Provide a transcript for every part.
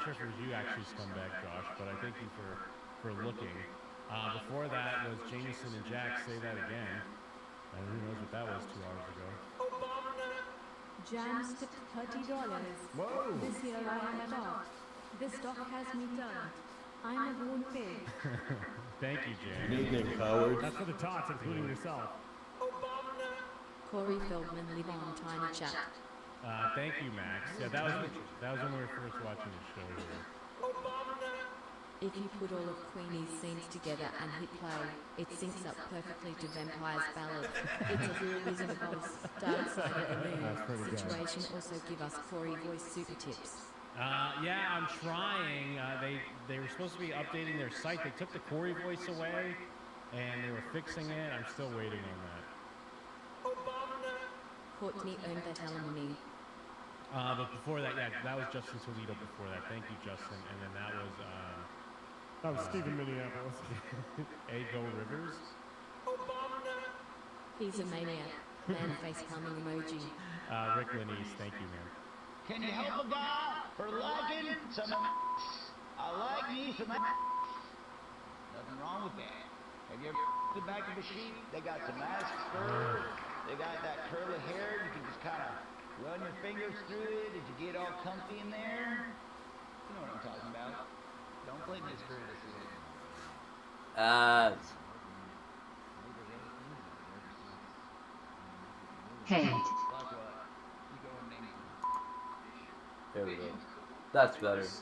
sure if it was you actually, Scumbag Josh, but I thank you for looking. Before that was Jameson and Jack, Say That Again. And who knows what that was 2 hours ago. Jams tipped $30. Whoa! This year I am shocked. This stock has me turned. I'm a born pig. Thank you, Jam. Good evening, cowards. That's for the tots, including yourself. Corey Feldman, live on Tiny Chat. Thank you, Max. Yeah, that was when we were first watching the show here. If you put all of Queenie's scenes together and hit play, it syncs up perfectly to Vampire's Ballad. It's a real Wizard of Oz, Darksider Moon situation. Also give us Corey voice super tips. Yeah, I'm trying. They were supposed to be updating their site. They took the Corey voice away, and they were fixing it. I'm still waiting on that. Courtney earned that alimony. But before that, yeah, that was Justin Toledo before that. Thank you, Justin. And then that was Stephen Minneapolis. Go Rivers. He's a maniac. Man face palming emoji. Rick Lanise, thank you, man. Can you help a guy for liking some I like me some Nothing wrong with that. Have you ever the back of a sheep? They got some nice fur. They got that curly hair. You can just kind of run your fingers through it. Did you get all comfy in there? You know what I'm talking about. Don't blame this for criticism. Hey. There we go. That's better. So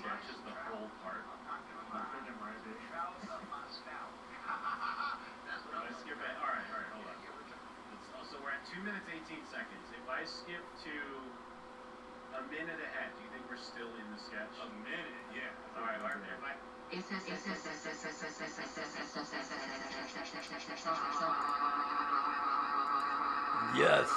we're at 2 minutes 18 seconds. If I skip to a minute ahead, do you think we're still in the sketch? A minute, yeah. All right. If I Yes.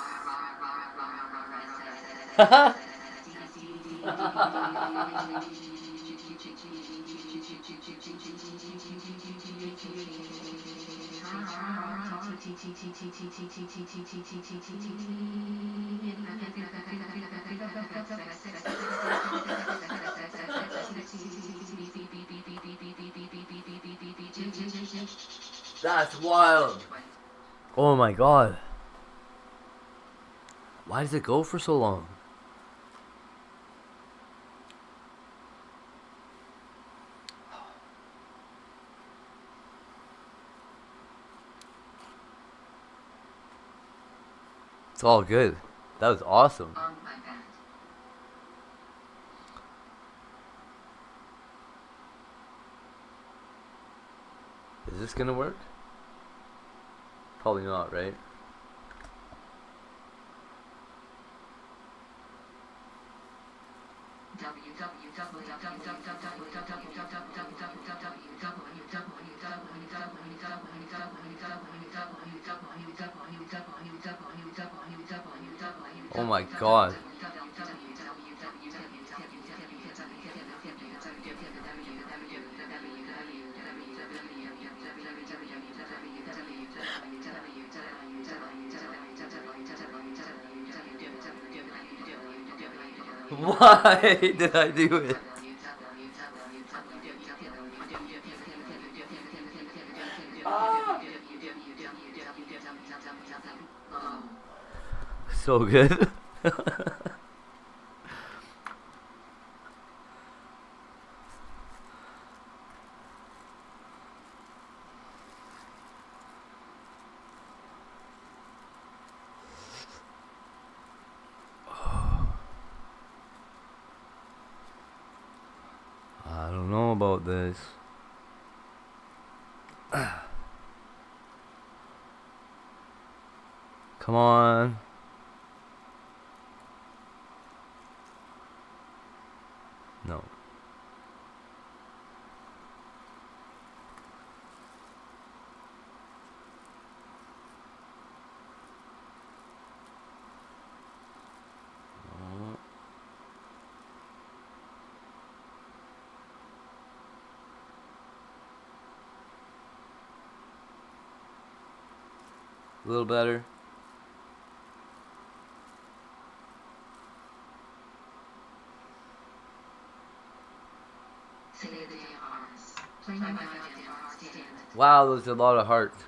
That's wild. Oh my god. Why does it go for so long? It's all good. That was awesome. Is this gonna work? Probably not, right? Oh my god. Why did I do it? So good. I don't know about this. Come on. No. A little better. Wow, there's a lot of hearts.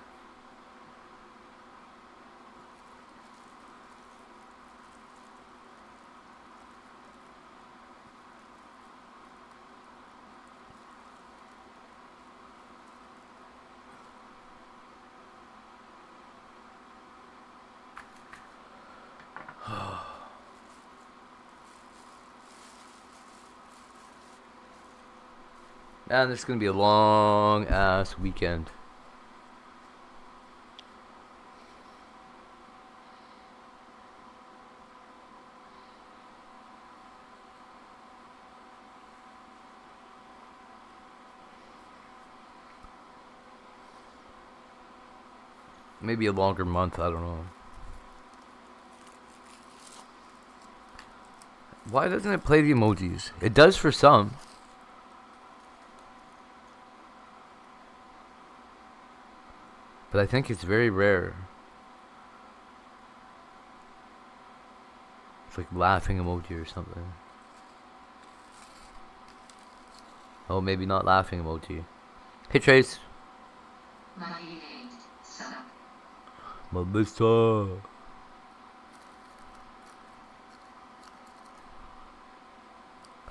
Man, this is gonna be a long ass weekend. Maybe a longer month, I don't know. Why doesn't it play the emojis? It does for some. But I think it's very rare. It's like laughing emoji or something. Oh, maybe not laughing emoji. Hey Trace. Melissa.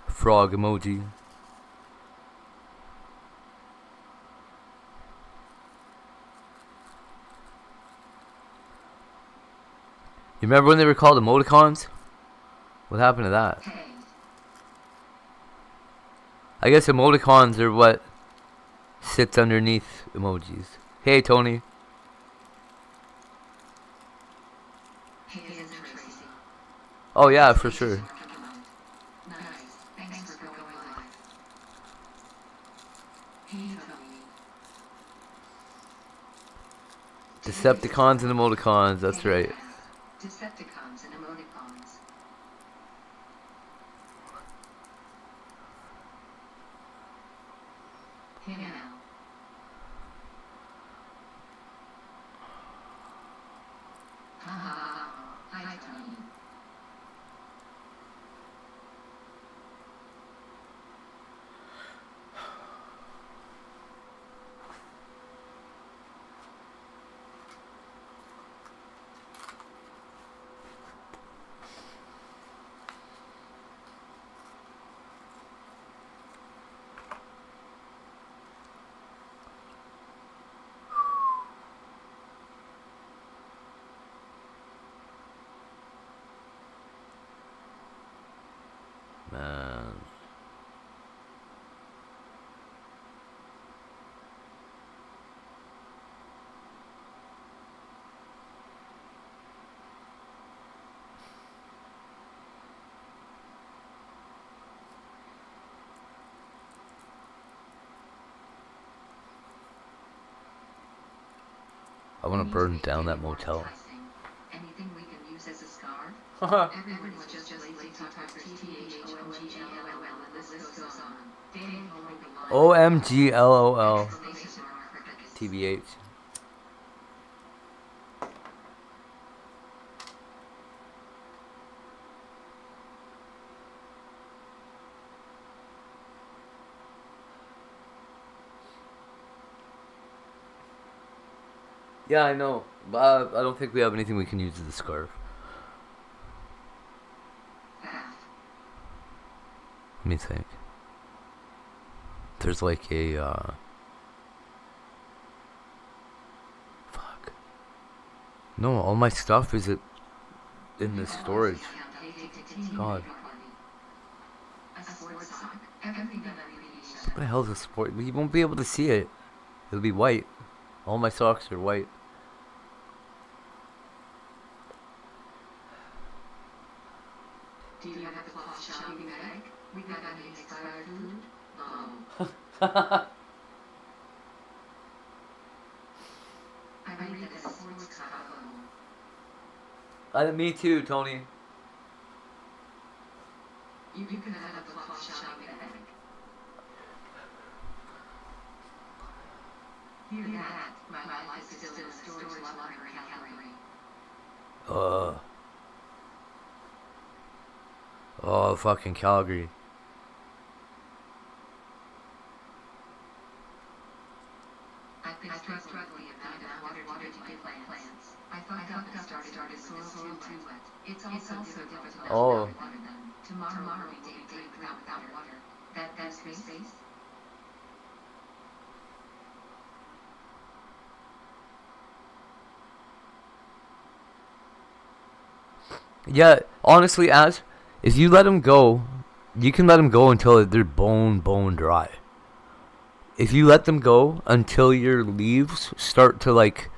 Frog emoji. You remember when they were called emoticons? What happened to that? I guess emoticons are what sits underneath emojis. Hey, Tony. Oh yeah, for sure. Decepticons and emoticons, that's right. Decepticons and emoticons. Hey now. Haha. Hi, Tony. Man. I want to burn down that motel. Anything we can use as a scarf? Everyone's just lazy to type THONGLOL and the list goes on. Dang, OMG LOL. TBH. Yeah, I know. But I don't think we have anything we can use as a scarf. Let me think. There's like a fuck. No, all my stuff is in the storage. God. What the hell is a sport? You won't be able to see it. It'll be white. All my socks are white. Do you have a cloth shopping bag? We got any expired food? No. I read that a sports cover. Me too, Tony. You can have a cloth shopping bag. Hear that? My life is still in a storage locker in Calgary. Oh, fucking Calgary. been struggling with the amount of water to my plants. I thought it started soil too wet. It's also difficult to Oh. water them. Tomorrow we dig without water. That's space. Yeah, honestly, as if you let them go, you can let them go until they're bone dry. If you let them go until your leaves start to like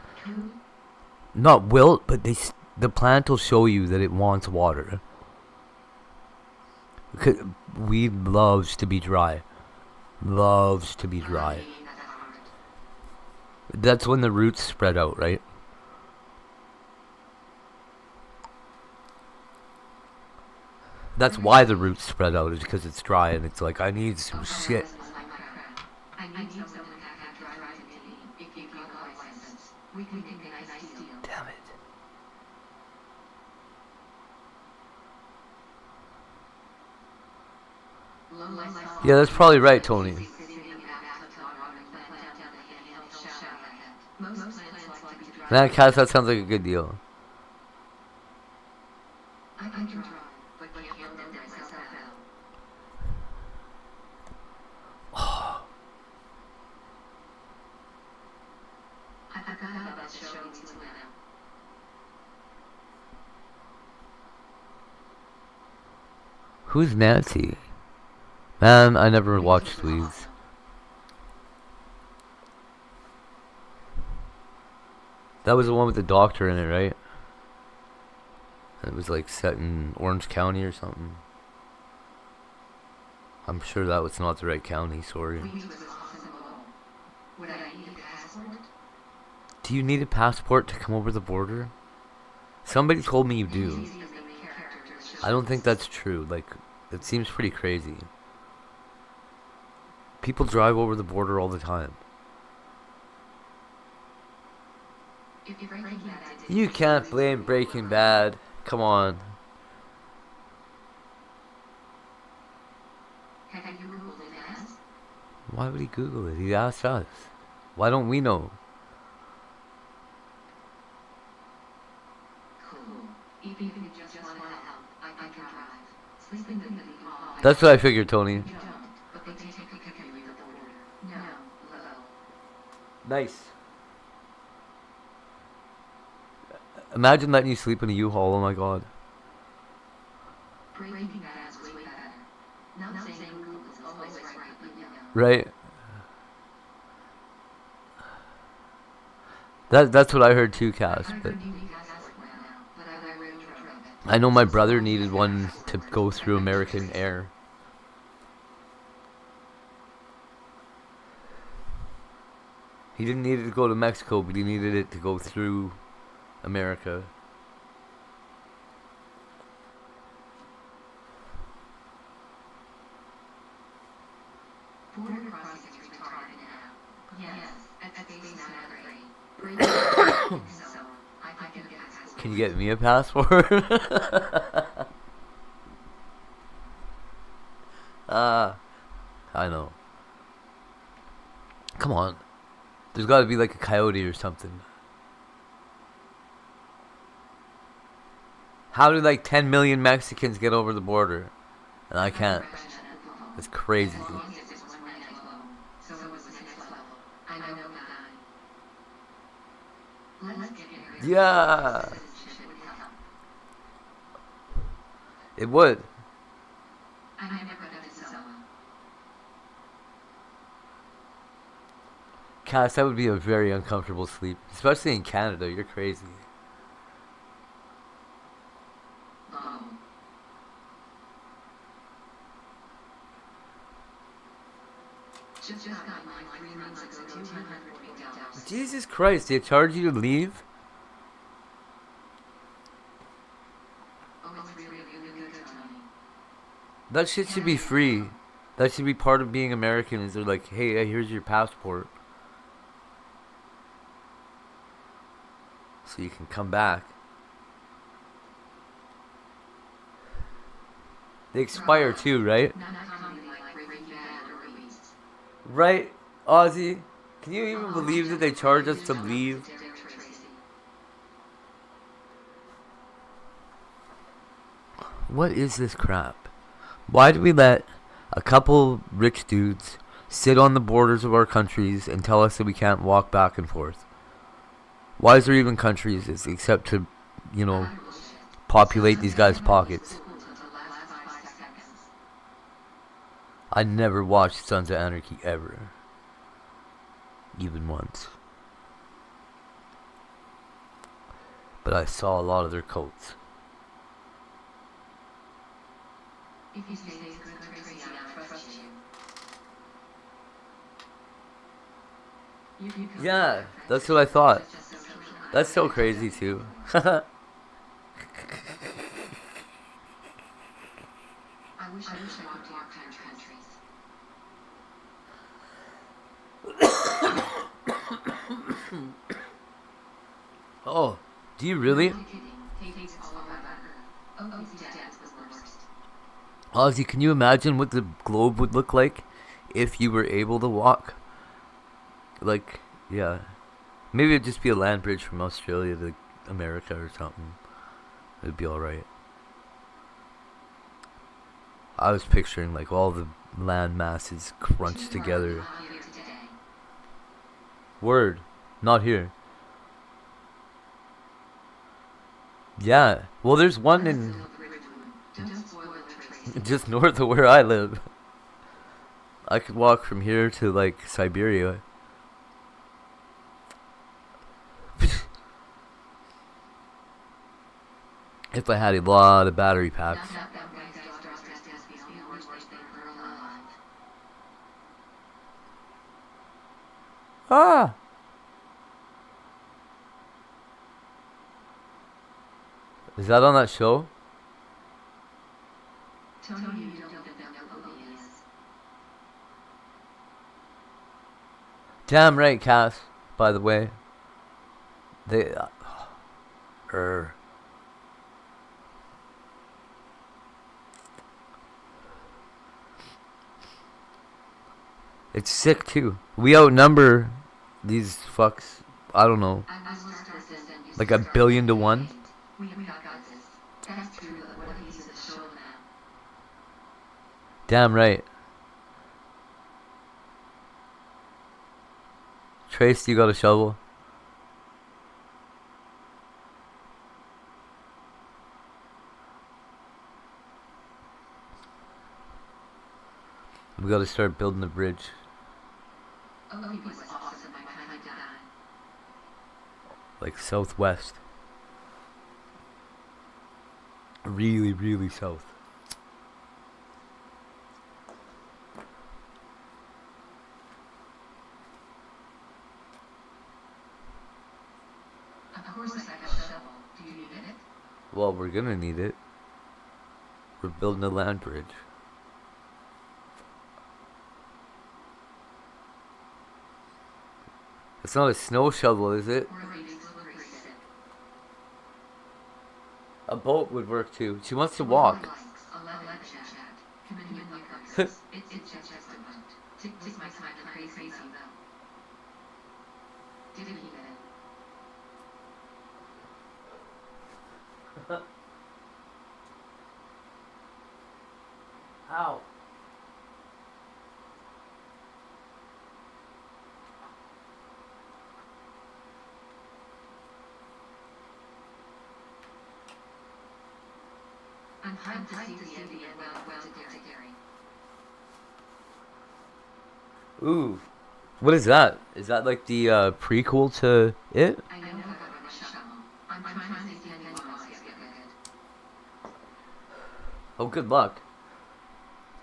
not wilt, but the plant will show you that it wants water. Weed loves to be dry. Loves to be dry. That's when the roots spread out, right? That's why the roots spread out, is because it's dry and it's like, I need some shit. I need someone to have drive to me if you got a license. We can make a nice deal. Damn it. Yeah, that's probably right, Tony. Man, Cass, that sounds like a good deal. I can drive, but I can't let myself out. I forgot about showing to Lena. Who's Nancy? Man, I never watched Weeds. That was the one with the doctor in it, right? It was like set in Orange County or something. I'm sure that was not the right county, sorry. Would I need a passport? Do you need a passport to come over the border? Somebody told me you do. I don't think that's true. Like, it seems pretty crazy. People drive over the border all the time. You can't blame Breaking Bad. Come on. Have you Googled it as? Why would he Google it? He asked us. Why don't we know? Cool. Even if you just want to help, I can drive. Sleep in the hall. That's what I figured, Tony. You don't, but they take a picture of the border. No, low. Nice. Imagine letting you sleep in a U-Haul. Oh my god. Breaking Bad is way better. Not saying Google is always right, but you know. Right. That's what I heard too, Cass. But I know my brother needed one to go through American Air. He didn't need it to go to Mexico, but he needed it to go through America. Border crossing is retarded now. Yes, at space not great. So, I can get a passport. Can you get me a passport? I know. Come on. There's got to be like a coyote or something. How did like 10 million Mexicans get over the border? And I can't. That's crazy. So it was the next level. I know the guy. Let's get married. Yeah. Citizenship would help. It would. I never got to Zoa. Cass, that would be a very uncomfortable sleep. Especially in Canada. You're crazy. Low. Just got mine 3 months ago, $240. Jesus Christ, they charge you to leave? Oh, it's really good, Tony. That shit should be free. That should be part of being American. Is they're like, hey, here's your passport. So you can come back. They expire too, right? Not comedy like Breaking Bad or Reese. Right, Ozzy? Can you even believe that they charge us to leave? What is this crap? Why do we let a couple rich dudes sit on the borders of our countries and tell us that we can't walk back and forth? Why is there even countries except to, you know, populate these guys' pockets? I never watched Sons of Anarchy ever. Even once. But I saw a lot of their coats. If you say it's good, Tracy, I trust you. Yeah, that's what I thought. That's so crazy too. I wish I could walk to your countries. Oh, do you really? Ozzy, can you imagine what the globe would look like if you were able to walk? Like, yeah. Maybe it'd just be a land bridge from Australia to America or something. It'd be alright. I was picturing like all the land masses crunched together. Word. Not here. Yeah. Well, there's one in just north of where I live. I could walk from here to like Siberia. If I had a lot of battery packs. Ah! Is that on that show? Damn right, Cass. By the way, they. It's sick too. We outnumber these fucks. I don't know, like 1 billion to 1. Damn right. Trace, you got a shovel? We gotta start building the bridge. Like southwest. Really, really south. Of course I got a shovel. Do you need it? Well, we're gonna need it. We're building a land bridge. It's not a snow shovel, is it? A boat would work too. She wants to walk. Ow. I'm hyped to see the ending and well to Gary. Ooh. What is that? Is that like the prequel to it? I know how to run a shovel. I'm trying to see the ending while I get good. Oh, good luck.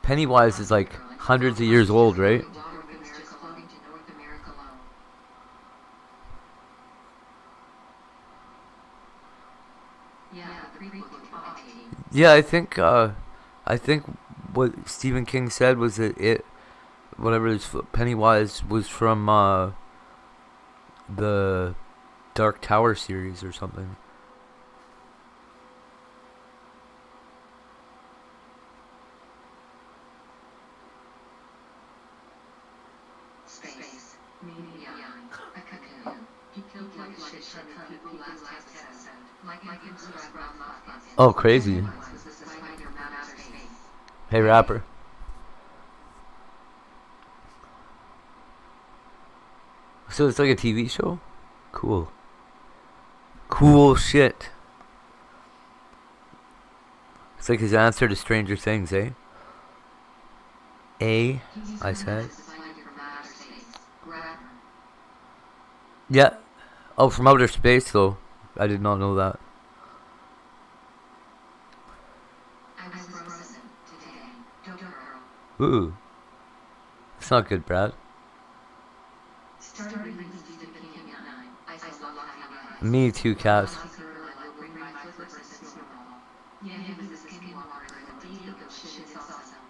Pennywise is like hundreds of years old, right? Yeah, I think what Stephen King said was that whatever this Pennywise was from the Dark Tower series or something. Space. Media. A cocoon. He killed like a shit ton of people last episode. Like him subscribe fuck. Oh, crazy. Was the spider from outer space. Hey, rapper. So it's like a TV show? Cool. Cool shit. It's like his answer to Stranger Things, eh? I said. Yeah. Oh, from outer space, though. I did not know that. I was frozen today. Girl. Ooh. It's not good, Brad. Started reading Stephen King at 9. I saw love having Me too, Cass. Yeah, him as the skinwalker and the deal of shit is awesome.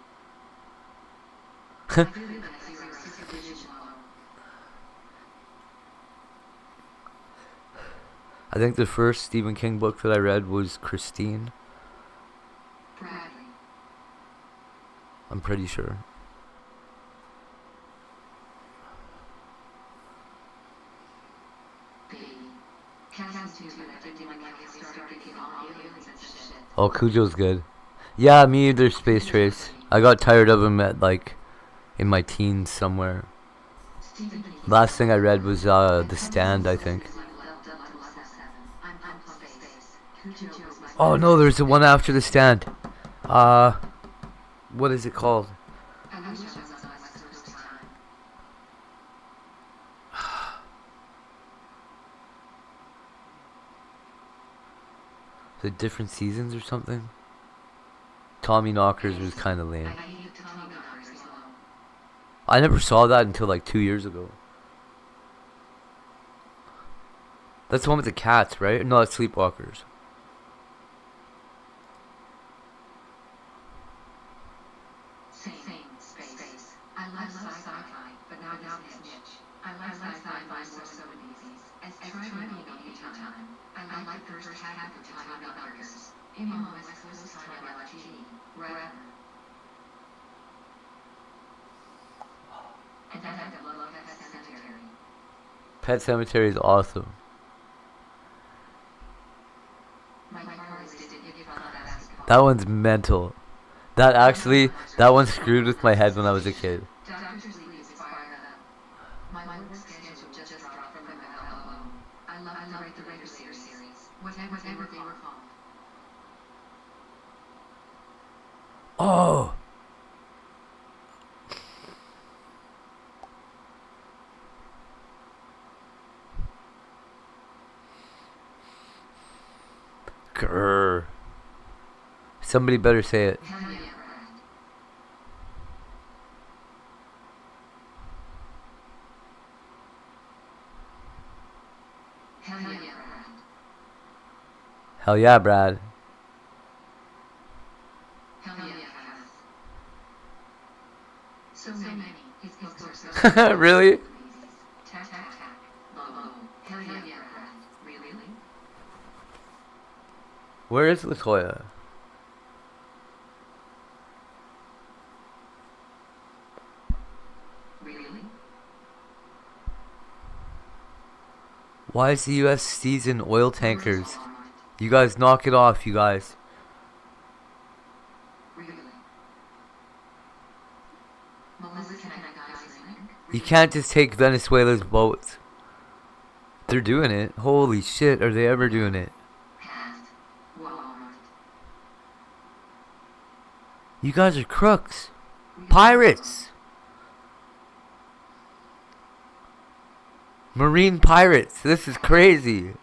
I think the first Stephen King book that I read was Christine. Bradley. I'm pretty sure. B. Cast 2, but I didn't like how he started taking all aliens and shit. Oh, Cujo's good. Yeah, me either, Space Trace. I got tired of him at, like, in my teens somewhere. Last thing I read was, The Stand, I think. Oh, no, there's the one after The Stand. What is it called? The different seasons or something? Tommy Knockers was kind of lame. I never saw that until like 2 years ago. That's the one with the cats, right? No, it's Sleepwalkers. Same space. I love sci-fi, but not this niche. I love sci-fi more so movies. As try me anytime. I like the first half of Tommy Knockers. In on West Coast time LFG. Right. And I had to love Pet Cemetery. Pet Cemetery is awesome. My car is did give fun of basketball. That one's mental. That one screwed with my head when I was a kid. Dr. Sleep is fired up. My work schedule just dropped from my elbow. I love the regular series. Whatever they were called. Oh! Grrr. Somebody better say it. Hell yeah, Brad. Hell yeah, Brad. Hell yeah, Brad. Hell yeah, Brad. So many. His books are so Really? Tack, tack. Low. Hell yeah, Brad. Really? Where is Latoya? Really? Why is the US seizing oil tankers? You guys knock it off, you guys. Really? Melissa, can I guys link? You can't just take Venezuela's boats. They're doing it. Holy shit, are they ever doing it? Path. Walmart. You guys are crooks. Pirates. Marine pirates. This is crazy.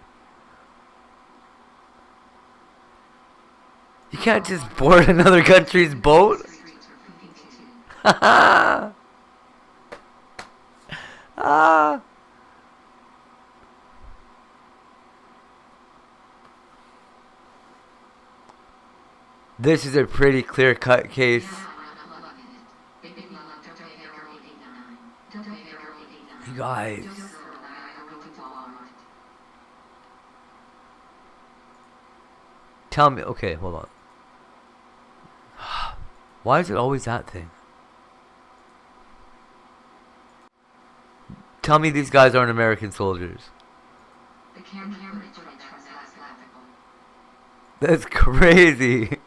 You can't just board another country's boat. Ah. This is a pretty clear-cut case. You guys. Tell me, okay, hold on. Why is it always that thing? tell me these guys aren't American soldiers. The camera footage from that was laughable. That's crazy.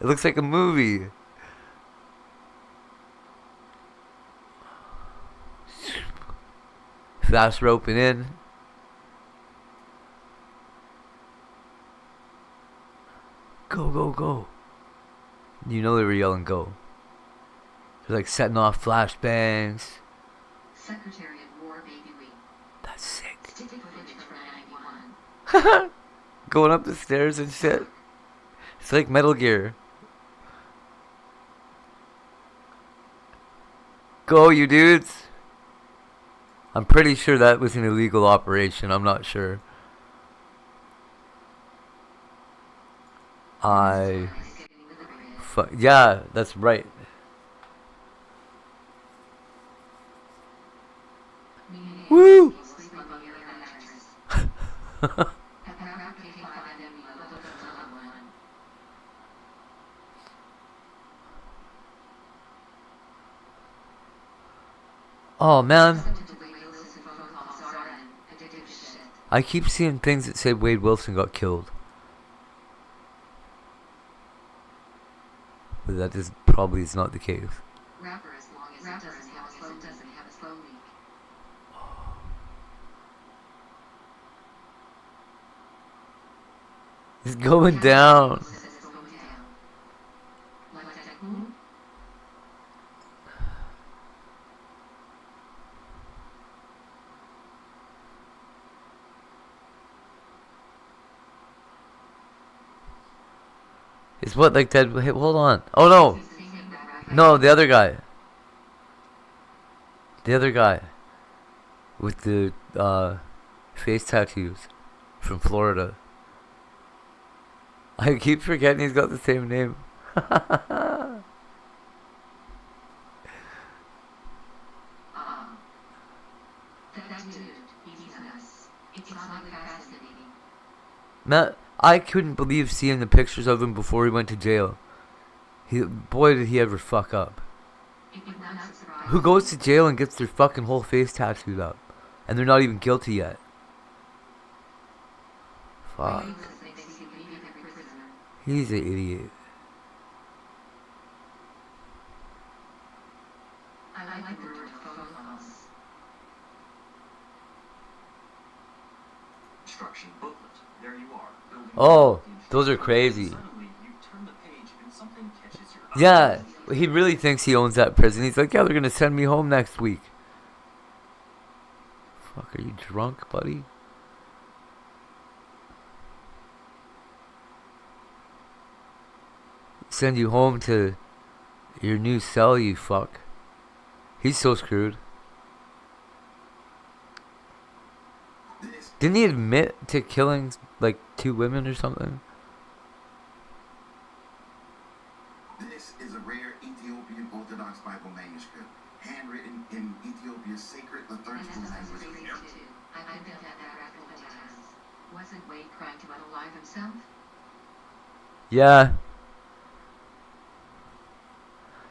It looks like a movie. Fast roping in. Go, go, go. You know they were yelling go. They're like setting off flashbangs. Secretary of War Baby Wee. That's sick. Stick footage from 91. Going up the stairs and shit. It's like Metal Gear. Go, you dudes. I'm pretty sure that was an illegal operation. I'm not sure. Yeah, that's right. Woo! Oh man, I keep seeing things that say Wade Wilson got killed. But that is probably is not the case. Rapper as long as it doesn't have a slow leak. It's going down. It's what, like Ted? Hey, hold on. Oh no, no, the other guy. The other guy with the face tattoos from Florida. I keep forgetting he's got the same name. Matt, I couldn't believe seeing the pictures of him before he went to jail. Boy, did he ever fuck up. Who goes to jail and gets their fucking whole face tattooed up? And they're not even guilty yet. Fuck. He's an idiot. Instruction booklet. There you are. Oh, those are crazy. Yeah, he really thinks he owns that prison. He's like, yeah, they're gonna send me home next week. Fuck, are you drunk, buddy? Send you home to your new cell, you fuck. He's so screwed. Didn't he admit to killing like 2 women or something? This is a rare Ethiopian Orthodox Bible manuscript, handwritten in Ethiopia's sacred liturgical language. I bet that wasn't Wade trying to unalive himself? Yeah.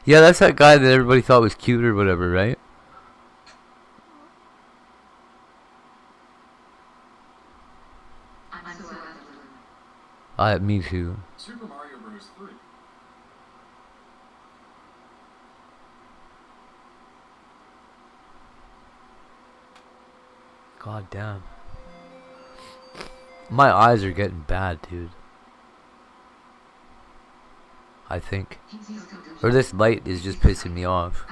Yeah, that's that guy that everybody thought was cute or whatever, right? I'm so out of the loop. Me too. Super Mario Bros. 3. God damn. My eyes are getting bad, dude. I think. Or this light is just pissing me off.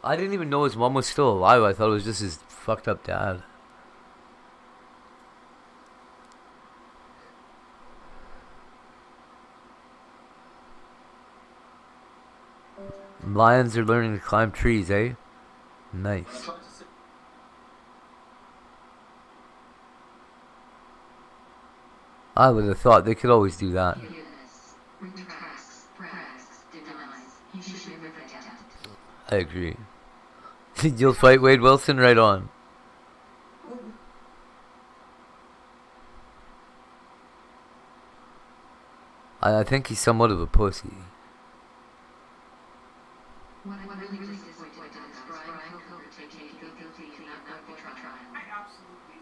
I didn't even know his mom was still alive. I thought it was just his fucked up dad. Lions are learning to climb trees, eh? Nice. I would have thought they could always do that. I agree. You'll fight Wade Wilson, right on. I think he's somewhat of a pussy. What really disappointed is Brian Coker taking guilty in that narco trial. I absolutely.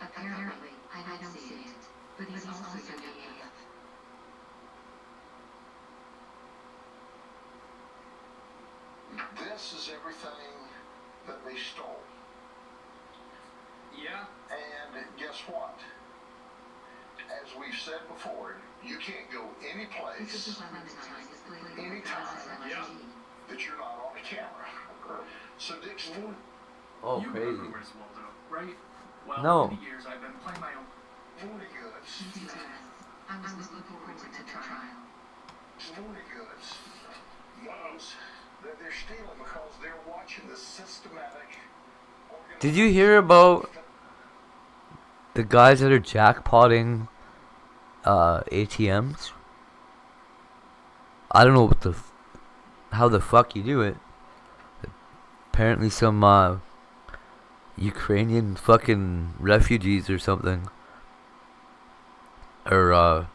Apparently, I don't see it, but he's also young AF. This is everything that they stole. Yeah. And guess what? As we've said before, you can't go any This is place anytime that you're not on a camera. So Dick's Oh, You crazy. remember Where's Waldo, right? Well, No. over the years I've been playing my own. 40 goods. I was looking forward to the trial. 40 goods. Those, they're stealing because they're watching the systematic. Did you hear about the guys that are jackpotting ATMs? I don't know what how the fuck you do it. Apparently some Ukrainian fucking refugees or something are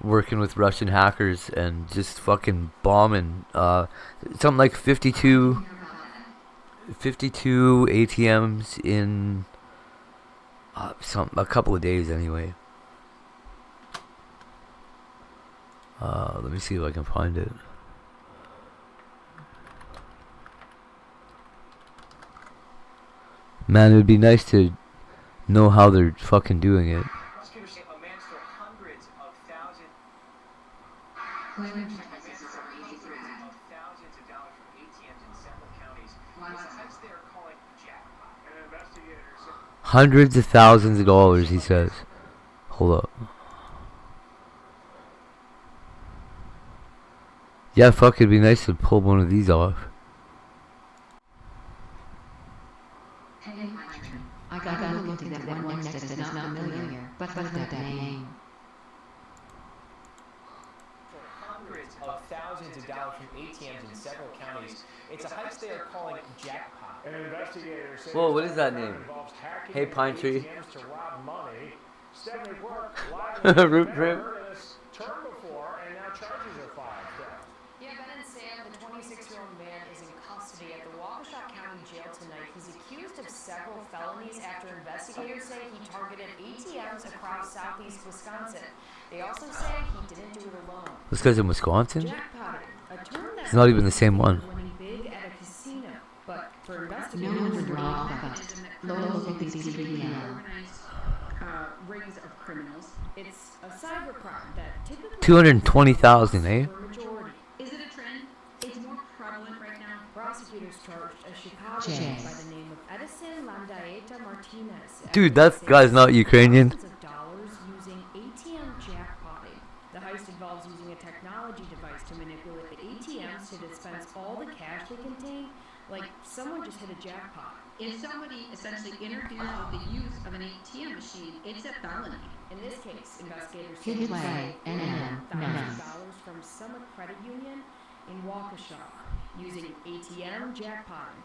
working with Russian hackers and just fucking bombing something like 52 ATMs in a couple of days anyway. Let me see if I can find it. Man, it would be nice to know how they're fucking doing it. Prosecutors say a man stole hundreds of thousands Clearly, of this is a easy threat. thousands of dollars from ATMs in several counties. Why It's was a that? heist they are calling jackpot. And investigators Hundreds of thousands of dollars, he says. Hold up. Yeah, fuck, it'd be nice to pull one of these off. Hey, Marjorie. I gotta look into that one next that's not familiar, but that name. hundreds of thousands of dollars from ATMs in several counties. It's a heist they are calling jackpot. And investigators say Whoa, what is that name? involves hacking Hey, Pine Tree. ATMs to rob money. Stephanie Quirk, live Root never trip. heard of this term before, and now charges are filed. Yeah, Ben and Sam, the 26-year-old man, is in custody at the Waukesha County Jail tonight. He's accused of several felonies after investigators say he targeted ATMs across southeast Wisconsin. They also say he didn't do it alone. This guy's in Wisconsin? Jackpotting, a term It's not even the same one. winning big at a casino, but for No investigators, one would rob that. Local CCTV. Rings of criminals. It's a cybercrime that typically 220,000, eh? for a majority. Is it a trend? It's more prevalent right now. prosecutors charged a Chicago Jay. man by the name of Edison Landaeta Martinez. Dude, that after guy's not saving Ukrainian. thousands of dollars using ATM jackpotting. The heist involves using a technology device to manipulate ATMs to dispense all the cash they contain, like someone just hit a jackpot. If somebody essentially interferes with the use of an ATM machine, it's a felony. In this case, investigators Hit say play, NM, $1,000 from Summit Credit Union in Waukesha using ATM jackpotting.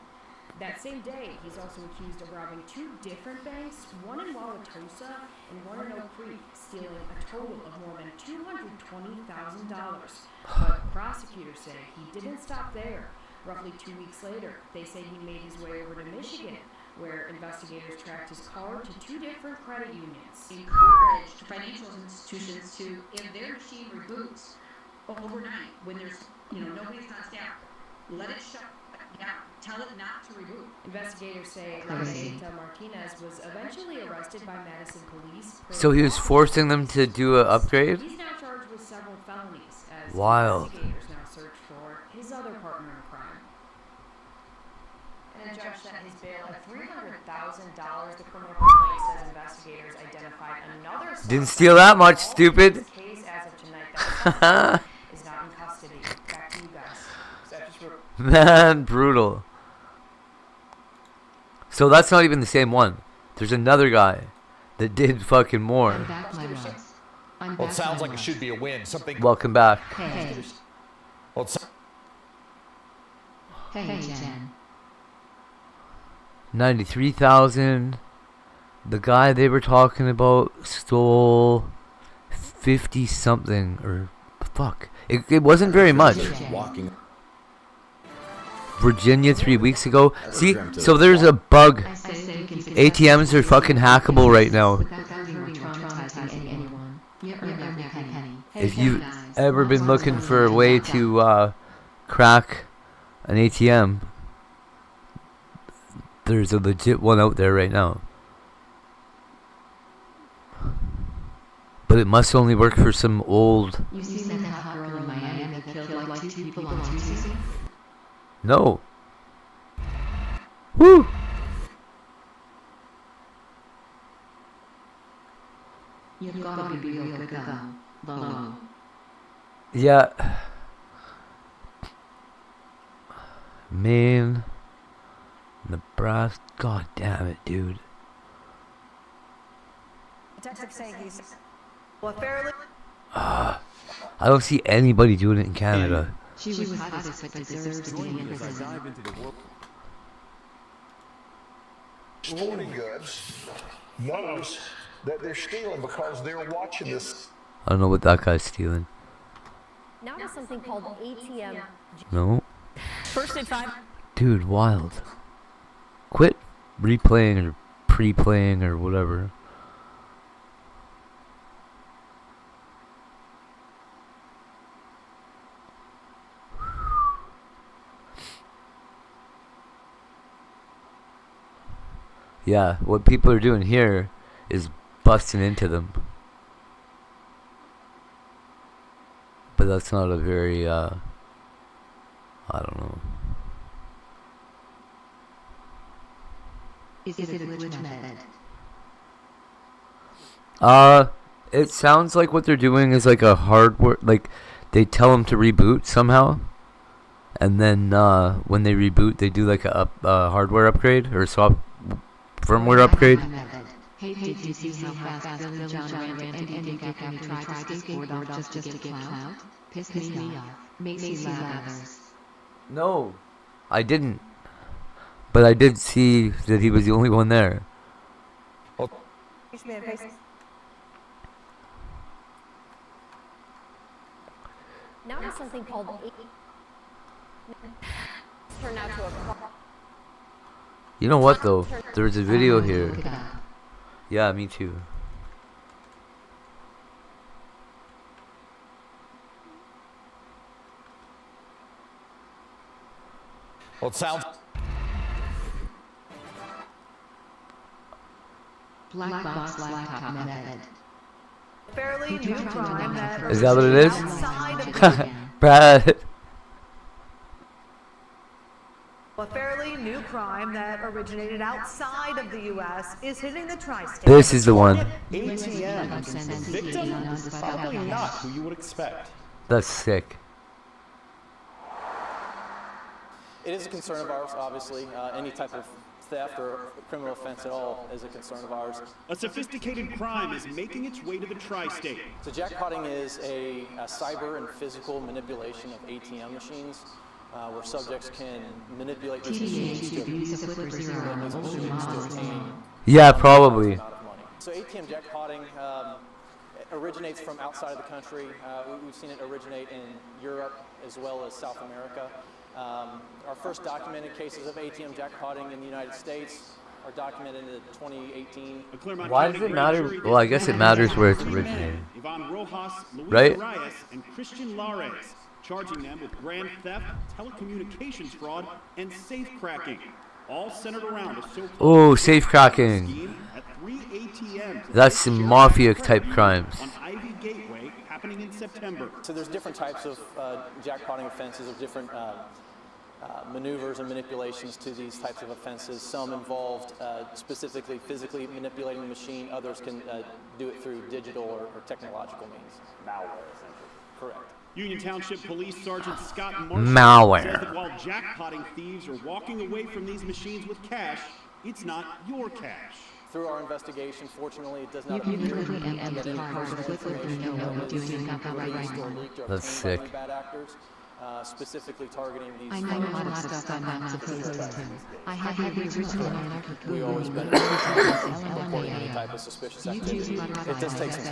That same day, he's also accused of robbing two different banks, one in Wauwatosa and one in Oak Creek, stealing a total of more than $220,000. But prosecutors say he didn't stop there. Roughly 2 weeks later, they say he made his way over to Michigan, where investigators tracked his car to two different credit unions. Encouraged financial institutions to, if their machine reboots overnight when there's, nobody's on staff, let it shut down. Tell it not to reboot. Investigators say Crazy. Landaeta Martinez was eventually arrested by Madison police. So he was forcing them to do an upgrade? He's now charged with several felonies as Wild. investigators now search for his other partner in crime. And a judge set his bail at $300,000. The criminal complaint says investigators identified another Didn't steal that much, stupid. This case as of tonight, that is not in custody. Back to you guys. Man, brutal. So that's not even the same one. there's another guy that did fucking more. Back my love. I'm Well, it back sounds my like it love. should be a win. Something. Welcome back. Hey. Well, it's, Hey, Jen. 93,000. The guy they were talking about stole 50 something, or fuck. It wasn't very much. walking. Virginia 3 weeks ago. See, so there's a bug. ATMs are fucking hackable right now. Without hurting or traumatizing anyone. You earn every penny. If you've ever been looking for a way to crack an ATM, there's a legit one out there right now. But it must only work for some old... You seen that hot girl in Miami that killed like 2 people on Tuesday? No. Woo! You've gotta be real good though. Low. Yeah. Man. Nebraska. God damn it, dude. Detective saying he's fairly. I don't see anybody doing it in Canada. She was hot but deserves to be in prison. Sporting goods knows that they're stealing because they're watching this. I don't know what that guy's stealing. Now to something called ATM. No. First and 5. Dude, wild. Quit replaying or pre-playing or whatever. Yeah, what people are doing here is busting into them. But that's not a very, I don't know. Is it a glitch method? It sounds like what they're doing is like a hardware, like they tell them to reboot somehow, and then when they reboot, they do like a hardware upgrade or firmware upgrade. Hey, did you see how fast Billy John ran to Andy Gack when he tried to skateboard off just to get clout? Pissed me off. Macy Lathers. No, I didn't. But I did see that he was the only one there. Now to something called turn out to a. You know what though? There's a video here. Yeah, me too. Well, it sounds. Black box laptop method. Fairly new crime that Is that what it is? outside of Brad. a fairly new crime that originated outside of the U.S. is hitting the tri-state. This is the one. ATM. Victim? Probably not who you would expect. That's sick. It is a concern of ours, obviously. Any type of theft or criminal offense at all is a concern of ours. A sophisticated crime is making its way to the tri-state. So jackpotting is a cyber and physical manipulation of ATM machines where subjects can manipulate these machines to obtain. Yeah, probably. So ATM jackpotting originates from outside of the country. We've seen it originate in Europe as well as South America. Our first documented cases of ATM jackpotting in the United States are documented in 2018. Why does it matter? Well, I guess it matters where it's originated. Ivan Rojas, Luis Right? Arias, and Christian Lares, charging them with grand theft, telecommunications fraud, and safe cracking, all centered around a so-called Oh, safe cracking. scheme at 3 ATMs. That's some mafia type crimes. On Ivy Gateway, happening in September. So there's different types of jackpotting offenses, or different maneuvers and manipulations to these types of offenses. Some involved specifically physically manipulating the machine. Others can do it through digital or technological means. Malware, essentially. Correct. Union Township Police Sergeant Scott Marshall Malware. says that while jackpotting thieves are walking away from these machines with cash, it's not your cash. Through our investigation, fortunately, it does You not can appear literally that empty any cars personal with what you information know was doing released something or right leaked or That's obtained by sick. bad actors, specifically targeting these. I know a lot of stuff I'm not supposed to. I have the original anarchic We always movement. benefit from reporting any type of suspicious activity. It does take some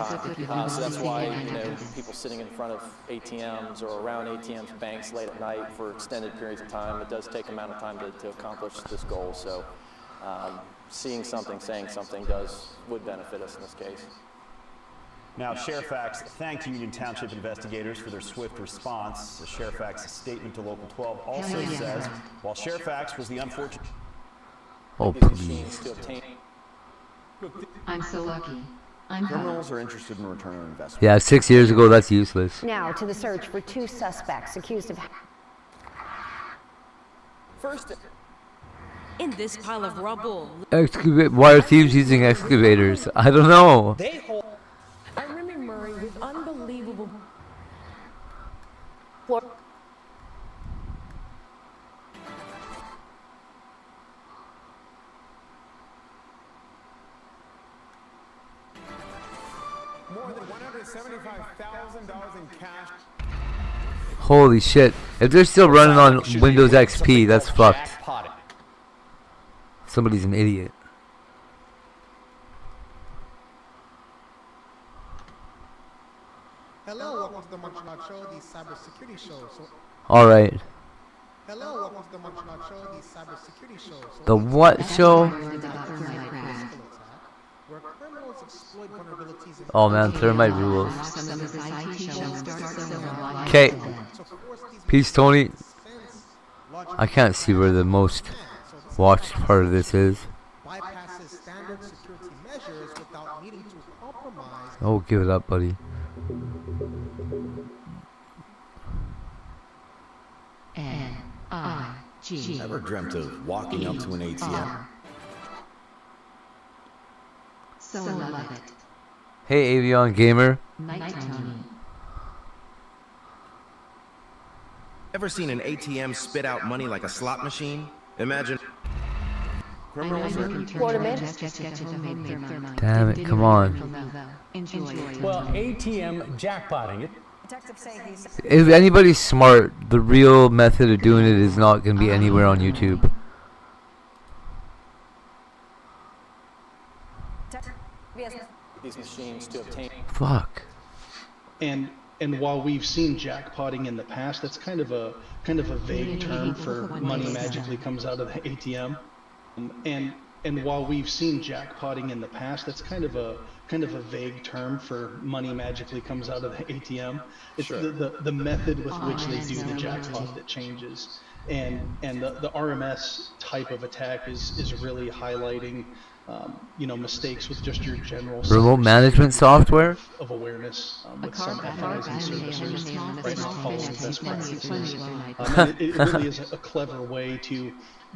time, so that's why people sitting in front of ATMs or around ATMs, banks late at night for extended periods of time. It does take amount of time to accomplish this goal. So, seeing something, saying something would benefit us in this case. Now, Sherifax thanked Union Township investigators for their swift response. The Sherifax statement to Local 12 also says, while Sherifax was the unfortunate... Oh, please. I'm so lucky. Criminals are interested in return on investment. Yeah, 6 years ago, that's useless. Now to the search for 2 suspects accused of... First, in this pile of rubble. Why are thieves using excavators? I don't know. They hold. I'm Remy Murray with unbelievable. More than $175,000 in cash. Holy shit. If they're still running on Windows XP, that's fucked. Somebody's an idiot. Hello, welcome to the Munchnot Show, the cybersecurity show. Alright. Hello, welcome to the Munchnot Show, the cybersecurity show. The what show? Where criminals exploit vulnerabilities in Oh man, thermite rules. Okay. Peace, Tony. I can't see where the most watched part of this is. bypasses standard security measures without needing to compromise. Oh, give it up, buddy. N-I-G. Ever dreamt of walking up to an ATM? So love it. Hey, Avion Gamer. Night Tony. Ever seen an ATM spit out money like a slot machine? Imagine. Criminals are... Damn it, come on. Well, ATM jackpotting. If anybody's smart, the real method of doing it is not going to be anywhere on YouTube. These machines to obtain. Fuck. And while we've seen jackpotting in the past, that's kind of a vague term for money magically comes out of the ATM. And while we've seen jackpotting in the past, that's kind of a vague term for money magically comes out of the ATM. It's the method with which they do the jackpot that changes. And the RMS type of attack is really highlighting mistakes with just your general remote management software of awareness with some FIs and services right now following best practices. It really is a clever way to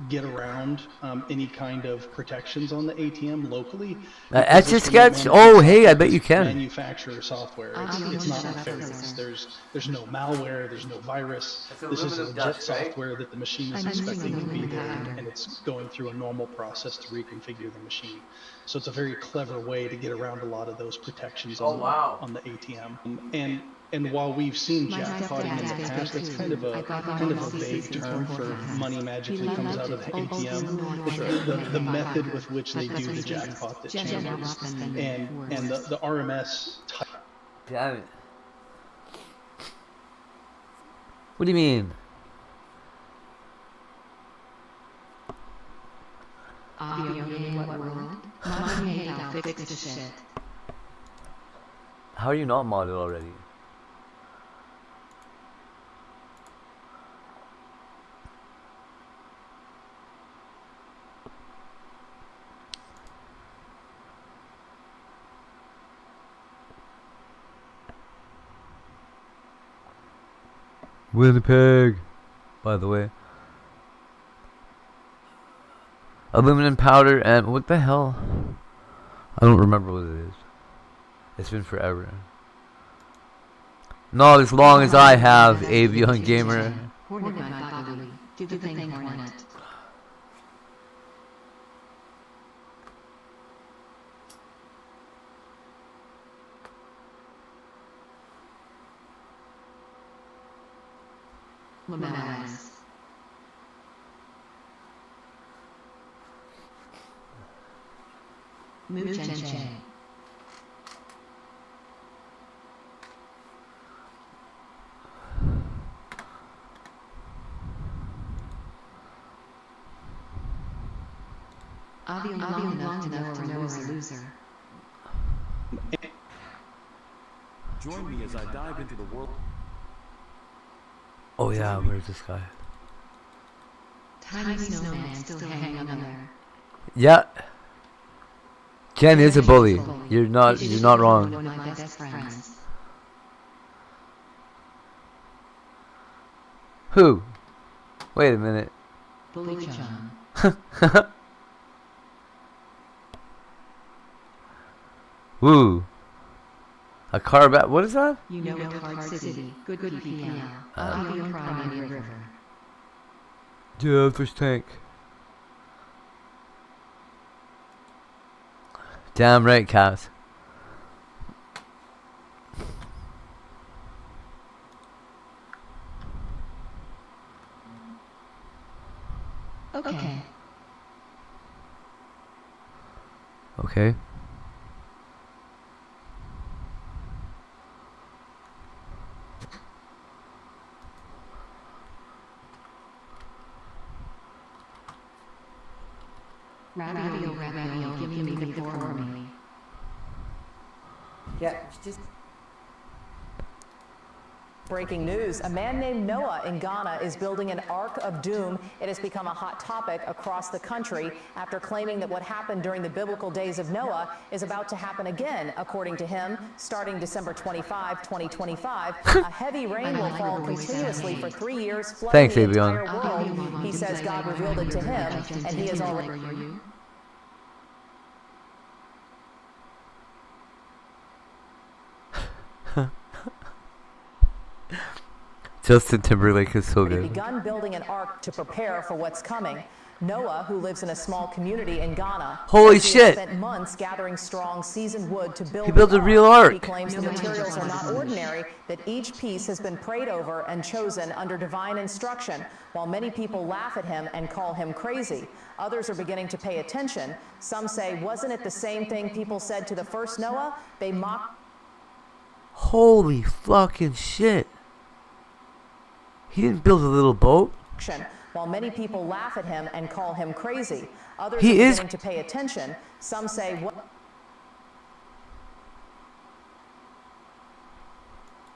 get around any kind of protections on the ATM locally. Etch a Sketch? Oh, hey, I bet you can. Manufacturer software. It's not nefarious. There's no malware. There's no virus. This is legit software that the machine is expecting to be there, and it's going through a normal process to reconfigure the machine. So it's a very clever way to get around a lot of those protections on the ATM. And while we've seen jackpotting in the past, it's kind of a vague term for money magically comes out of the ATM. It's the method with which they do the jackpot that changes. And the RMS type. Damn it. What do you mean? How are you not modded already? Winnipeg, by the way. Aluminum powder and what the hell? I don't remember what it is. It's been forever. Not as long as I have, Avion Gamer. Do the thing, Hornet. Lamelas. Muchenche. Avion long enough to know a loser. Join me as I dive into the world. Oh yeah, where's this guy? Tiny snowman still hanging on there. Yeah. Jen is a bully. You're not wrong. One of my best friends. Who? Wait a minute. Bully John. Woo. A car bat. What is that? You know it, Hard City. Good PPL. Avion Primary River. Yeah, fish tank. Damn right, Cass. Okay. Okay. Radio, give me the for me. Yeah, just breaking news. A man named Noah in Ghana is building an Ark of Doom. It has become a hot topic across the country after claiming that what happened during the biblical days of Noah is about to happen again. According to him, starting December 25, 2025, a heavy rain will fall continuously for 3 years, flooding the entire world. He says God revealed it to him, and he has already... Justin Timberlake is so good. Begun building an ark to prepare for what's coming. Noah, who lives in a small community in Ghana, holy shit! Spent months gathering strong seasoned wood to build. He built a real ark. He claims the materials are not ordinary, that each piece has been prayed over and chosen under divine instruction. While many people laugh at him and call him crazy, others are beginning to pay attention. Some say, wasn't it the same thing people said to the first Noah? They mocked. Holy fucking shit! He didn't build a little boat. While many people laugh at him and call him crazy, others he are is beginning to pay attention. Some say,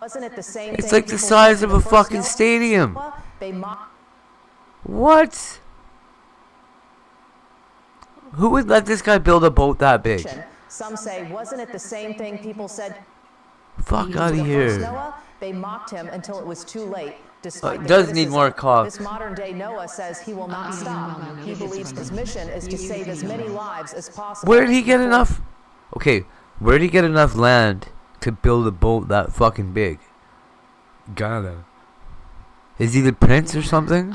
wasn't it the same it's thing like the size of a fucking stadium. They mock. What? Who would let this guy build a boat that big? Some say, wasn't it the same thing people said? Fuck out of here. Noah, they mocked him until it was too late. Despite does need more cost. This modern day Noah says he will not stop. He believes his mission is to save as many lives as possible. Where did he get enough? Okay, where did he get enough land to build a boat that fucking big? Ghana. Is he the prince or something?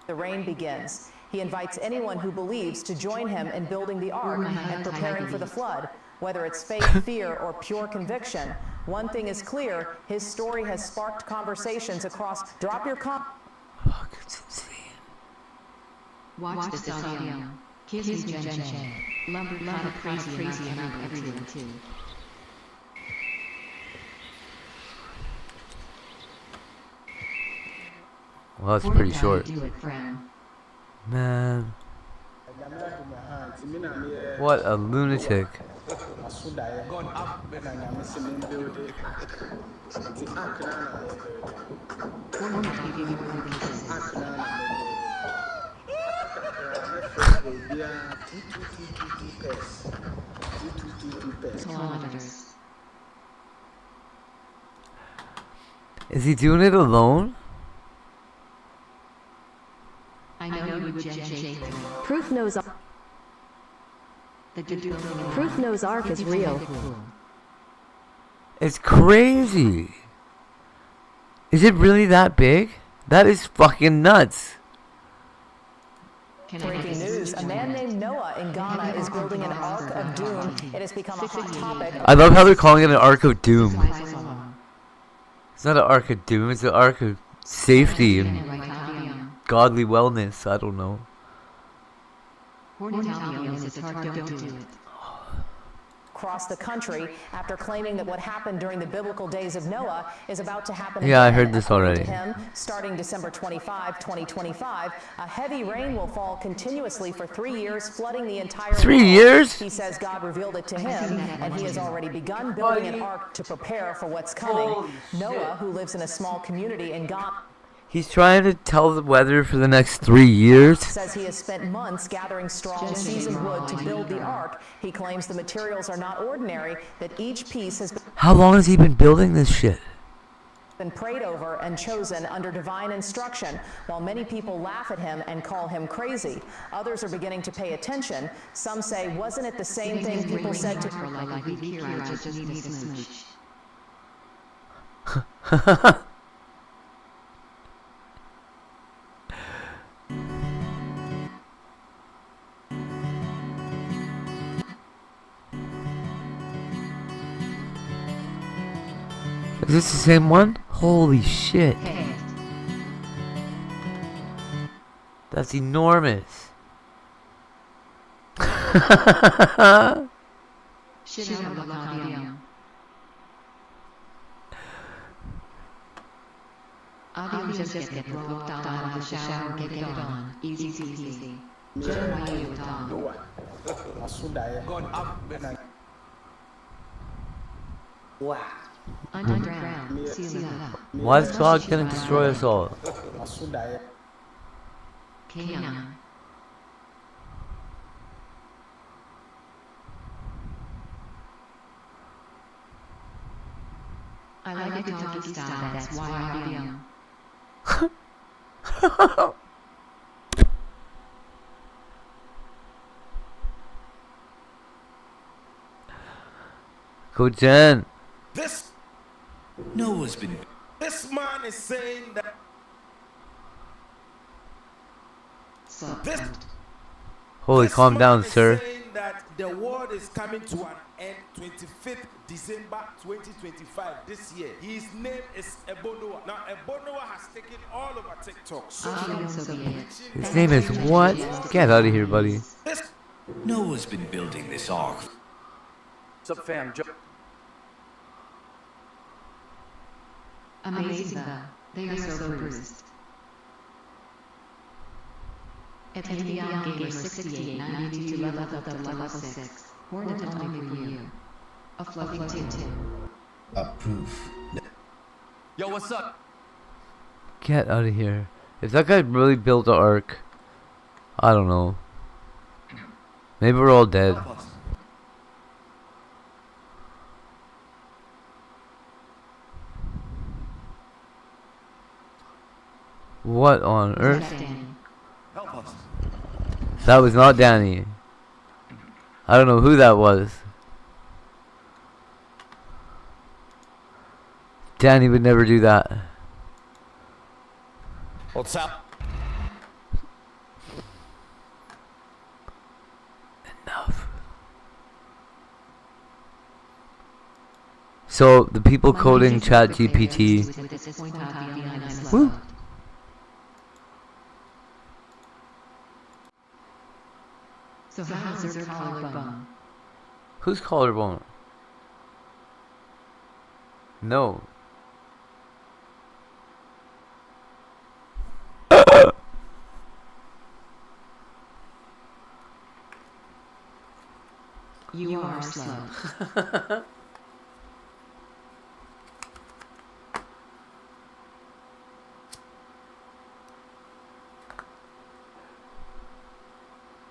The rain begins. He invites anyone who believes to join him in building the ark and preparing for the flood. Whether it's faith, fear, or pure conviction, one thing is clear, his story has sparked conversations across. Drop your Fuck, it's insane. Watch this audio. Kiss me, Jen. Lumber crazy about everyone too. Well, that's pretty short. Man. What a lunatic. Is he doing it alone? I know you would Jen. Proof knows Ark is real. It's crazy. Is it really that big? That is fucking nuts. Breaking news. A man named Noah in Ghana is building an Ark of Doom. It has become a hot topic. I love how they're calling it an Ark of Doom. It's not an ark of doom, it's an ark of safety and godly wellness. I don't know. Across the country after claiming that what happened during the biblical days of Noah is about to happen Yeah, I again. heard this According already. to him, starting December 25, 2025, a heavy rain will fall continuously for 3 years, flooding the entire 3 world. years? He says God revealed it to him, and he has already begun building an ark to prepare for what's coming. Noah, who lives in a small community in Ghana, He's trying to tell the weather for the next 3 years. says he has spent months gathering strong seasoned wood to build the ark. He claims the materials are not ordinary, that each piece has How long has he been building this shit? been prayed over and chosen under divine instruction. While many people laugh at him and call him crazy, others are beginning to pay attention. Some say, wasn't it the same thing people said to Is this the same one? Holy shit. That's enormous. Audio just get rolled down out of the shower, get it on. Easy peasy. Underground, seal up. Why is God gonna destroy us all? Kenya. I like the doggy style, that's why I am. Go Jen. This Noah's been. This man is saying that. This Holy, calm down, sir. saying that the world is coming to an end 25th December 2025 this year. His name is Ebonoa. Now Ebonoa has taken all over TikTok. His name is what? Get out of here, buddy. This Noah's been building this ark. What's up, fam? Amazing though, they are so bruised. At Atheon Gamer 6892 level up to level 6. Hornet only for you. A floating tin. Approve. Yo, what's up? Get out of here. If that guy really built the ark, I don't know. Maybe we're all dead. What on earth? Help us. That was not Danny. I don't know who that was. Danny would never do that. What's up? Enough. So the people coding ChatGPT. Woo. So how's your collarbone? Whose collarbone? No. You are slow.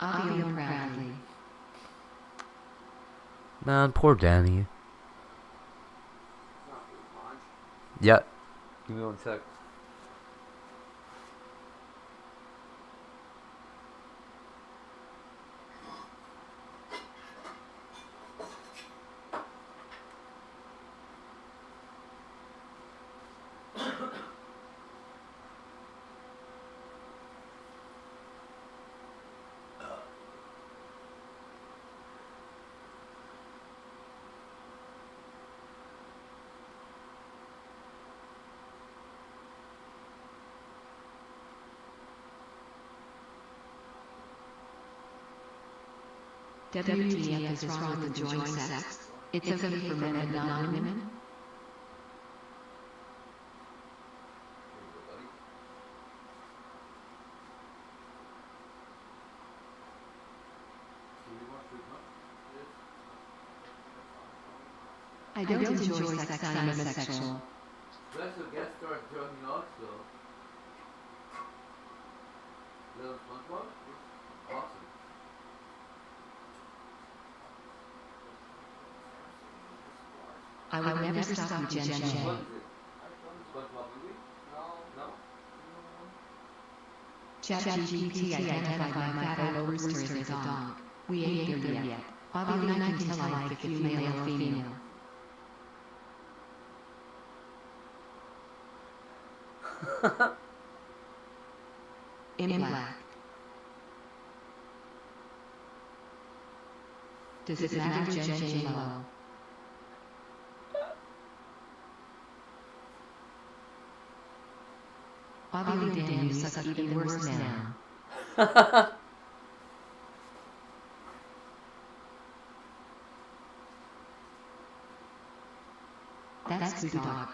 Audio proudly. Man, poor Danny. Yeah. Give me 1 sec. WTF is wrong with enjoying sex? It's okay for men and not women? I don't enjoy sex, I'm asexual. Special guest star Johnny Knoxville. Little SpongeBob? Awesome. I would never stop you, Jen. SpongeBob movie? No? ChatGPT identified my fat old rooster as a dog. We ain't there yet. Obviously I can tell I like if male or female. In black. Does it matter, Jen Lo? Obviously, damn, you suck even worse now. That's the dog.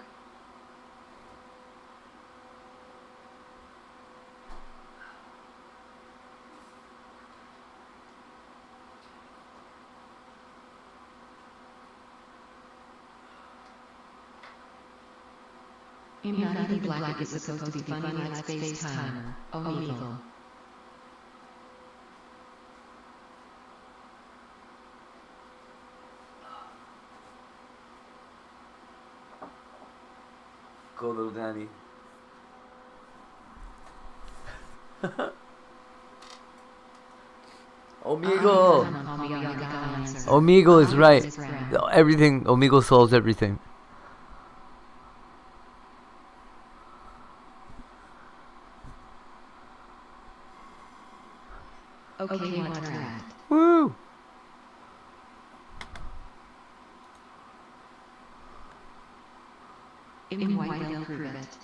In Not Even Black is supposed to be funny like Space Timer. Omegle. Go, little Danny. Omegle! Omegle is right. Everything. Omegle solves everything. Okay, what rat? Woo! In White Elk Rivet.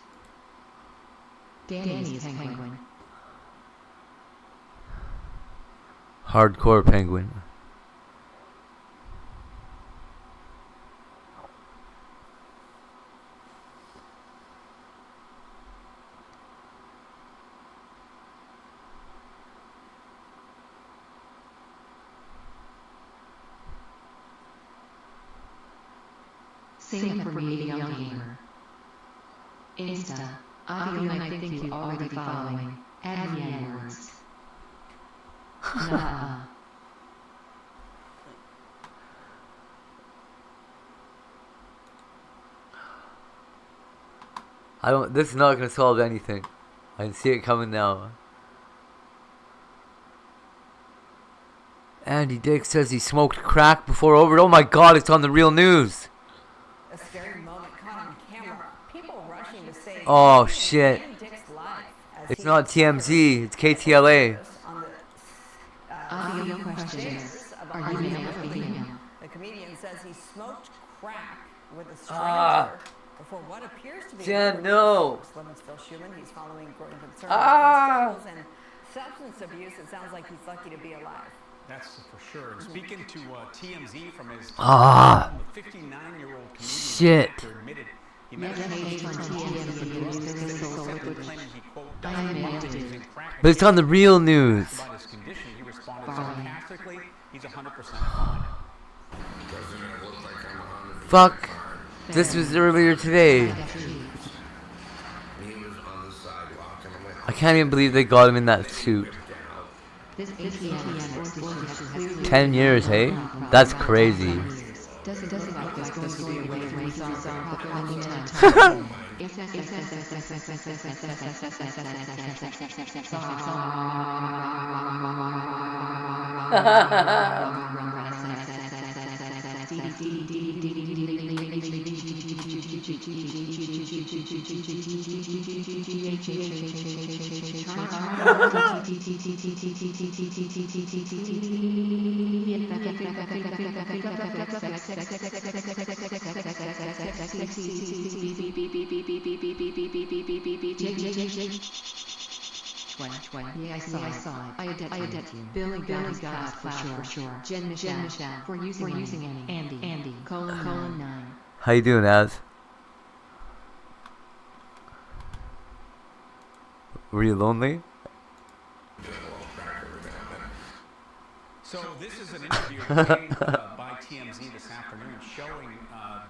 Danny's penguin. Hardcore penguin. Sing it for me, young gamer. Insta, audio, I think you already following. Add me N-words. Nuh-uh. This is not gonna solve anything. I can see it coming now. Andy Dick says he smoked crack before over. Oh my god, it's on the real news. A scary moment caught on camera. People rushing to say, Oh shit. It's not TMZ, it's KTLA. Audio questions. Are you male or female? The comedian says he smoked crack with a stranger before what appears to be Jen, no. Women's Phil Schumann. He's following growing concern about struggles and substance abuse. It sounds like he's lucky to be alive. That's for sure. And speaking to TMZ from his 59-year-old comedian Shit. actor admitted he met a But it's on the real news. about his condition. He responded sarcastically, he's 100% fine. Fuck. This was earlier today. I can't even believe they got him in that suit. 10 years, hey? That's crazy. Yeah, I saw it. I adet you. Billy got for sure. Jen Michelle for using any. Andy. Colon 9. How you doing, Az? Were you lonely? So this is an interview made by TMZ this afternoon showing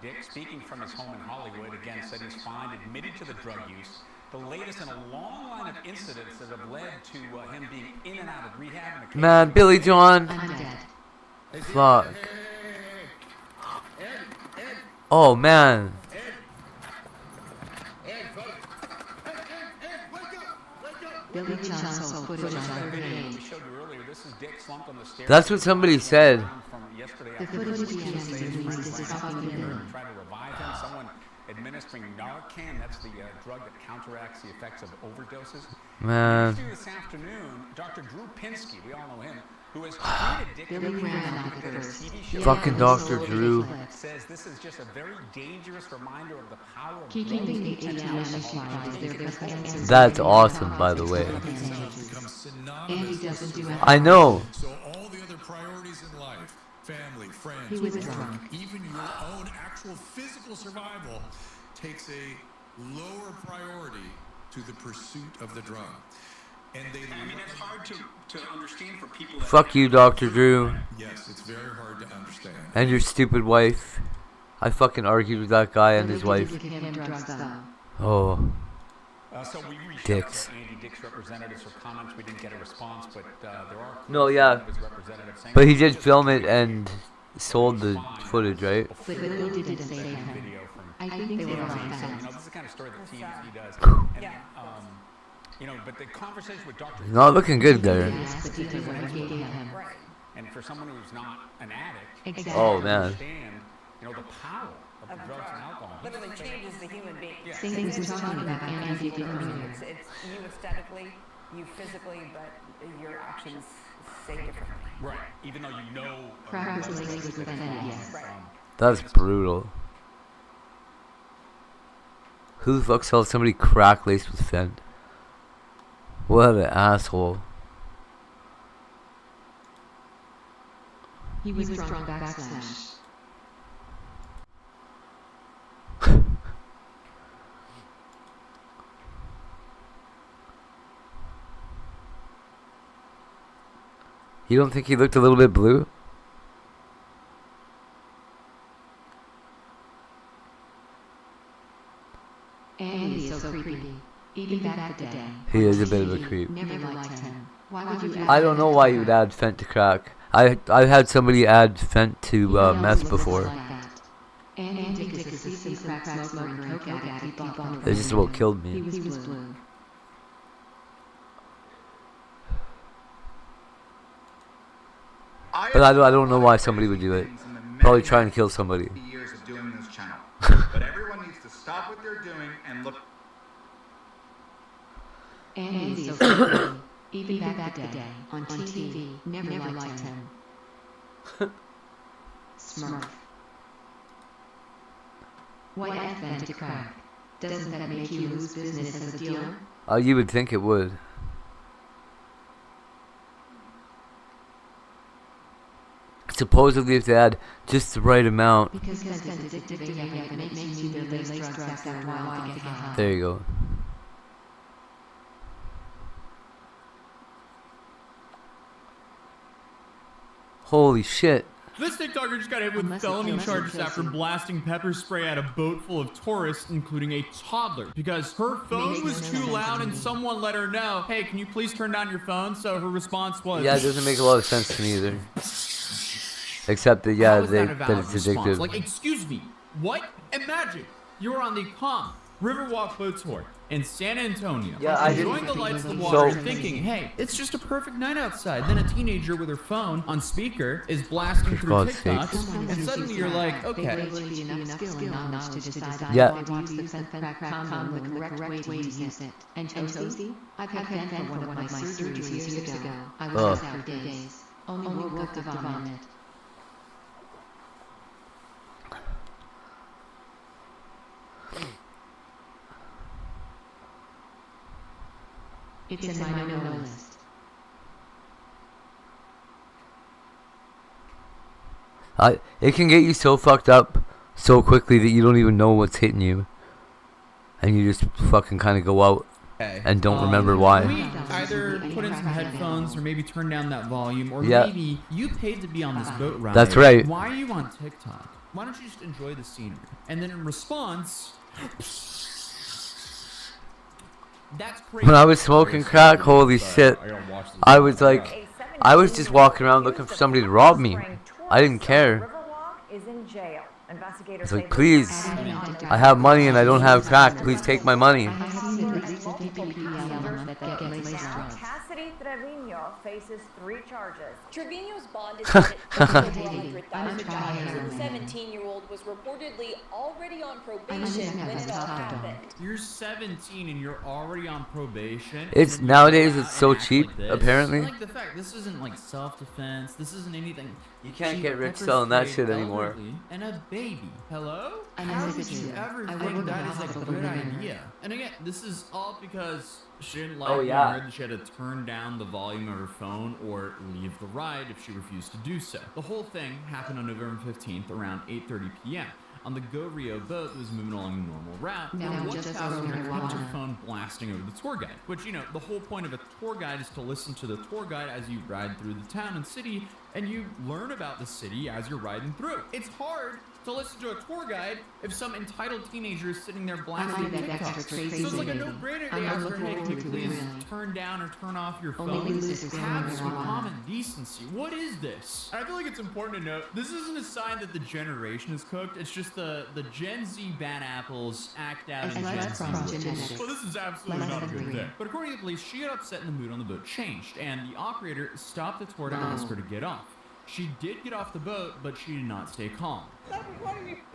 Dick speaking from his home in Hollywood. Again, said he's fine, admitted to the drug use. The latest in a long line of incidents that have led to him being in and out of rehab. And Man, Billy John. Fuck. Oh man. Billy John sold footage on her page. That's what somebody said. The footage TMZ released is talking to Billy. Try to revive him. Someone administering Narcan. That's the drug that counteracts the effects of overdoses. Man. This afternoon, Dr. Drew Pinsky, we all know him, who has treated Dick Billy Graham for their TV show. Fucking Dr. Drew. Says this is just a very dangerous reminder of the power of Keeping the ATM alive is their best answer. That's awesome, by the way. Andy doesn't do I know. So all the other priorities in life, family, friends, He was work, drunk. even your own actual physical survival takes a lower priority to the pursuit of the drug. And they I mean, it's hard to understand for people that Fuck you, Dr. Drew. Yes, it's very hard to understand. And your stupid wife. I fucking argued with that guy and his wife. Oh. So we reached Dicks. out to Andy Dick's representatives for comments. We didn't get a response, but there are No, yeah. his representatives saying But he did film it and sold the footage, right? But Billy didn't say that. I think they were like that. You know, this is the kind of story that TMZ does. And, you know, but the conversation with Dr. Not looking good there. And for someone who's not an addict, Exactly. Oh, man. understand, you know, the power of the drugs and alcohol. Literally changes the human being. Yeah. Things we're talking about Andy did earlier. It's you aesthetically, you physically, but your actions say differently. Right. Even though you know. Crack was laced with fentanyl, yes. That's brutal. Who the fuck sells somebody crack laced with fent? What an asshole. He was drunk backslash. You don't think he looked a little bit blue? Andy is so creepy. Even back the day. He is a bit of a creep. Never liked him. Why would you I don't know why you would add fent to crack. I've had somebody add fent to meth before. Andy Dick is a seasoned crack smoker and coke addict. He thought They just about killed me. He was blue. But I don't know why somebody would do it. Probably trying to kill somebody. Years of doing this channel. But everyone needs to stop what they're doing and look. Andy is so creepy. Even back the day. On TV. Never liked him. Smurf. Why add fent to crack? Doesn't that make you lose business as a dealer? You would think it would. Supposedly, if they add just the right amount. Because fent is addictive and it makes you do lace drugs after a while to get high. There you go. Holy shit. This TikToker just got hit with felony charges after blasting pepper spray at a boat full of tourists, including a toddler, because her phone was too loud and someone let her know, hey, can you please turn down your phone? So her response was... Yeah, it doesn't make a lot of sense to me either. Except that, yeah, that it's addictive. Like, excuse me, what? Imagine you're on the Palm Riverwalk boat tour in San Antonio, enjoying the lights of the water, thinking, hey, it's just a perfect night outside. Then a teenager with her phone on speaker is blasting through TikToks, and suddenly you're like, okay. Yeah. Watch the fent crack condom the correct way to use it. And Tosie, I've had fent for one of my surgeries years ago. I was out for days. Only woke up to vomit. It's in my no list. It can get you so fucked up so quickly that you don't even know what's hitting you, and you just fucking kind of go out and don't remember why. We either put in some headphones or maybe turn down that volume, or Yeah. maybe you paid to be on this boat ride. That's right. Why are you on TikTok? Why don't you just enjoy the scenery? And then in response, that's crazy. When I was smoking crack, holy shit, I was like, I was just walking around looking for somebody to rob me. I didn't care. Is in jail. Investigators It's like, please, I have money and I don't have crack. Please take my money. Cassidy Trevino faces 3 charges. Trevino's bond is set at $100,000. The 17-year-old was reportedly already on probation when it all happened. You're 17 and you're already on probation. It's nowadays it's so cheap, apparently. I like the fact this isn't like self-defense. This isn't anything. You can't She get rich pepper selling that sprayed shit anymore. elderly And a baby. Hello? I How know did this you is ever I think work that in is the a hospital good cleaner. idea? And again, this is all because she didn't like Oh, being yeah. heard that she had to turn down the volume of her phone or leave the ride if she refused to do so. The whole thing happened on November 15th around 8:30 p.m. on the Go Rio boat that was moving along the normal route. Now, and one just passenger over kept her marijuana. phone blasting over the tour guide, which, you know, the whole point of a tour guide is to listen to the tour guide as you ride through the town and city, and you learn about the city as you're riding through. It's hard to listen to a tour guide if some entitled teenager is sitting there blasting that TikTok. extra So crazy it's like a baby. no-brainer to I'm ask her, looking hey, forward can you to please really. turn down or turn off your Only phone? losers Have growing some marijuana. common decency. What is this? And I feel like it's important to note, this isn't a sign that the generation is cooked. It's just the Gen Z bad apples act out in It's Gen Z from ways. genetics. Well, this is absolutely Let not a us good agree. thing. But according to the police, she got upset and the mood on the boat changed, and the operator stopped the tour to ask her to get off. She did get off the boat, but she did not stay calm.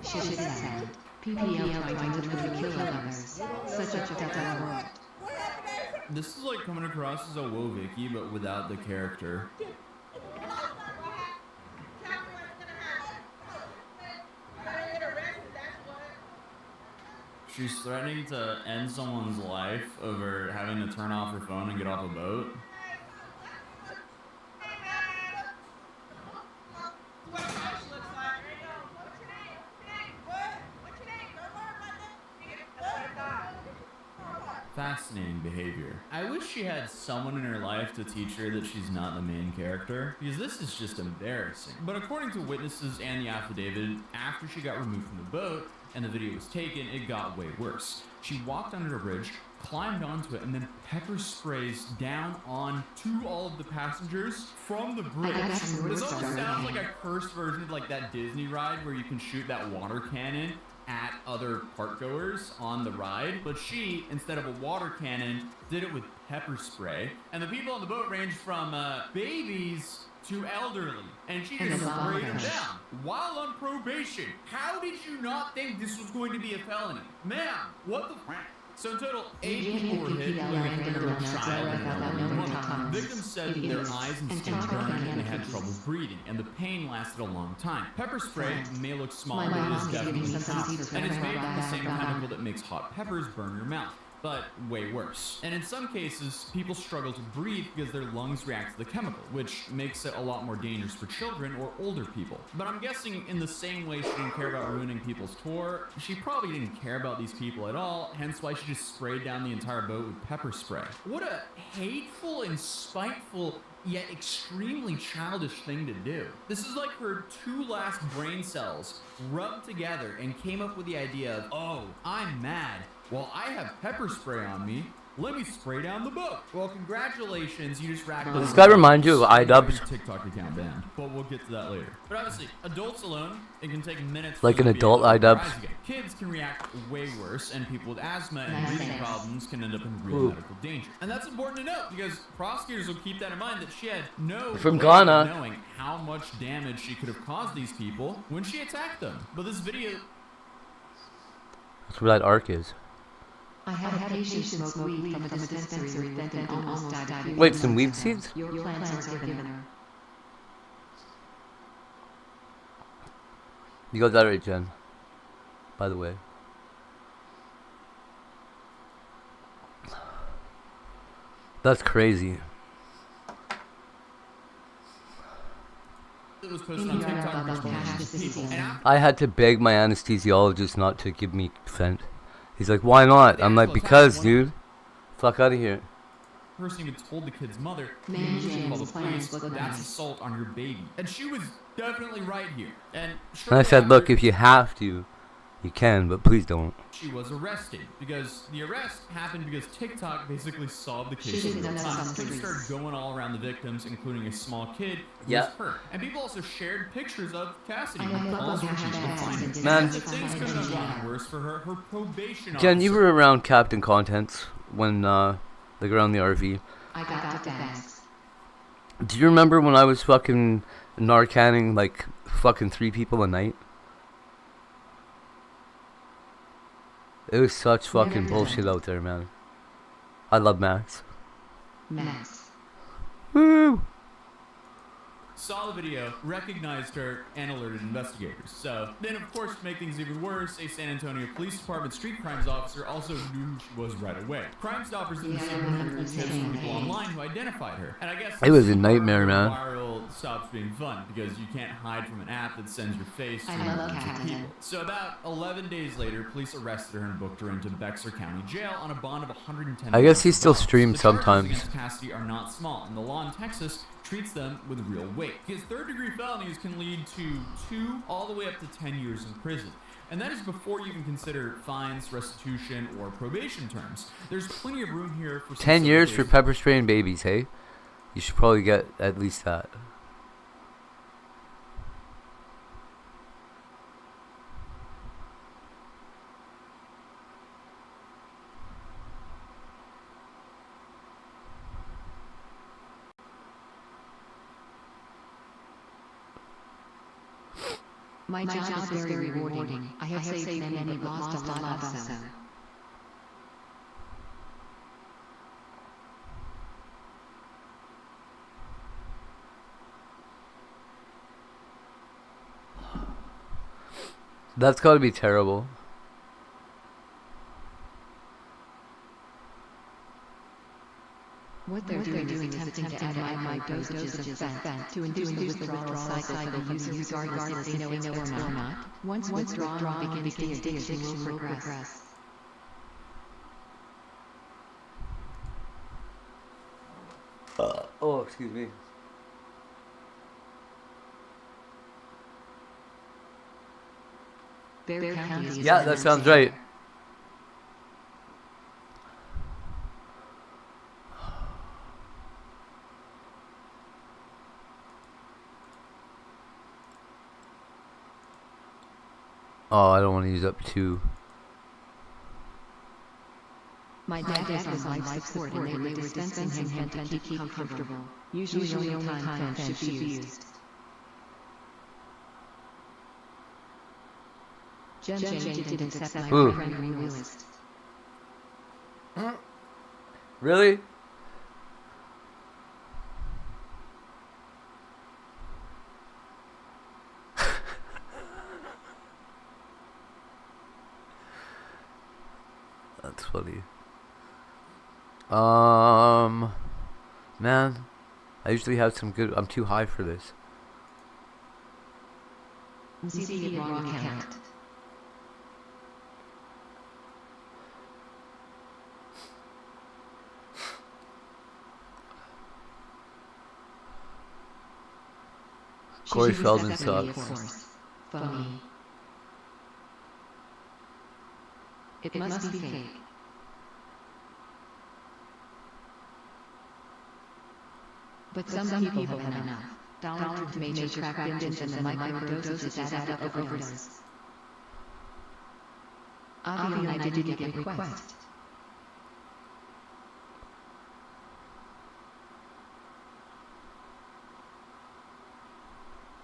Shit is sad. PPL trying to literally kill others. Such a fucked up world. This is like coming across as a Woah Vicky, but without the character. She's threatening to end someone's life over having to turn off her phone and get off a boat. Fascinating behavior. I wish she had someone in her life to teach her that she's not the main character, because this is just embarrassing. But according to witnesses and the affidavit, after she got removed from the boat and the video was taken, it got way worse. She walked under a bridge, climbed onto it, and then pepper sprays down onto all of the passengers from the bridge. This almost sounds like a cursed version of like that Disney ride where you can shoot that water cannon at other park goers on the ride, but she, instead of a water cannon, did it with pepper spray. And the people on the boat ranged from babies to elderly, and she just sprayed them down while on probation. How did you not think this was going to be a felony? Ma'am, what the So in total, 8 people were hit, including a 3-year-old child and an elderly woman. Victims said that their eyes and skin burned and they had trouble breathing, and the pain lasted a long time. Pepper spray may look small, but it is definitely powerful, and it's made from the same chemical that makes hot peppers burn your mouth, but way worse. And in some cases, people struggle to breathe because their lungs react to the chemical, which makes it a lot more dangerous for children or older people. But I'm guessing in the same way she didn't care about ruining people's tour, she probably didn't care about these people at all, hence why she just sprayed down the entire boat with pepper spray. What a hateful and spiteful yet extremely childish thing to do. This is like her 2 last brain cells rubbed together and came up with the idea of, oh, I'm mad. Well, I have pepper spray on me. Let me spray down the boat. Well, congratulations, you just racked up. Does this guy remind you of iDubbbz? TikTok account banned, but we'll get to that later. But obviously, adults alone, it can take minutes. Like for an them to be adult able to iDubbbz? rise again. Kids can react way worse, and people with asthma and breathing problems can end up in real Ooh. medical danger. And that's important to note because prosecutors will keep that in mind that she had no From way Ghana. of knowing how much damage she could have caused these people when she attacked them. But this video. That's where that arc is. I had a patient smoke weed from a dispensary then almost died. Wait, some weed seeds? Your plans are given her. You got that right, Jen. By the way. That's crazy. that was posted on TikTok reached millions of people. And I had to beg my anesthesiologist not to give me Fent. He's like, why not? I'm like, because, dude. Fuck out of here. Person even told the kid's mother, "You Man, need to call the James, police. plans look That's nice." assault on your baby." And she was definitely right here. And And I said, shortly look, after, if you have to, you can, but please don't. she was arrested because the arrest happened because TikTok basically solved the case She in real did time. some Kids trees. started going all around the victims, including a small kid who Yeah. was hurt. And people also shared pictures of Cassidy I with know calls for people people to have find her. accidents. Man. If things couldn't have gone worse for her, her probation Jen, you officer- were around Captain Contents when, like, around the RV. I got the bags. Do you remember when I was fucking Narcanning, like, fucking 3 people a night? It was such fucking Never bullshit did. out there, man. I love Max. Max. Woo! saw the video, recognized her, and alerted investigators. So then, of course, to make things even worse, a San Antonio Police Department street crimes officer also knew who she was right away. Crime Stoppers then received multiple tips from people online who identified her. And I guess It was a this is nightmare, where man. Viral stops being fun because you can't hide from an app that sends your face to I love millions of Captain. people. So about 11 days later, police arrested her and booked her into Bexar County Jail on a bond of $110,000. I guess he still The streams charges sometimes. against Cassidy are not small, and the law in Texas treats them with real weight. Because third-degree felonies can lead to 2 all the way up to 10 years in prison. And that is before you even consider fines, restitution, or probation terms. There's plenty of room here for some 10 years for cases. pepper spraying babies, hey? You should probably get at least that. My job is very rewarding. I have saved many but lost a lot also. That's gotta be terrible. What they're doing is attempting to add my dosages of fat to induce the withdrawal cycle of users regardless if they know it's or not. Once withdrawn begins, the addiction will progress. Oh, excuse me. Bear County is Yeah, that sounds right. Oh, I don't want to use up 2. My dad is on life support and they were dispensing him Fent to keep comfortable. Usually only time Fent should be used. Jen didn't accept my Ooh. friend list. Really? That's funny. Man, I usually have some good. I'm too high for this. See the wrong account. Corey She was Feldman definitely a sucks. force. Phony. It must be fake. But some people have had enough. Donald Trump major crack engines and the microdosages add up overdose. Avi and I didn't get request.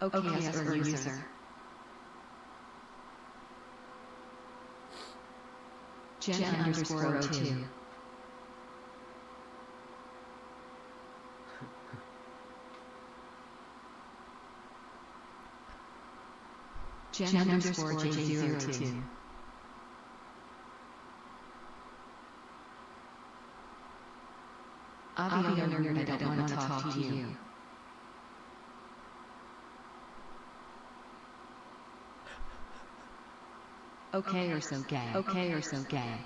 OKS user. Jen_02. Jen_J02. Avi on nerd, I don't want to talk to you. Okay or so gay. Okay or so gay.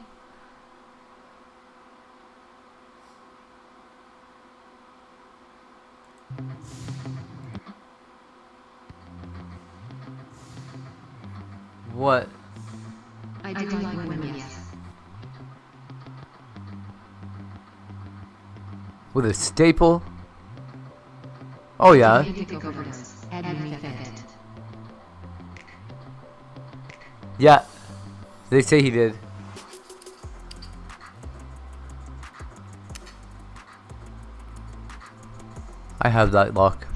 What? I do like women, yes. With a staple? Oh yeah. Yeah. They say he did. I have that lock.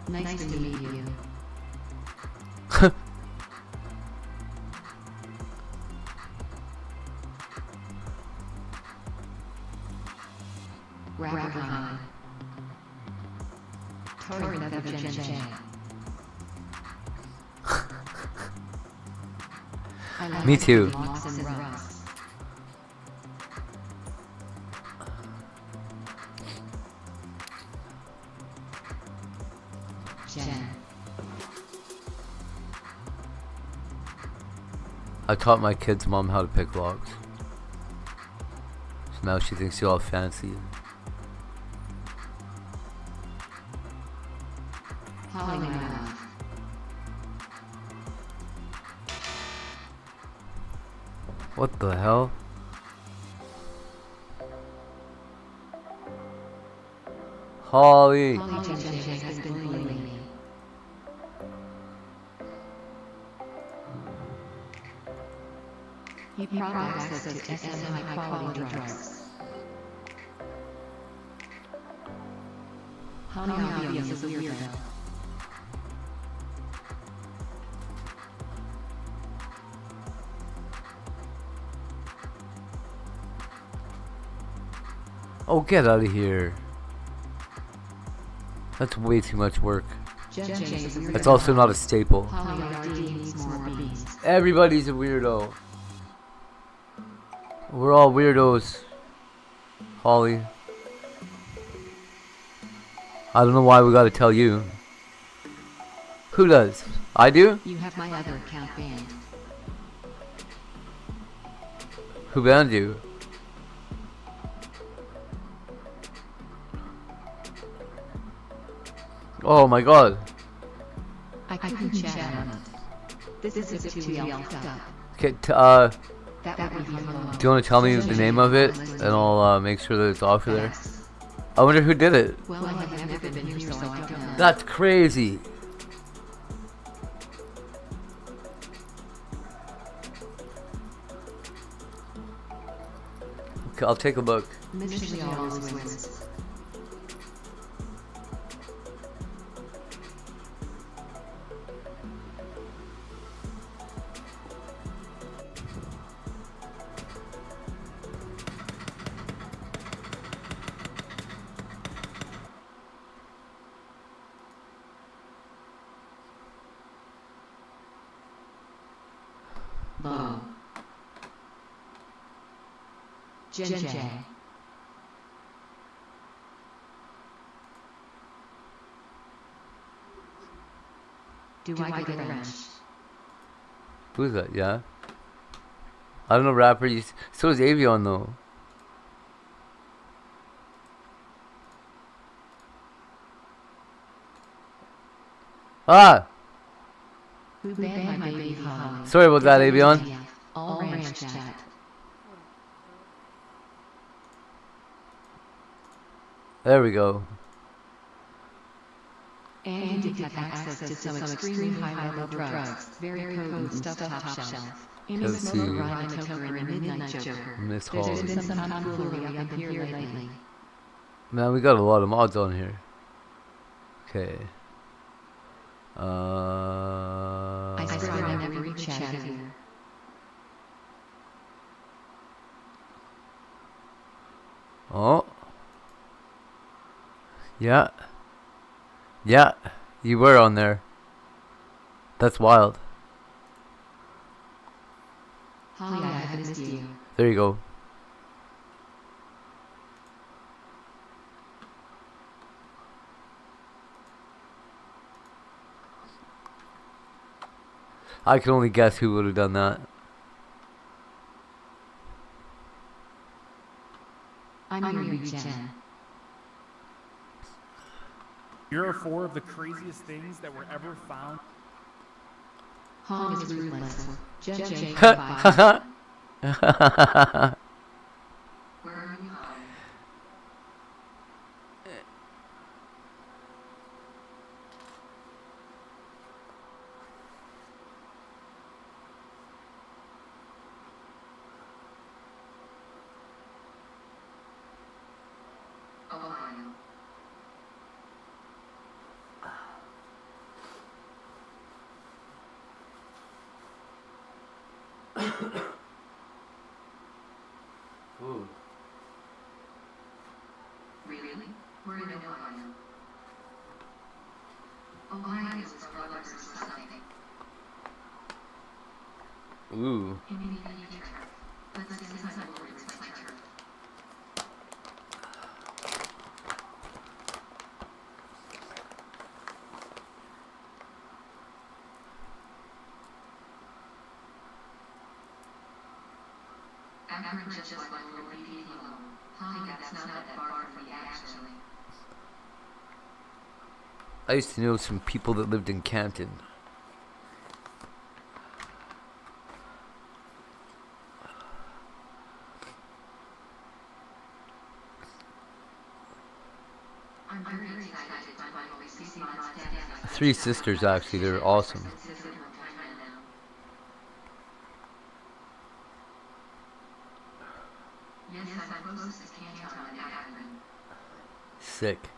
Nice to meet you. Rapper high. Torrid of Jen J. Me too. I taught my kid's mom how to pick locks. So now she thinks you're all fancy. What the hell? Holly. has been bullying me. He provided access to SM high-quality drugs. Honey Obvious is a weirdo. Oh, get out of here. That's way too much work. That's also not a staple. Everybody's a weirdo. We're all weirdos. Holly. I don't know why we gotta tell you. Who does? I do? You have my other account banned. Who banned you? Oh my god. I couldn't chat on it. This is too yelped up. Okay, do you want to tell me the name of it, and I'll make sure that it's off of there? I wonder who did it. Well, I have never been here, so I don't know. That's crazy. Okay, I'll take a look. Mystery always wins. Low. Jen J. Do I get wrenched? Who's that? Yeah. I don't know, rapper. So is Avion though. Ah! Who banned my baby Holly? Sorry about that, Avion. All ranch chat. There we go. And you have access to some extremely high-level drugs. Very potent stuff top shelf. Any smoker, Ryan Toker, and Midnight Joker. Miss There's Holly. been some tomfoolery up in here lately. Man, we got a lot of mods on here. Okay. I swear I never read chat here. Oh. Yeah. Yeah, you were on there. That's wild. Holly, I have missed you. There you go. I can only guess who would have done that. I'm Yuri Chen. Here are 4 of the craziest things that were ever found. Hong is ruthless. JJ. Where are you home? Ohio. Ooh. Really? We're in Ohio. Ohio is his brothers or something. Ooh. Let's get inside the words my turf. Akron just like little BD alone. Hi, that's not that far from me actually. I used to know some people that lived in Canton. I'm very excited to finally see my dad. 3 sisters, actually. They're awesome. Yes, I'm close to Canton and Akron. Sick.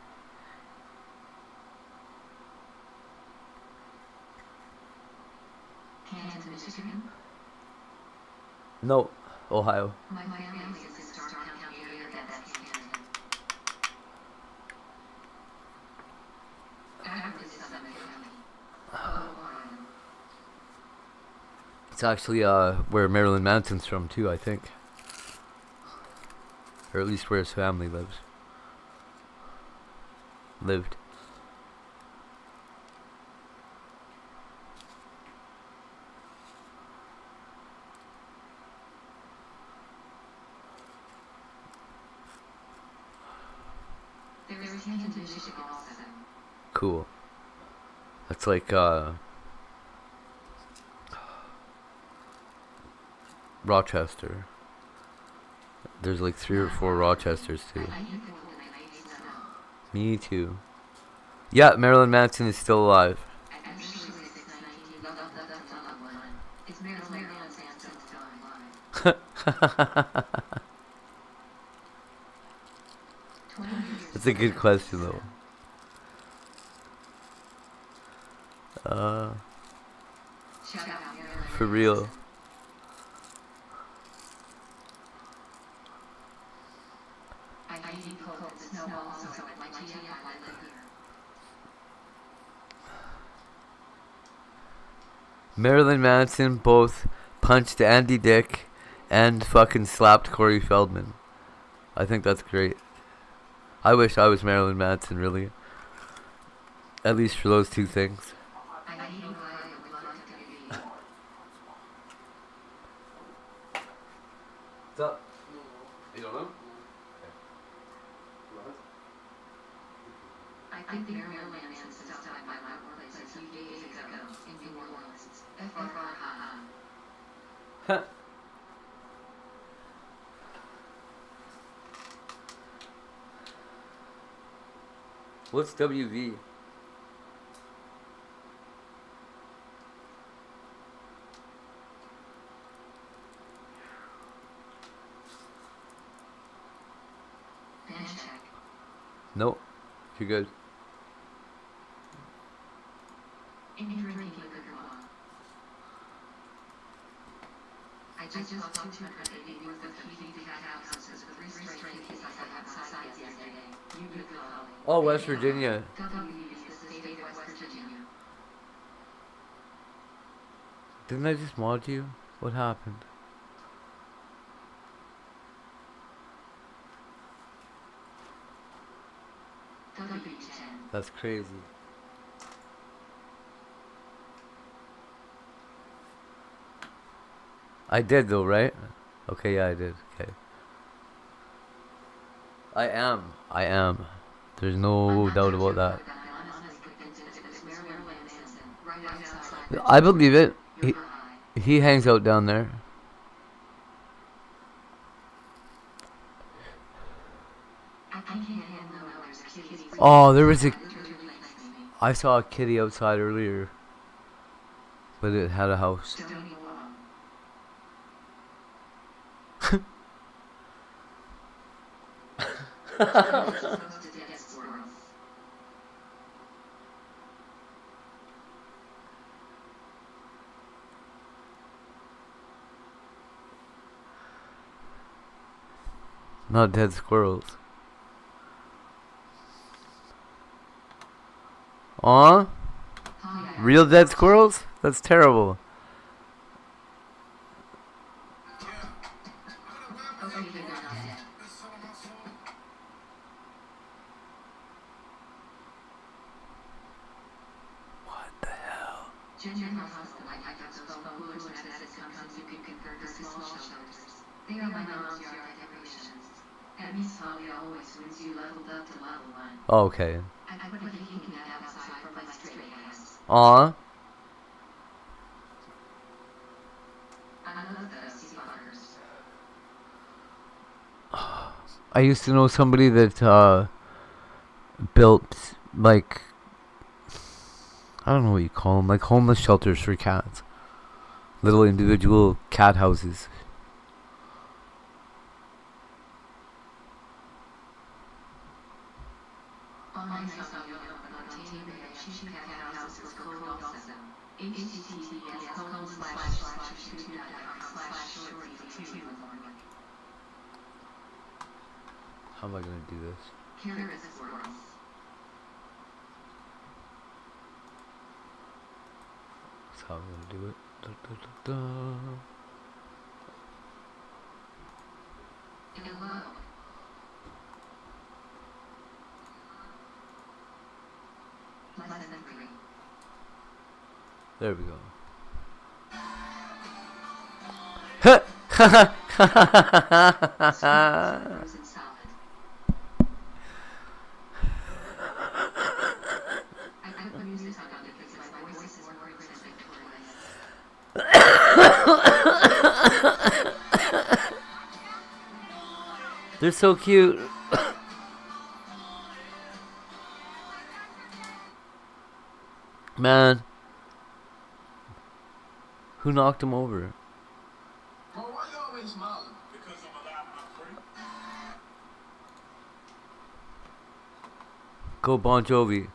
Canton, Michigan? No, Ohio. My family is in Starktown area, that's Canton. Akron is Summit County. Ohio. It's actually where Marilyn Manson's from too, I think. Or at least where his family lived. There is Canton, Michigan also. Cool. That's like Rochester. There's like 3 or 4 Rochesters too. Me too. Yeah, Marilyn Manson is still alive. Is Marilyn Manson still alive? That's a good question though. For real. Marilyn Manson both punched Andy Dick and fucking slapped Corey Feldman. I think that's great. I wish I was Marilyn Manson, really. At least for those 2 things. What's up? You don't know? I think Marilyn Manson stopped by my workplace a few days ago in New Orleans. FRI. What's WV? Nope. You're good. Any drinking liquor law. I just saw 280 worth of PV houses with 3 straight kids I had outside yesterday. You good calling. Oh, West Virginia. WV is the state of West Virginia. Didn't I just mod you? What happened? That's crazy. I did though, right? Okay, yeah, I did. Okay. I am. There's no doubt about that. I believe it. He hangs out down there. Oh, there was I saw a kitty outside earlier, but it had a house. Not dead squirrels. Aw? Real dead squirrels? That's terrible. What the hell? They are my mom's yard decorations. At Miss Holly always wins you leveled up to level 1. Oh, okay. I put a heating mat outside for my stray cats. Aw. I love the sea buggers. I used to know somebody that built like, I don't know what you call them, like homeless shelters for cats. Little individual cat houses. How am I gonna do this? That's how I'm gonna do it. Da, da, da, da. Hello. There we go. They're so cute. Man. Who knocked him over? Go Bon Jovi.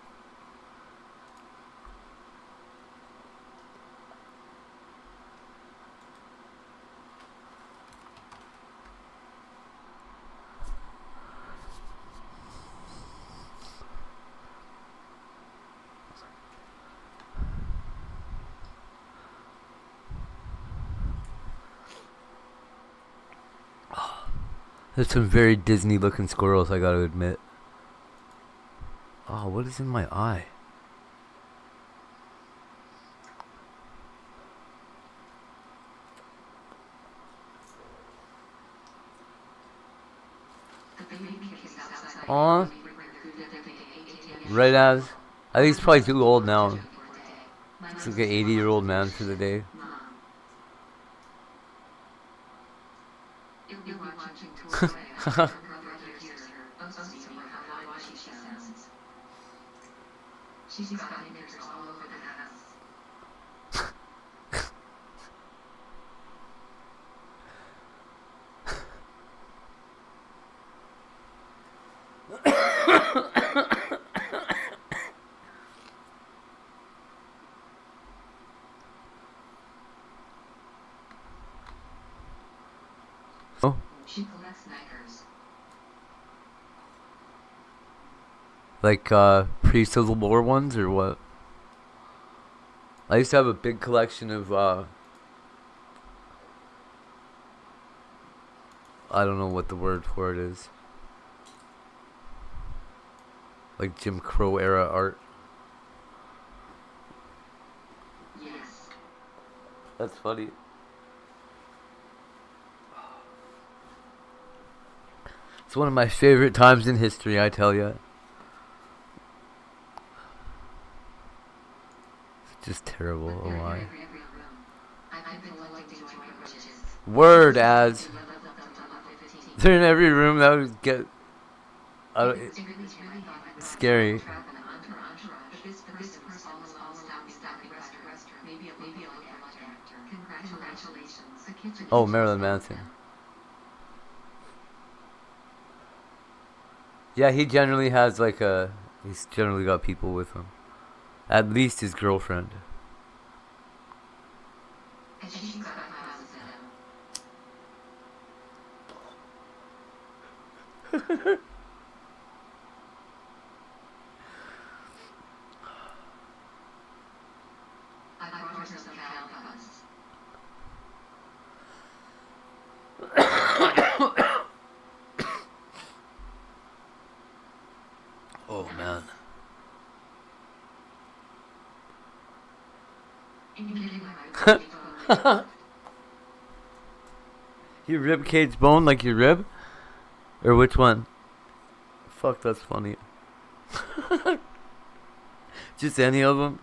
There's some very Disney looking squirrels, I gotta admit. Oh, what is in my eye? Aw. Right as. I think he's probably too old now. He's like an 80-year-old man for the day. She's got knickers all over the house. Oh. She collects knickers. Like pre-Civil War ones or what? I used to have a big collection of I don't know what the word for it is. Like Jim Crow era art. Yes. That's funny. It's one of my favorite times in history, I tell ya. It's just terrible. Oh my. Word as. They're in every room. That would get. Scary. Oh, Marilyn Manson. Yeah, he generally has like a. He's generally got people with him. At least his girlfriend. Oh man. Your rib cage bone like your rib? Or which one? Fuck, that's funny. Just any of them?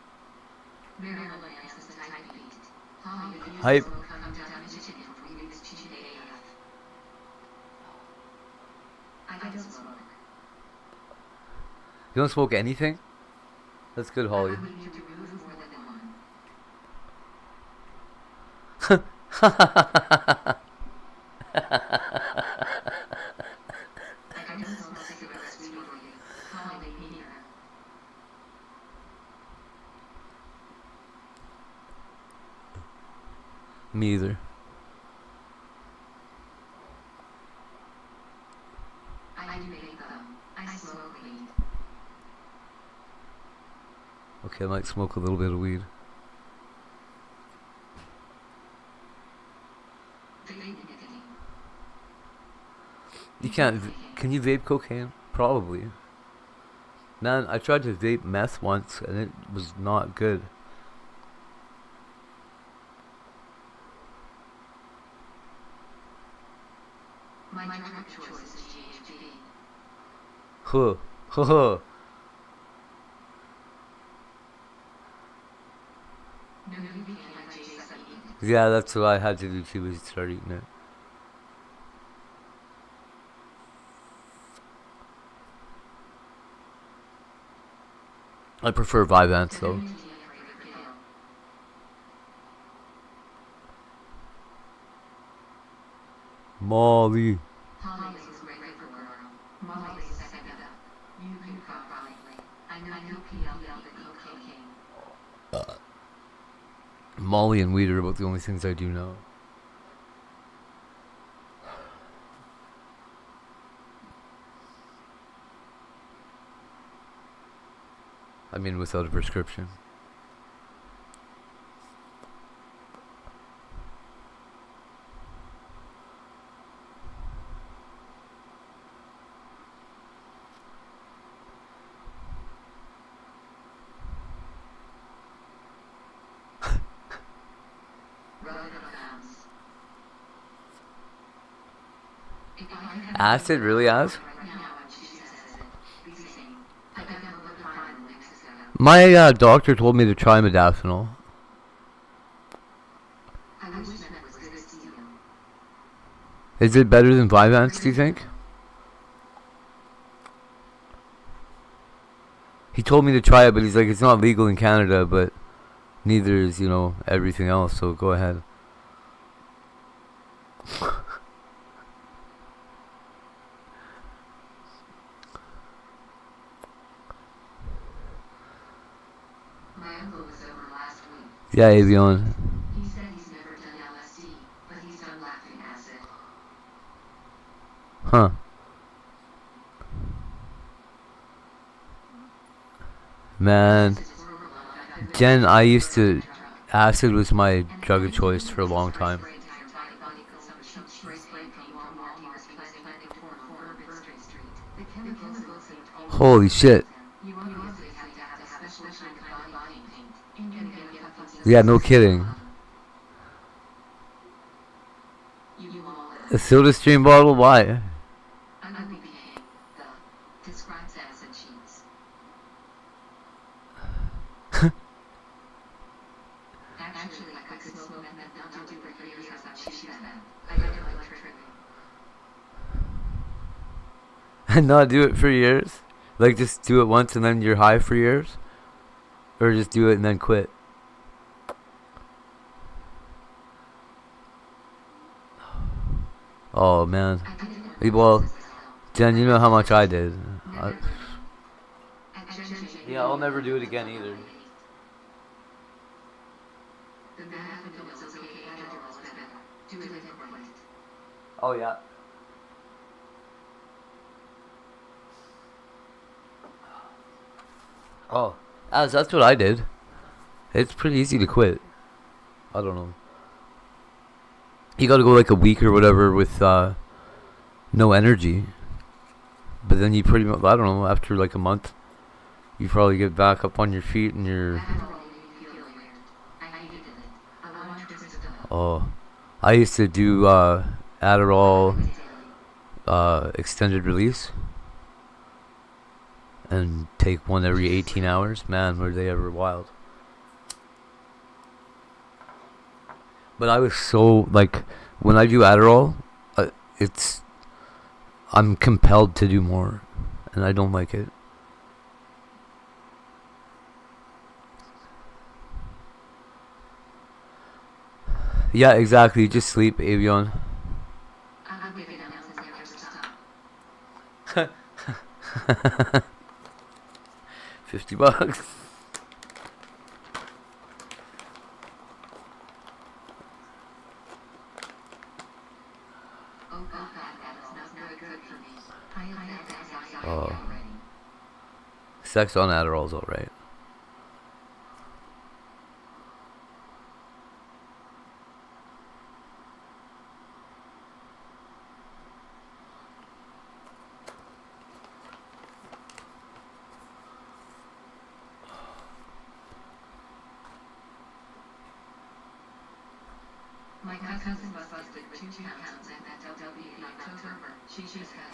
Hype. You don't smoke anything? That's good, Holly. Me either. Okay, I might smoke a little bit of weed. You can't. Can you vape cocaine? Probably. Man, I tried to vape meth once and it was not good. My drug choice is GHB. Huh. Huh. Yeah, that's what I had to do too, was start eating it. I prefer Vyvanse though. Molly. Molly and weed are about the only things I do know. I mean, without a prescription. Acid? Really, Az? My doctor told me to try modafinil. Is it better than Vyvanse, do you think? He told me to try it, but he's like, it's not legal in Canada, but neither is, you know, everything else, so go ahead. Yeah, Avion. He said he's never done LSD, but he's done laughing acid. Huh. Man. Jen, I used to... Acid was my drug of choice for a long time. Holy shit. Yeah, no kidding. A SodaStream bottle? Why? And not do it for years? Like just do it once and then you're high for years? Or just do it and then quit? Oh man. Well, Jen, you know how much I did. Yeah, I'll never do it again either. Oh yeah. Oh, that's what I did. It's pretty easy to quit. I don't know. You gotta go like a week or whatever with no energy. But then you pretty much, I don't know, after like a month, you probably get back up on your feet and you're... Oh, I used to do Adderall extended release. And take one every 18 hours. Man, were they ever wild. But I was so, like, when I do Adderall, I'm compelled to do more. And I don't like it. Yeah, exactly. Just sleep, Avion. $50. Oh. Sex on Adderall's alright.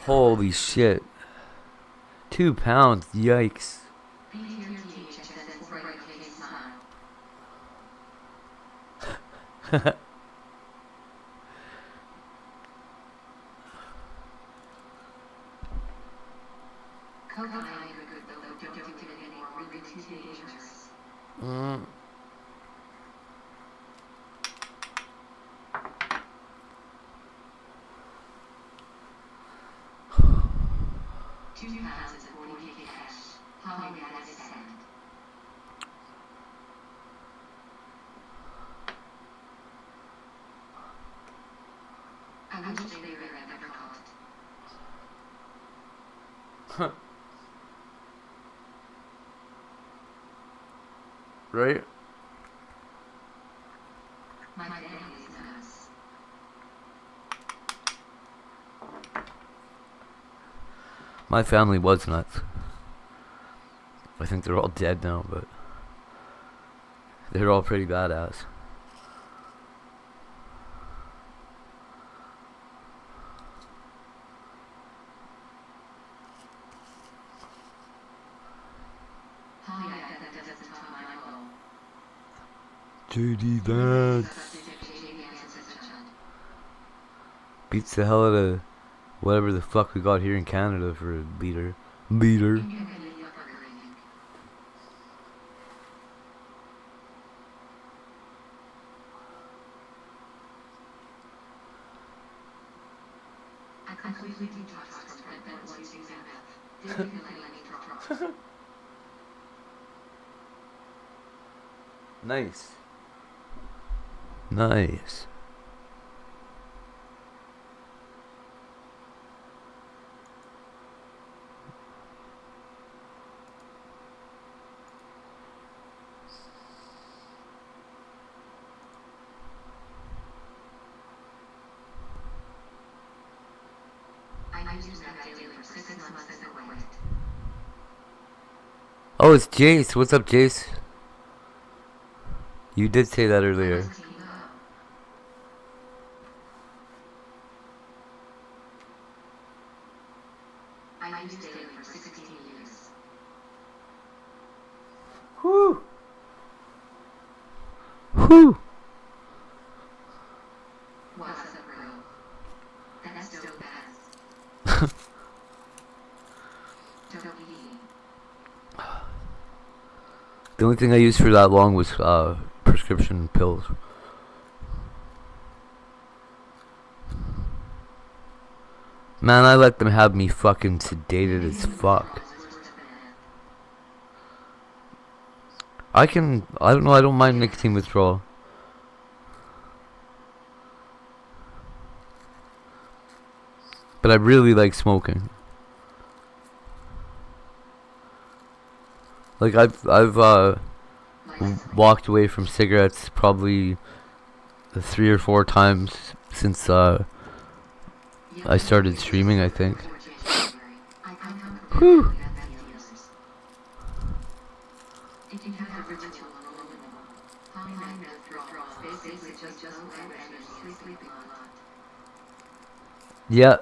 Holy shit. 2 pounds, yikes. Right? My family was nuts. I think they're all dead now, but they're all pretty badass. JD Vance beats the hell out of whatever the fuck we got here in Canada for a beater. Nice. Nice. Oh, it's Jace. What's up, Jace? You did say that earlier. Whew. Whew. The only thing I used for that long was prescription pills. Man, I let them have me fucking sedated as fuck. I don't know, I don't mind nicotine withdrawal. But I really like smoking. Like I've walked away from cigarettes probably 3 or 4 times since I started streaming, I think. Whew. Yeah.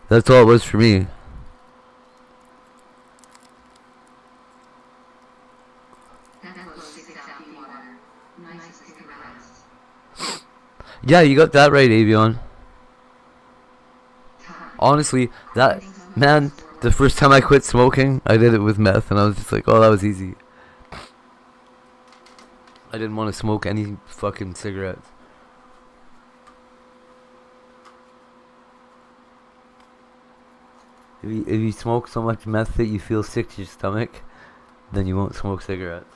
That's all it was for me. Yeah, you got that right, Avion. Honestly, that, man, the first time I quit smoking, I did it with meth, and I was just like, oh, that was easy. I didn't want to smoke any fucking cigarettes. If you smoke so much meth that you feel sick to your stomach, then you won't smoke cigarettes.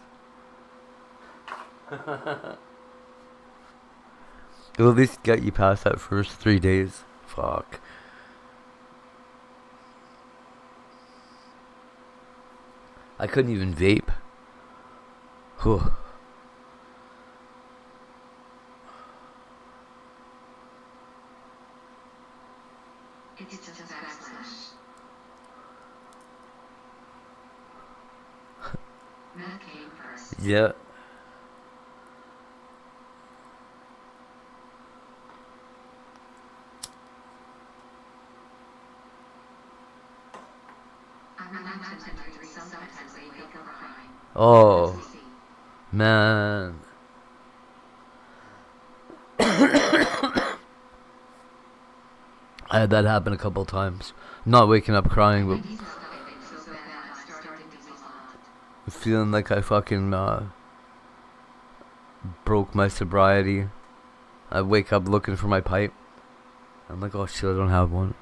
It'll at least get you past that first 3 days. Fuck. I couldn't even vape. Whew. Yeah. Oh, man. I had that happen a couple times. Not waking up crying, but feeling like I fucking broke my sobriety. I wake up looking for my pipe. I'm like, oh shit, I don't have one.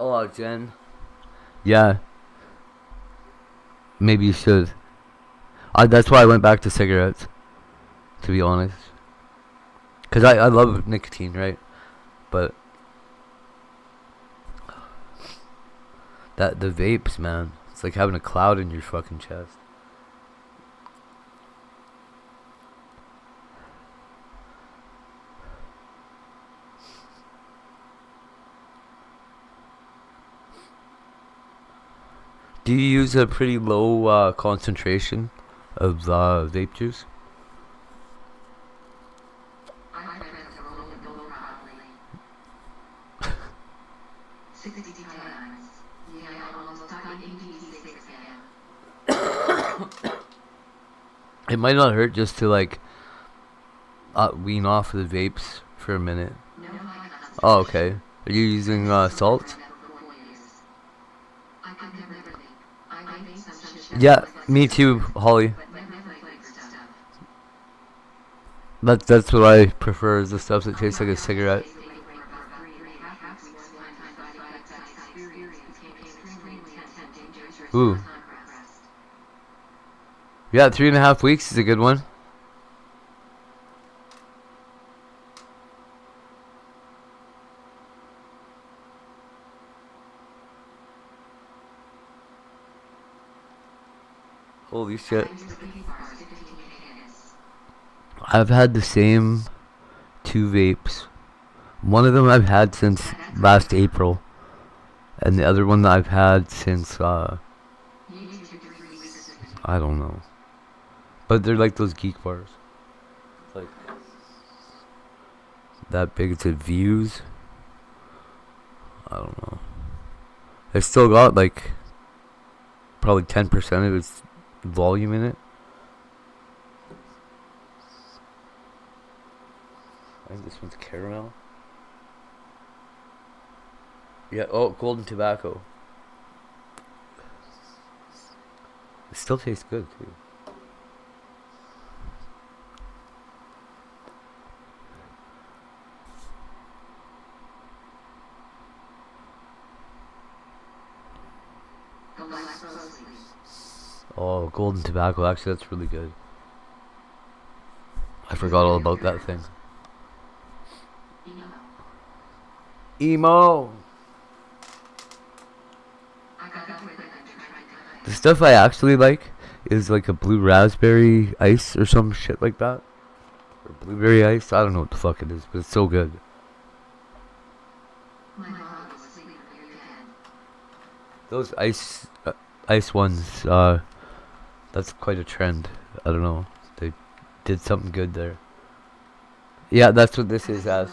Oh, Jen. Yeah. Maybe you should. That's why I went back to cigarettes, to be honest. Because I love nicotine, right? But the vapes, man. It's like having a cloud in your fucking chest. Do you use a pretty low concentration of vape juice? It might not hurt just to like wean off the vapes for a minute. Oh, okay. Are you using salt? Yeah, me too, Holly. That's what I prefer, is the stuff that tastes like a cigarette. Ooh. Yeah, 3.5 weeks is a good one. Holy shit. I've had the same 2 vapes. One of them I've had since last April. And the other one that I've had since, I don't know. But they're like those geek bars. It's like that big. It's a Views. I don't know. It's still got like probably 10% of its volume in it. I think this one's caramel. Yeah, oh, golden tobacco. It still tastes good, too. Oh, golden tobacco. Actually, that's really good. I forgot all about that thing. Emo! The stuff I actually like is like a blue raspberry ice or some shit like that. Or blueberry ice. I don't know what the fuck it is, but it's so good. Those ice ones, that's quite a trend. I don't know. They did something good there. Yeah, that's what this is as.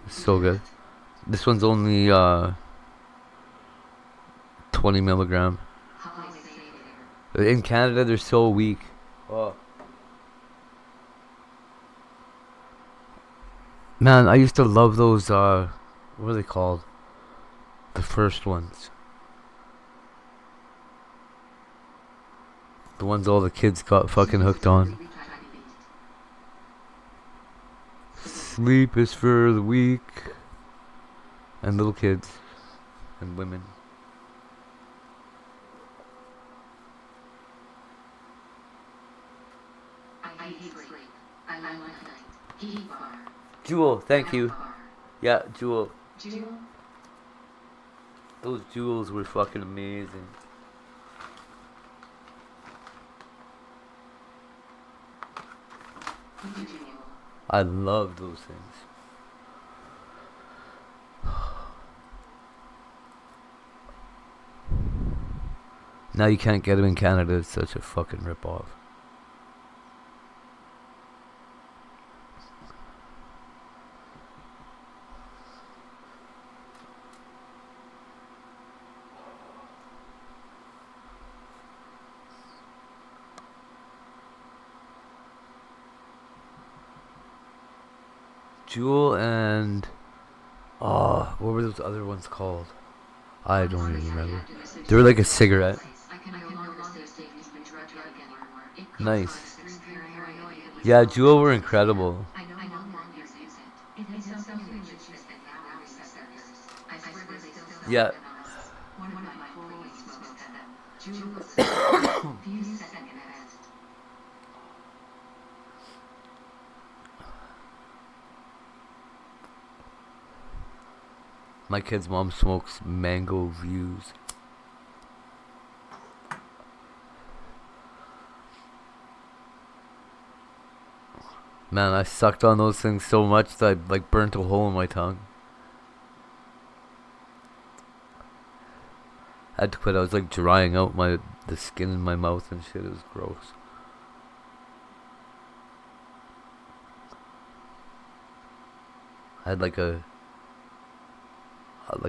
It's so good. This one's only 20 milligram. In Canada, they're so weak. Oh. Man, I used to love those, what are they called? The first ones. The ones all the kids got fucking hooked on. Sleep is for the weak. And little kids. And women. Jewel, thank you. Yeah, Jewel. Those jewels were fucking amazing. I love those things. Now you can't get them in Canada. It's such a fucking rip-off. Jewel and what were those other ones called? I don't even remember. They were like a cigarette. Nice. Yeah, Jewel were incredible. Yeah. My kid's mom smokes Mango Views. Man, I sucked on those things so much that I like burnt a hole in my tongue. I had to quit. I was like drying out the skin in my mouth and shit. It was gross. I had like a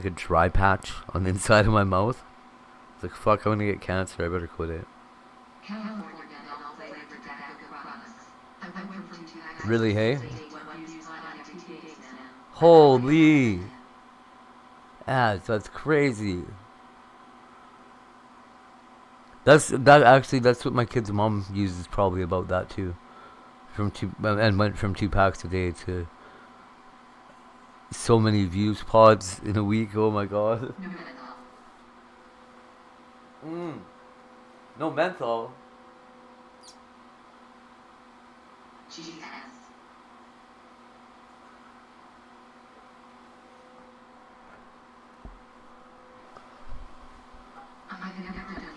dry patch on the inside of my mouth. I was like, fuck, I'm gonna get cancer. I better quit it. Really, hey? Holy ads, that's crazy. That's what my kid's mom uses probably about that too. And went from 2 packs a day to so many views pods in a week. Oh my god. No menthol. I've never done it.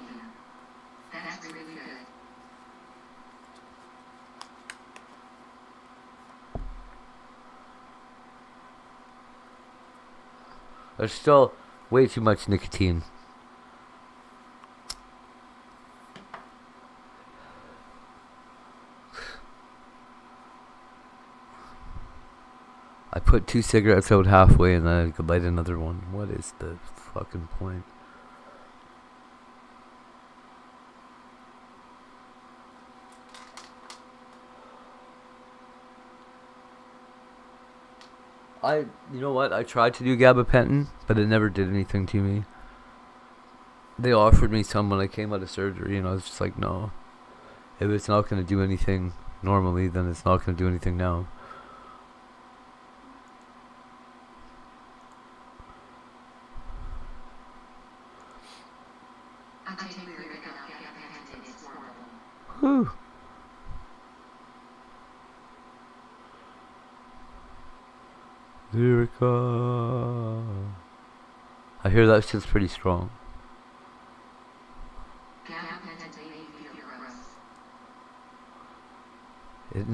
That's really good. There's still way too much nicotine. I put 2 cigarettes out halfway and then I could light another one. What is the fucking point? You know what? I tried to do gabapentin, but it never did anything to me. They offered me some when I came out of surgery, and I was just like, no. If it's not going to do anything normally, then it's not going to do anything now. Whew. Lyrica. I hear that shit's pretty strong.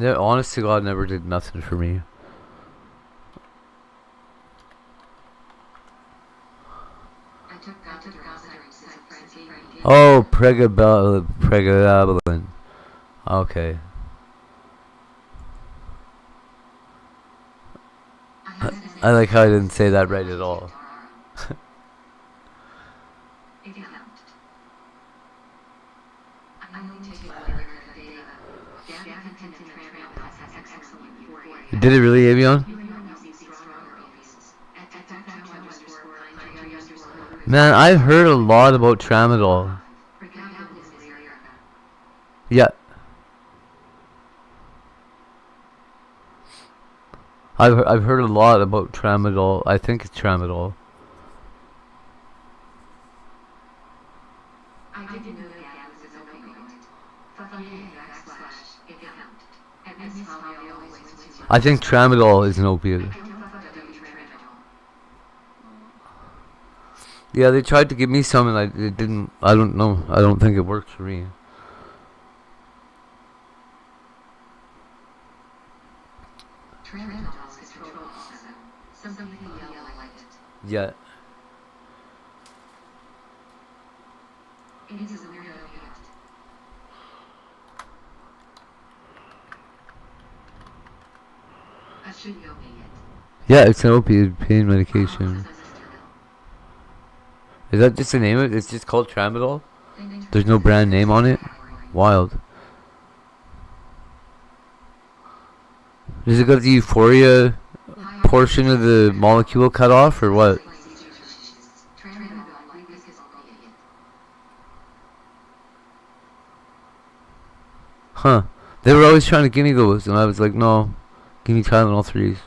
Honest to God, never did nothing for me. Oh, pregabalin. Okay. I like how I didn't say that right at all. Did it really, Avion? Man, I've heard a lot about tramadol. Yeah. I've heard a lot about tramadol. I think it's tramadol. I think tramadol is an opiate. Yeah, they tried to give me some and it didn't. I don't know. I don't think it worked for me. Yeah. Yeah, it's an opiate pain medication. Is that just the name of it? It's just called tramadol? There's no brand name on it? Wild. Does it got the euphoria portion of the molecule cut off or what? Huh. They were always trying to give me those and I was like, no. Give me Tylenol 3s.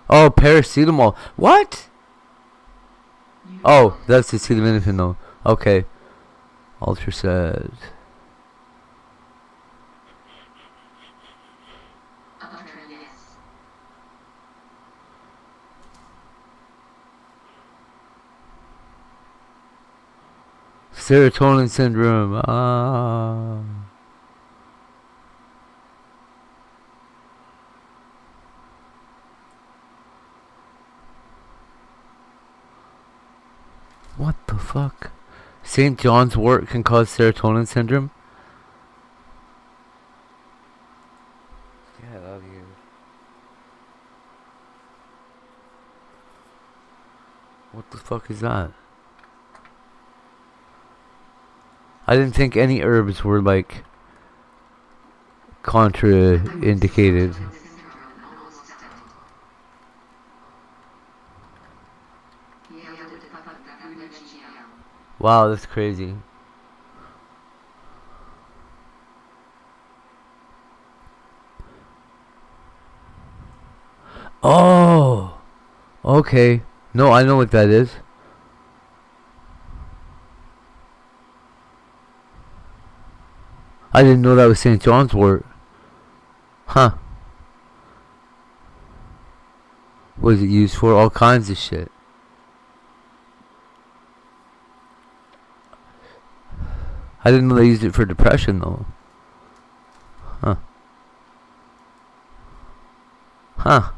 Oh, paracetamol. What? Oh, that's the acetaminophen though. Okay. Ultracid. Serotonin syndrome. What the fuck? St. John's wort can cause serotonin syndrome? Get out of here. What the fuck is that? I didn't think any herbs were like contraindicated. Wow, that's crazy. Oh, okay. No, I know what that is. I didn't know that was St. John's wort. Huh. What is it used for? All kinds of shit. I didn't know they used it for depression though. Huh. Huh.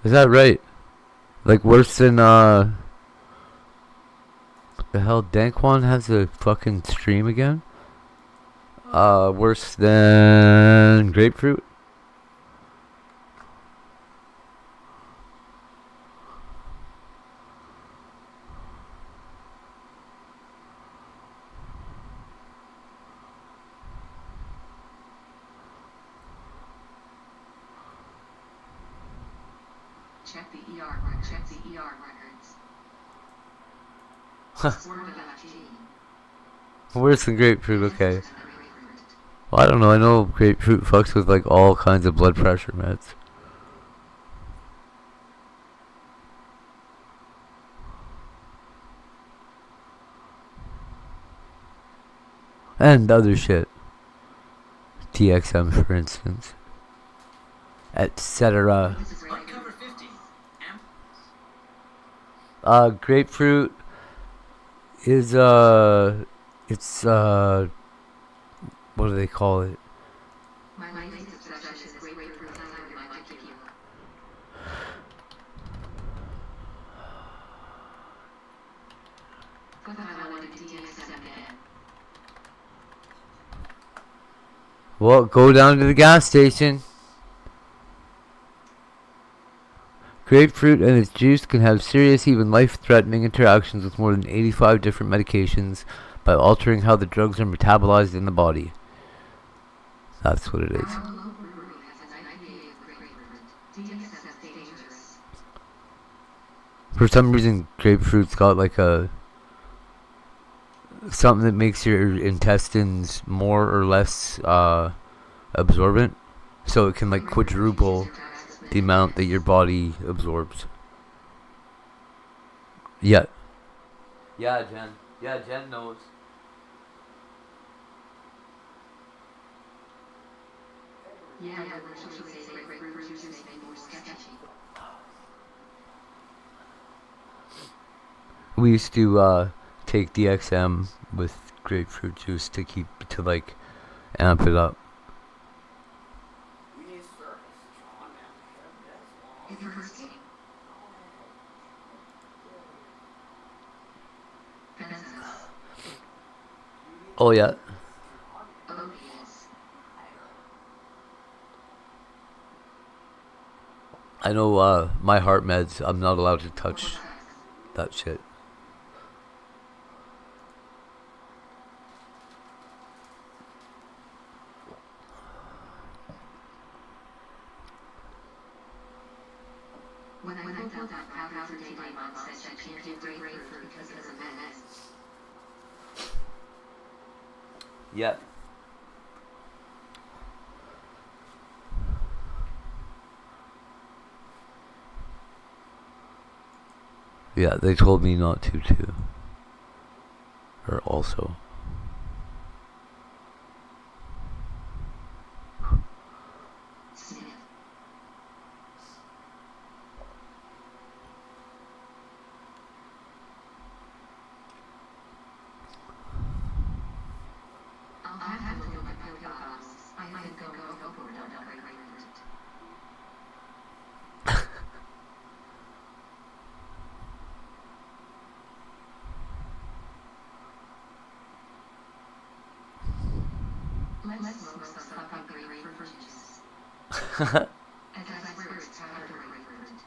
Is that right? Like worse than what the hell? Dankwan has a fucking stream again. Worse than grapefruit. Check the ER records. Worse than grapefruit, okay. Well, I don't know. I know grapefruit fucks with like all kinds of blood pressure meds. And other shit. TXM, for instance. Etc. Grapefruit is it's what do they call it? Well, go down to the gas station. Grapefruit and its juice can have serious, even life-threatening interactions with more than 85 different medications by altering how the drugs are metabolized in the body. That's what it is. For some reason, grapefruit's got like a something that makes your intestines more or less absorbent, so it can like quadruple the amount that your body absorbs. Yeah. Yeah, Jen. Yeah, Jen knows. We used to take DXM with grapefruit juice to like amp it up. Oh yeah. I know my heart meds, I'm not allowed to touch that shit. When I filled out powder today, my mom said she can't give grapefruit because of meds. Yep. Yeah, they told me not to too. Or also. Let's smoke some fucking grapefruit juice. And I swear it's powdered grapefruit.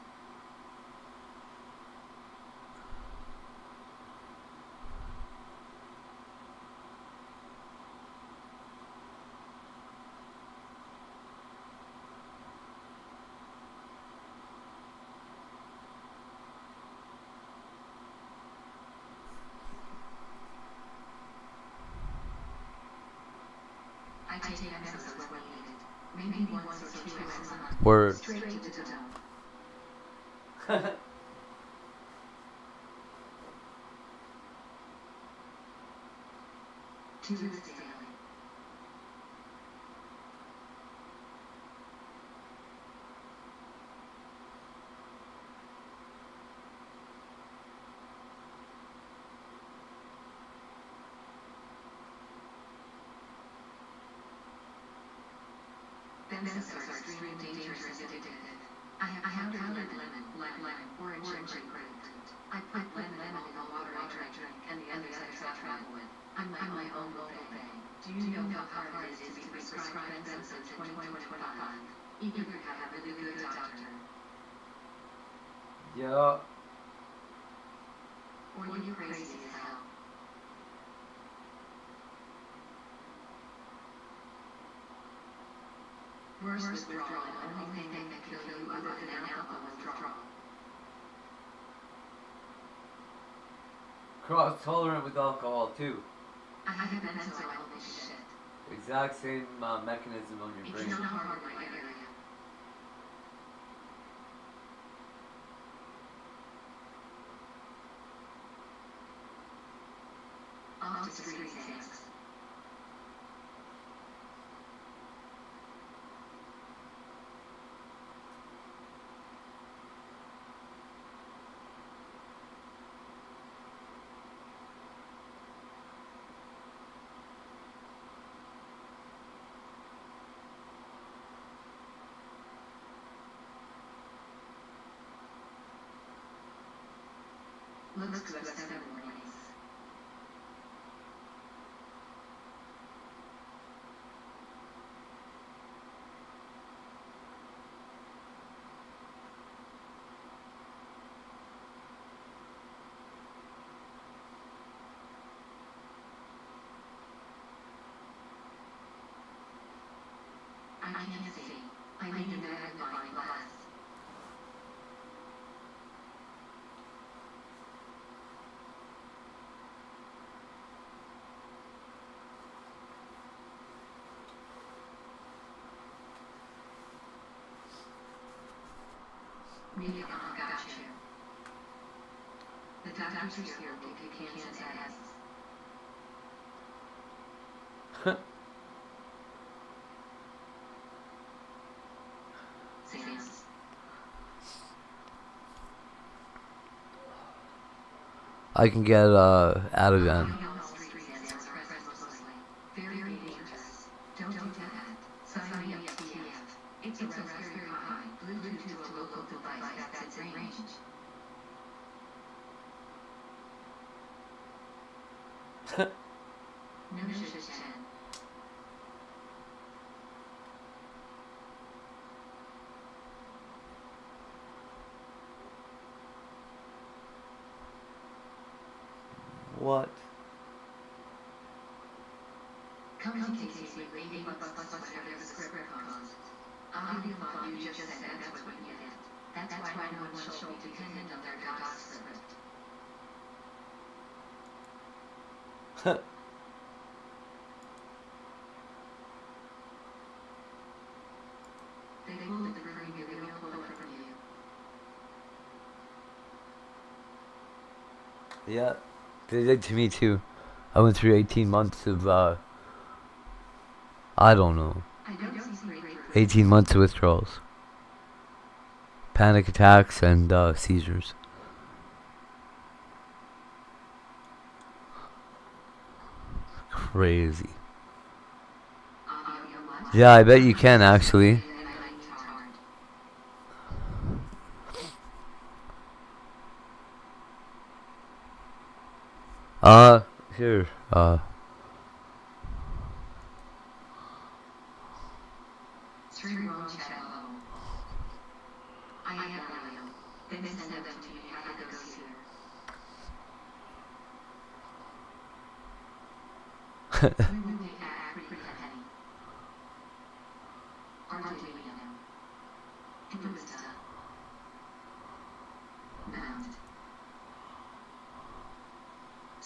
I take medicine when needed. Maybe once or twice a month. Word. Straight to the dome. To this daily. Benzos are extremely dangerous and addictive. I have powdered Yeah. Or you crazy as hell? Worse withdrawal, the only thing that can kill you other than alcohol withdrawal. Cross tolerant with alcohol too. I have been so all this shit. Exact same mechanism on your brain. It's not hard in my area. Off to street exams. Looks to have 7 mornings. I can't see. I need a magnifying glass. Maybe I got you. The doctors here will kick Kansas ass. Sam's. I can get Ativan. Very dangerous. Don't do that. Sign me up TF. It's a Raspberry Pi. Bluetooth to a local device that's in range. No shit, Chen. What? Come to Casey, reading plus whatever the script calls. I'll give you what you just said, that's what you get. That's why no one shall be dependent on their doc script. They pulled the premium real quote from you. Yeah, they did to me too. I went through 18 months of, I don't know, 18 months of withdrawals. Panic attacks and seizures. Crazy. Yeah, I bet you can actually. Here,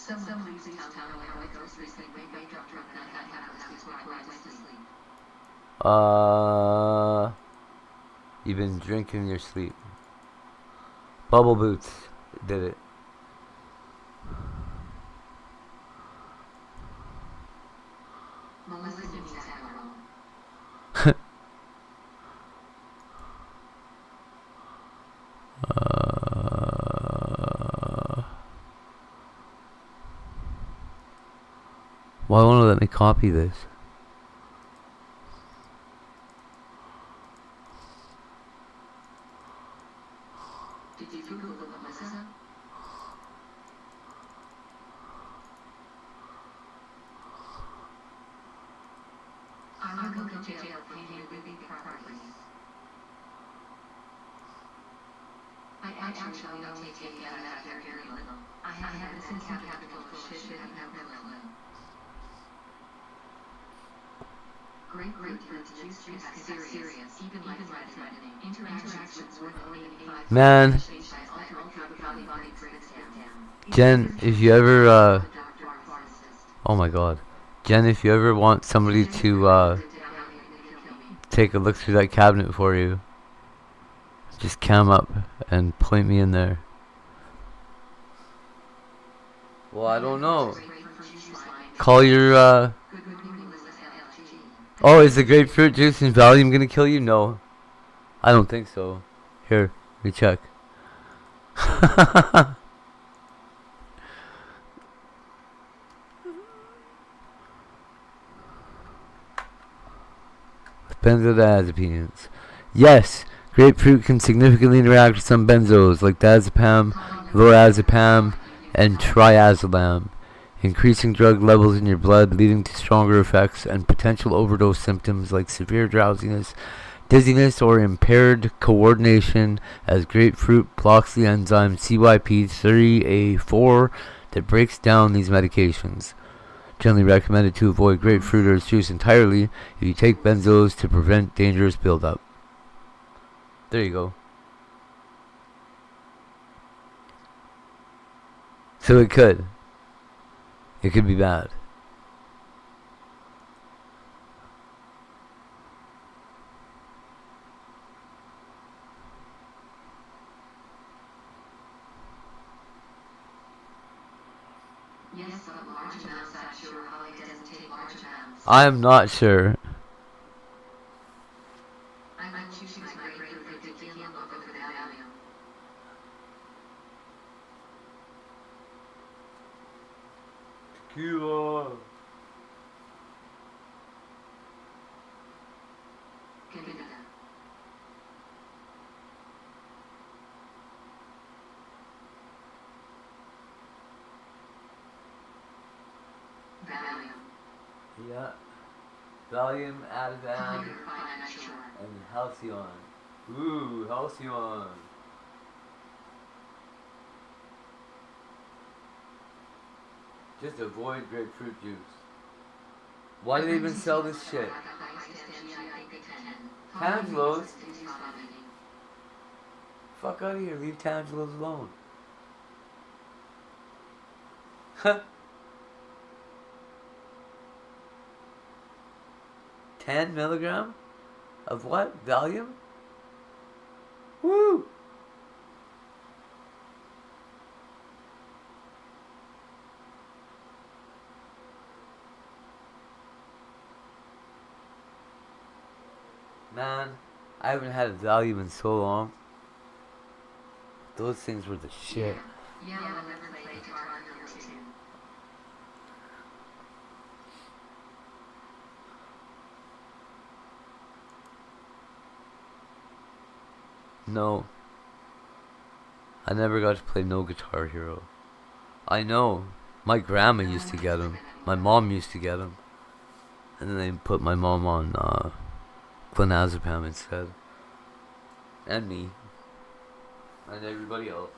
Someone please tell me how it goes recently. Wake up drunk and I have this before I went to sleep. You've been drinking in your sleep. Bubble Boots did it. Melissa needs to have her own. Why won't it let me copy this? Did you Google Melissa? I'll go to jail for you living properly. I I actually don't take it out very little. I have this in capital shit I have no clue. Grapefruit juice is serious, even life-threatening. Interactions with only 5 Man, Jen, if you ever, oh my god. Jen, if you ever want somebody to, take a look through that cabinet for you, just cam up and point me in there. Well, I don't know. Call your, oh, is the grapefruit juice and Valium gonna kill you? No. I don't think so. Here, let me check. Benzodiazepines. Yes, grapefruit can significantly interact with some benzos like diazepam, lorazepam, and triazolam, increasing drug levels in your blood, leading to stronger effects and potential overdose symptoms like severe drowsiness, dizziness, or impaired coordination, as grapefruit blocks the enzyme CYP3A4 that breaks down these medications. Generally recommended to avoid grapefruit or its juice entirely if you take benzos to prevent dangerous buildup. There you go. So it could be bad. Yes, but large amounts, I'm sure Holly doesn't take large amounts. I am not sure. I will choose my grapefruit tequila over the Valium. Tequila. Valium. Yeah. Valium, Ativan, and Halcyon. Ooh, Halcyon. Just avoid grapefruit juice. Why do they even sell this shit? Tangelos? Fuck out of here, leave Tangelos alone. Huh. 10 milligram of what? Valium? Woo! Man, I haven't had a Valium in so long. Those things were the shit. Yeah, I'll never play guitar here too. No. I never got to play no Guitar Hero. I know. My grandma used to get them. My mom used to get them. And then they put my mom on clonazepam instead. And me. And everybody else.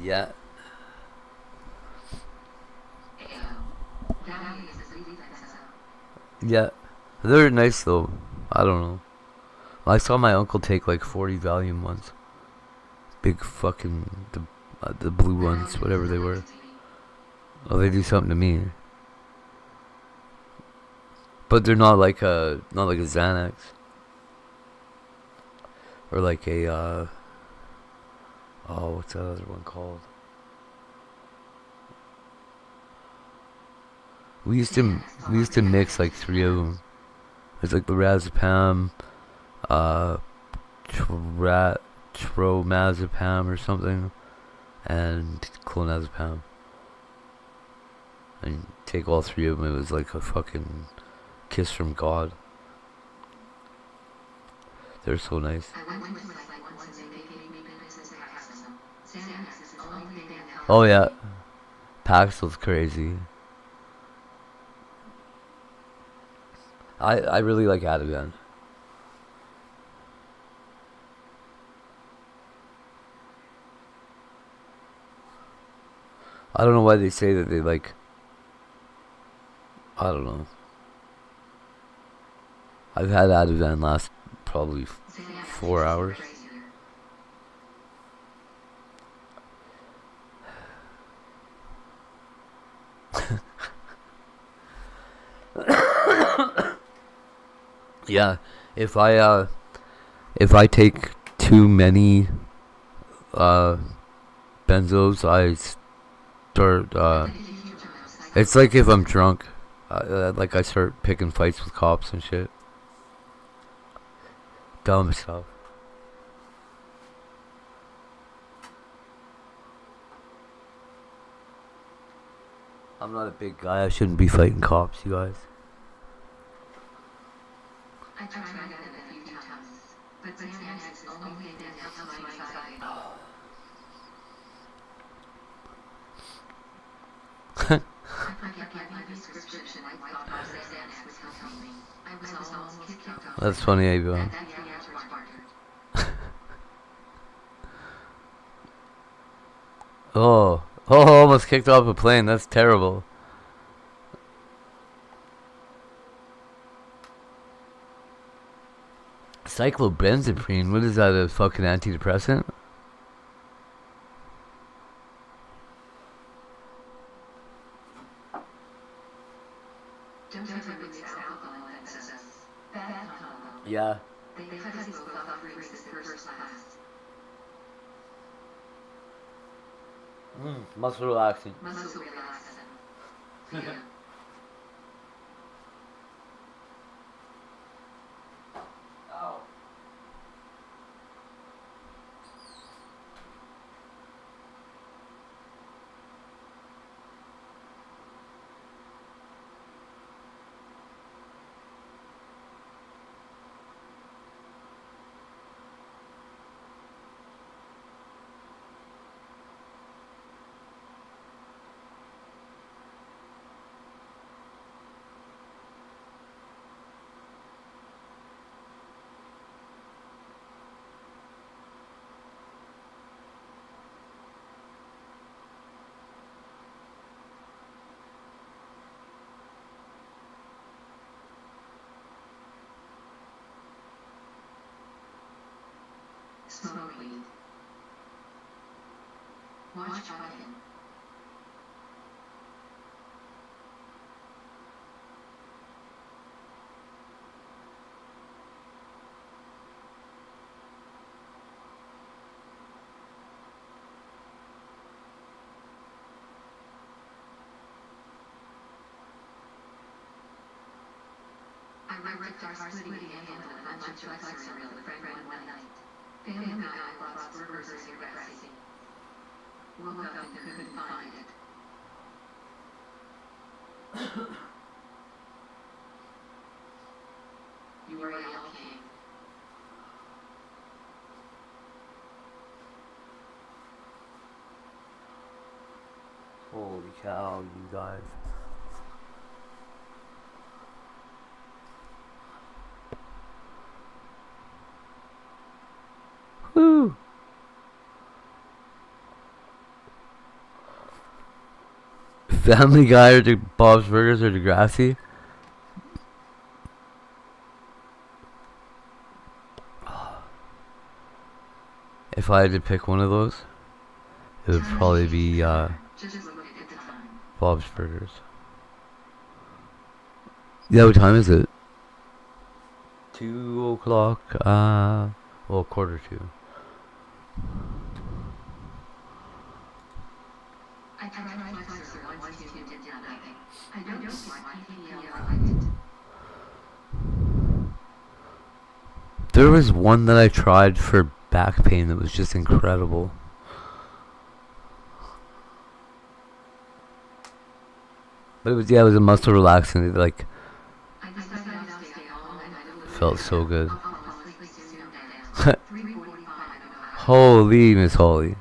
Yeah. Yeah. They're nice though. I don't know. I saw my uncle take like 40 Valium once. Big fucking the blue ones, whatever they were. Oh, they do something to me. But they're not like a Xanax. Or like a oh, what's that other one called? We used to mix like 3 of them. It's like lorazepam, tromazepam or something, and clonazepam. And take all 3 of them. It was like a fucking kiss from God. They're so nice. Oh yeah, Paxil's crazy. I really like Ativan. I don't know why they say that they like. I don't know. I've had Ativan last probably 4 hours. Yeah, if I take too many benzos, I start it's like if I'm drunk, like I start picking fights with cops and shit. Dumb stuff. I'm not a big guy, I shouldn't be fighting cops, you guys. I tried it a few times, but Xanax is only thing that helps my anxiety. I kept my prescription. I thought my Xanax was helping me. I was almost kicked off. That's funny, Abel. Oh, almost kicked off a plane. That's terrible. Cyclobenzaprine, what is that, a fucking antidepressant? Don't ever mix alcohol in excess. Bad combo. Yeah. They cut us both off race as first class. Muscle relaxing. Muscle relaxing. Yeah. Smoke weed. Watch Biden. I read Dark City and a bunch of Lexer with a friend one night. Family guy bought burgers and grassy. Woke up and couldn't find it. You were Al King. Holy cow, you guys. Woo! Family Guy or Bob's Burgers or Degrassi? If I had to pick one of those, it would probably be Bob's Burgers. Yeah, what time is it? 2 o'clock, well, 1:45. I tried Flexer once you did nothing. I don't see why PPL liked it. There was one that I tried for back pain that was just incredible. But it was, yeah, it was a muscle relaxing. It like felt so good. Holy Miss Holly.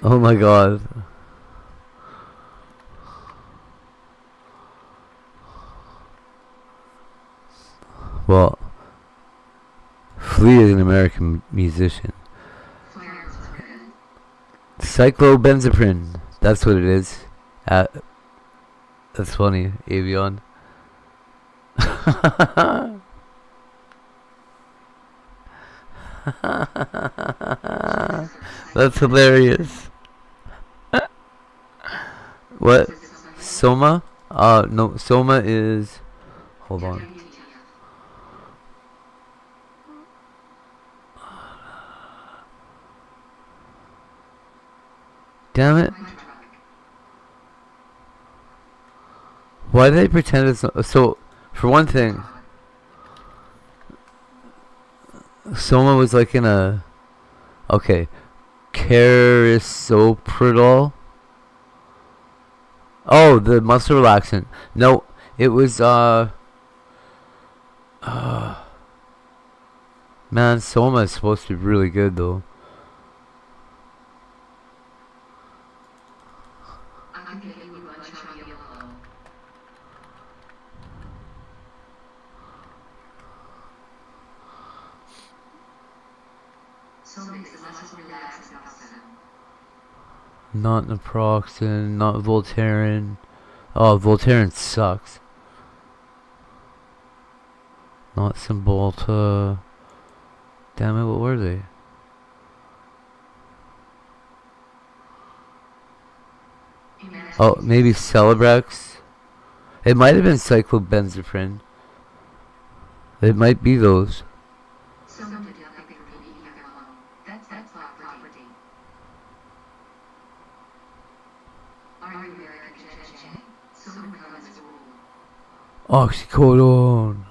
Oh my god. Well, Flea is an American musician. Cyclobenzaprine. That's what it is. That's funny, Avion. That's hilarious. What? Soma? No, Soma is... Hold on. Damn it. Why do they pretend it's not? So, for one thing, Soma was like in a... Okay. Carisoprodol. Oh, the muscle relaxant. No, it was, man, Soma is supposed to be really good, though. Not naproxen, not Voltaren. Oh, Voltaren sucks. Not Cymbalta. Damn it, what were they? Oh, maybe Celebrex? It might have been Cyclobenzaprine. It might be those. Oxycodone.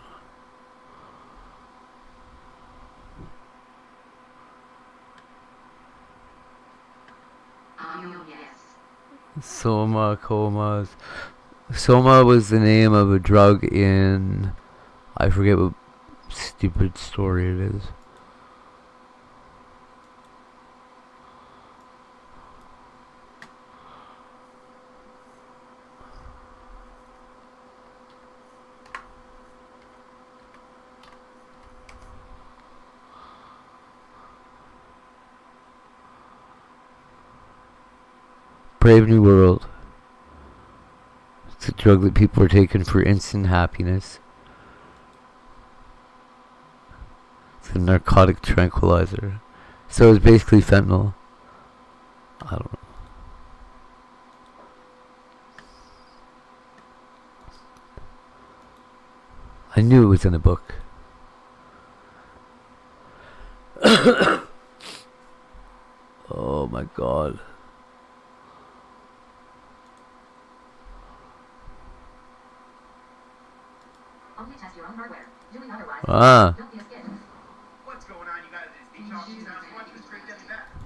Soma, comas. Soma was the name of a drug in... I forget what stupid story it is. Brave New World. It's a drug that people are taking for instant happiness. It's a narcotic tranquilizer. So it's basically fentanyl. I don't know. I knew it was in a book. Oh my god. Ah. What's going on, you guys?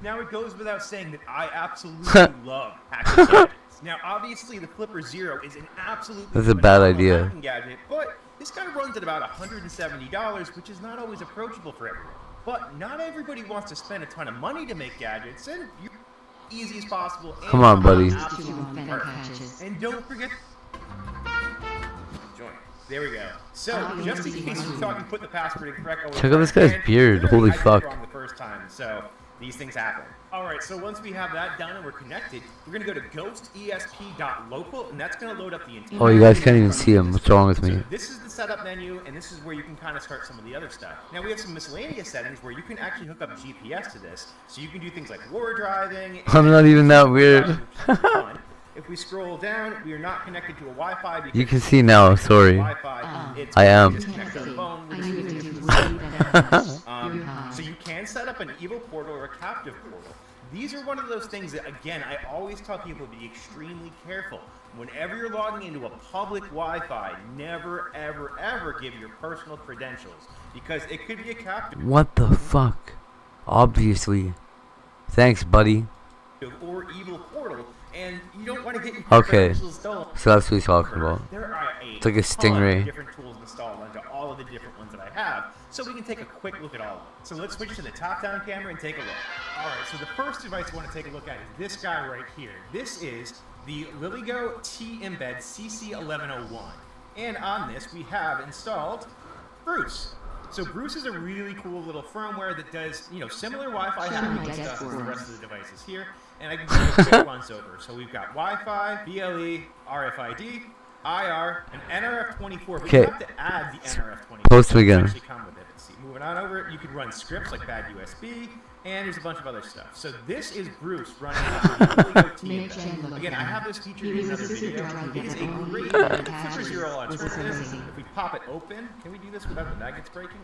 Now it goes without saying that I absolutely love hacking gadgets. Now, obviously, the Flipper Zero is an absolutely That's a bad phenomenal idea. hacking gadget, but this kind of runs at about $170, which is not always approachable for everyone. But not everybody wants to spend a ton of money to make gadgets, and you easy as possible. And Come on, buddy. absolutely perfect. And don't forget. Join. There we go. So, just in case you thought you put the password incorrect, Check out this guy's beard. Holy fuck. wrong the first time, so these things happen. Alright, so once we have that done and we're connected, we're going to go to ghostesp.local, and that's going to load up the entire... Oh, you guys can't even see him. What's wrong with me? So this is the setup menu, and this is where you can kind of start some of the other stuff. Now, we have some miscellaneous settings where you can actually hook up GPS to this, so you can do things like war driving... I'm not even that weird. If we scroll down, we are not connected to a Wi-Fi. You can see now, sorry. I am. So you can set up an evil portal or a captive portal. these are one of those things that, again, I always tell people to be extremely careful. Whenever you're logging into a public Wi-Fi, never, ever, ever give your personal credentials, because it could be a captive. What the fuck? Obviously. Thanks, buddy. Or evil portal, and you don't want to get your Okay, credentials stolen. so that's what he's talking about. There are It's like a ton of stingray. different tools installed onto all of the different ones that I have, so we can take a quick look at all of them. So let's switch to the top-down camera and take a look. All right, so the first device I want to take a look at is this guy right here. This is the LilyGo T-Embed CC1101, and on this we have installed Bruce. So Bruce is a really cool little firmware that does, you know, similar Wi-Fi hacking stuff as the rest of the devices here. And I can give a quick once over. So we've got Wi-Fi, BLE, RFID, IR, and NRF24. But you have to add the NRF24. Post it again. Actually come with it. Let's see. Moving on over, you can run scripts like bad USB, and there's a bunch of other stuff. So this is Bruce running the T-Embed. Again, I have this featured in another video. It is a great Super Zero alternative. If we pop it open, can we do this without the magnets breaking?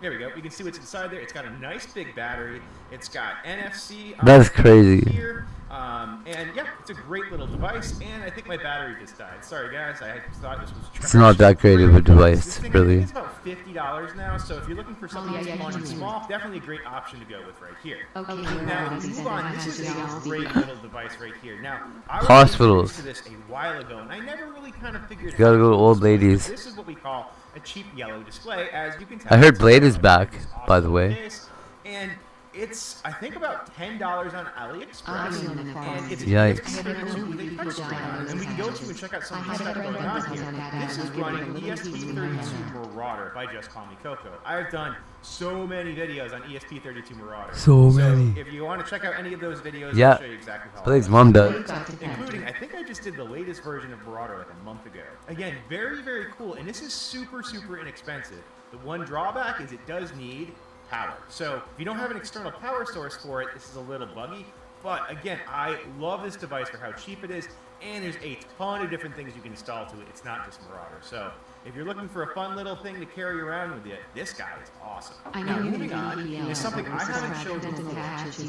There we go. You can see what's inside there. It's got a nice big battery. It's got NFC. That's crazy. Here. And yeah, it's a great little device. And I think my battery just died. Sorry guys, I thought this was trash. It's not that great of a device, This thing, really. It's about $50 now. So if you're looking for something that's fun and small, definitely a great option to go with right here. Now, if we move on, this is a great little device right here. Now, I was Hospitals. introduced to this a while ago, and I never really kind of figured. You gotta go to out old what this was. ladies. This is what we call a cheap yellow display, as you can tell. I heard it's Blade a is back, by the way. case, and it's, I think, about $10 on AliExpress, and it's Yikes. and we can go to and check out some of the stuff going on here. This is running ESP32 Marauder by Just Call Me Coco. I've done so many videos on ESP32 Marauder. So many. If you want to check out any of those videos, Yeah. I'll show you exactly how. Blade's mom does. Including, I think I just did the latest version of Marauder like a month ago. Again, very, very cool, and this is super, super inexpensive. The one drawback is it does need power. So if you don't have an external power source for it, this is a little buggy. But again, I love this device for how cheap it is, and there's a ton of different things you can install to it. It's not just Marauder. So if you're looking for a fun little thing to carry around with you, this guy is awesome. Now moving on is something I haven't showed you before.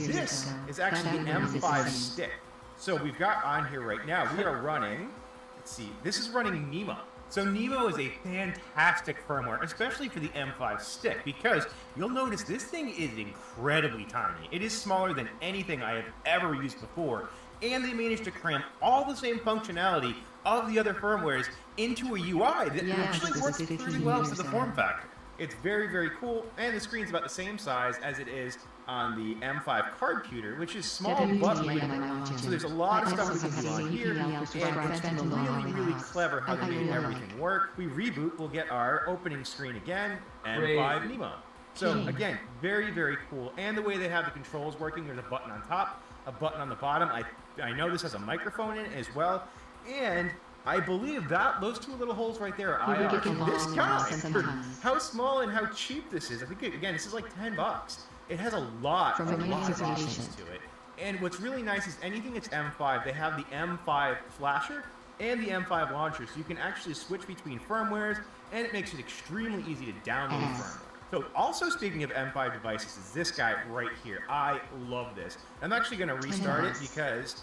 This is actually the M5 stick. So we've got on here right now, we are running, let's see, this is running Nemo. So Nemo is a fantastic firmware, especially for the M5 stick, because you'll notice this thing is incredibly tiny. It is smaller than anything I have ever used before, and they managed to cram all the same functionality of the other firmwares into a UI that actually works pretty well for the form factor. It's very, very cool, and the screen's about the same size as it is on the M5 card computer, which is small but readable. So there's a lot of stuff we can do on here, and it's really, really clever how they made everything work. We reboot, we'll get our opening screen again, M5 Nemo. So again, very, very cool. And the way they have the controls working, there's a button on top, a button on the bottom. I know this has a microphone in it as well, and I believe that those two little holes right there are IR. This guy, for how small and how cheap this is, I think, again, this is like $10. It has a lot of options to it. And what's really nice is anything that's M5, they have the M5 flasher and the M5 launcher, so you can actually switch between firmwares, and it makes it extremely easy to download firmware. So also speaking of M5 devices is this guy right here. I love this. I'm actually going to restart it because,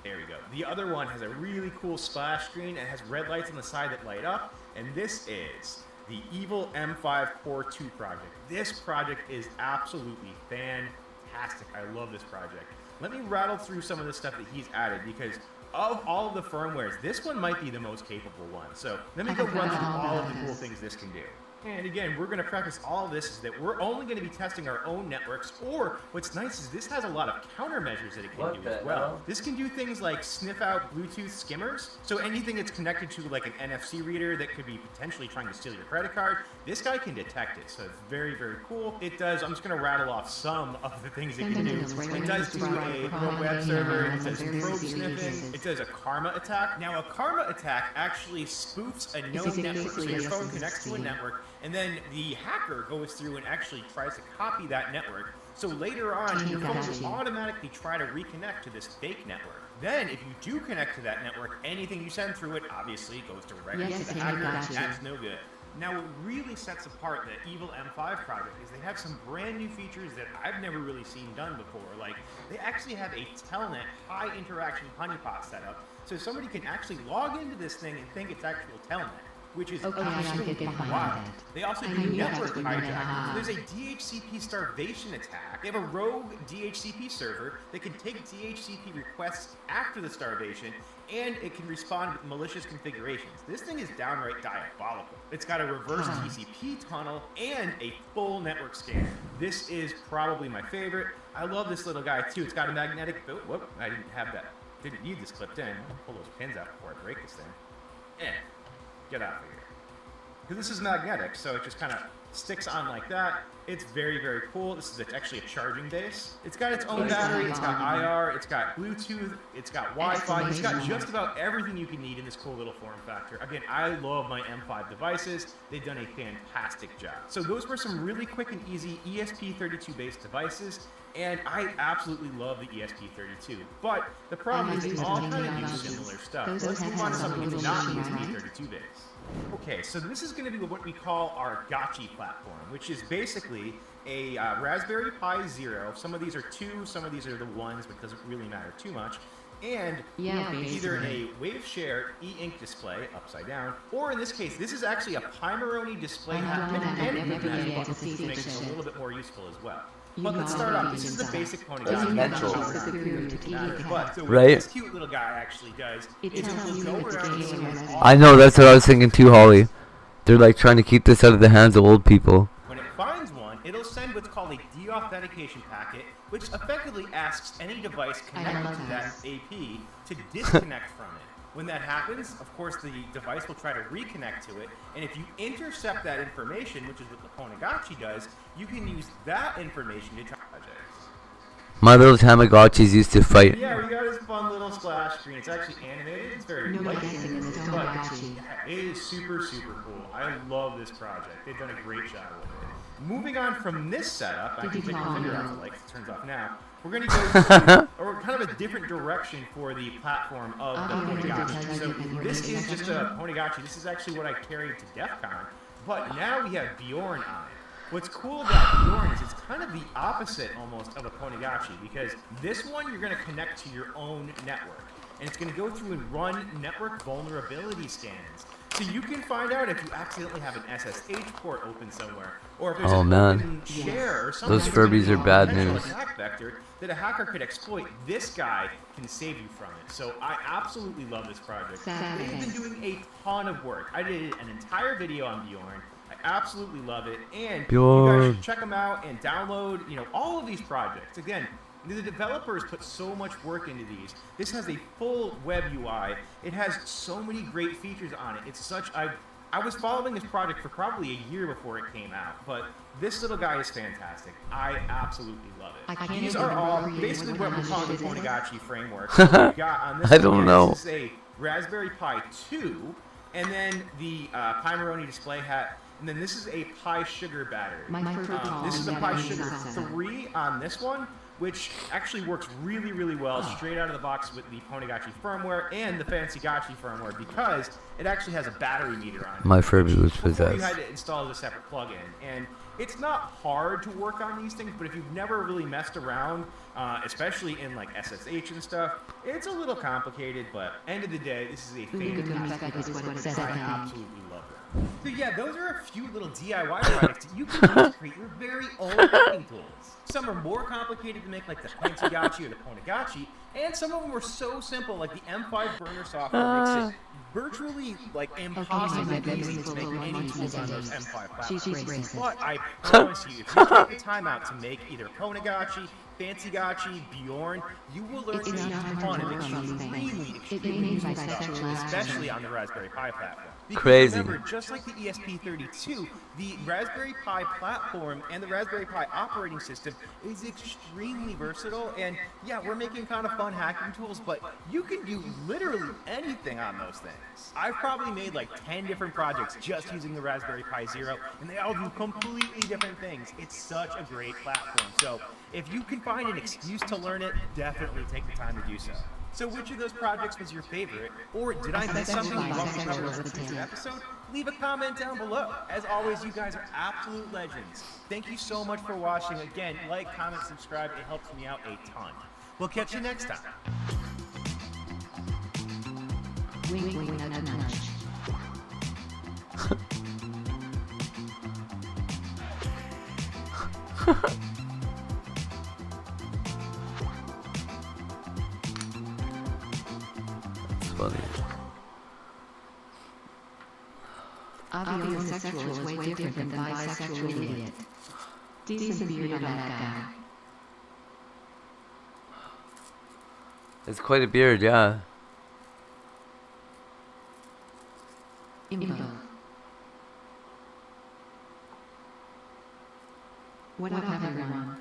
there we go. The other one has a really cool splash screen. It has red lights on the side that light up, and this is the Evil M5 Core 2 project. This project is absolutely fantastic. I love this project. Let me rattle through some of the stuff that he's added, because of all of the firmwares, this one might be the most capable one. So let me go run through all of the cool things this can do. And again, we're going to preface all of this is that we're only going to be testing our own networks, or what's nice is this has a lot of countermeasures that it can do as well. This can do things like sniff out Bluetooth skimmers, so anything that's connected to like an NFC reader that could be potentially trying to steal your credit card, this guy can detect it, so it's very, very cool. It does, I'm just going to rattle off some of the things it can do. It does do a web server, it does probe sniffing, it does a karma attack. Now a karma attack actually spoofs a known network, so your phone connects to a network, and then the hacker goes through and actually tries to copy that network. So later on, your phone will automatically try to reconnect to this fake network. Then, if you do connect to that network, anything you send through it obviously goes directly to the hacker. That's no good. Now, what really sets apart the Evil M5 project is they have some brand new features that I've never really seen done before. Like, they actually have a Telnet high interaction honeypot setup, so somebody can actually log into this thing and think it's actual Telnet, which is absolutely wild. They also do network hijacking. There's a DHCP starvation attack. They have a rogue DHCP server that can take DHCP requests after the starvation, and it can respond with malicious configurations. This thing is downright diabolical. It's got a reverse TCP tunnel and a full network scan. This is probably my favorite. I love this little guy too. It's got a magnetic, whoop, I didn't need this clipped in. I'll pull those pins out before I break this thing. Get out of here. Because this is magnetic, so it just kind of sticks on like that. It's very, very cool. This is actually a charging base. It's got its own battery, it's got IR, it's got Bluetooth, it's got Wi-Fi, it's got just about everything you can need in this cool little form factor. Again, I love my M5 devices. They've done a fantastic job. So those were some really quick and easy ESP32 based devices, and I absolutely love the ESP32. But the problem is they all kind of use similar stuff. Let's move on to something that's not ESP32 based. Okay, so this is going to be what we call our Gotchi platform, which is basically a Raspberry Pi Zero. Some of these are 2, some of these are the 1s, but it doesn't really matter too much. And either a WaveShare e-ink display, upside down, or in this case, this is actually a Pimeroni display and which makes it a little bit more useful as well. But let's start off. This is the basic Pony Gotchi. But so what this cute little guy actually does is it will go around and I know, that's what I was thinking too, Holly. They're like trying to keep this out of the hands of old people. When it finds one, it'll send what's called a deauthentication packet, which effectively asks any device connected to that AP to disconnect from it. When that happens, of course, the device will try to reconnect to it, and if you intercept that information, which is what the Pony Gotchi does, you can use that information to try projects. My little Tamagotchis used to fight. Yeah, we got this fun little splash screen. It's actually animated. It's very light. It is super, super cool. I love this project. They've done a great job with it. Moving on from this setup, I can take my finger off the light. It turns off now. We're going to go to kind of a different direction for the platform of the Pony Gotchi. So this is just a Pony Gotchi. This is actually what I carried to DEF CON. But now we have Bjorn on it. What's cool about Bjorn is it's kind of the opposite almost of a Pony Gotchi, because this one you're going to connect to your own network. And it's going to go through and run network vulnerability scans. So you can find out if you accidentally have an SSH port open somewhere, or if there's an open share or something. Those Furbies are bad news. Attack vector that a hacker could exploit. This guy can save you from it. So I absolutely love this project. They've been doing a ton of work. I did an entire video on Bjorn. I absolutely love it, and you guys should check them out and download, all of these projects. Again, the developers put so much work into these. This has a full web UI. It has so many great features on it. It's such I was following this project for probably a year before it came out, but this little guy is fantastic. I absolutely love it. These are all basically what we're calling the Pony Gotchi framework. So we've got on this I don't know. This is a Raspberry Pi 2, and then the Pimeroni display hat, and then this is a Pi Sugar battery. This is a Pi Sugar 3 on this one, which actually works really, really well straight out of the box with the Pony Gotchi firmware and the Fancy Gotchi firmware, because it actually has a battery meter on it. My Furby was possessed. You had to install as a separate plug-in, and it's not hard to work on these things, but if you've never really messed around, especially in like SSH and stuff, it's a little complicated, but end of the day, this is a fantastic project. I absolutely love it. So yeah, those are a few little DIY projects that you can use to create your very own cooking tools. Some are more complicated to make, like the Fancy Gotchi or the Pony Gotchi, and some of them are so simple, like the M5 burner software makes it virtually impossible easy to make any tools on those M5 platforms. But I promise you, if you take the time out to make either Pony Gotchi, Fancy Gotchi, Bjorn, you will learn a ton of extremely useful stuff, especially on the Raspberry Pi platform. Because Crazy. Remember, just like the ESP32, the Raspberry Pi platform and the Raspberry Pi operating system is extremely versatile. And yeah, we're making kind of fun hacking tools, but you can do literally anything on those things. I've probably made like 10 different projects just using the Raspberry Pi Zero, and they all do completely different things. It's such a great platform. So if you can find an excuse to learn it, definitely take the time to do so. So which of those projects was your favorite? Or did I miss something you want me to cover in today's episode? Leave a comment down below. As always, you guys are absolute legends. Thank you so much for watching. Again, like, comment, subscribe. It helps me out a ton. We'll catch you next time. Wink, wink, nudge, nudge. It's funny. Aviosexual is way different than bisexual idiot. Decent beard on that guy. It's quite a beard, yeah. Info. What up, everyone?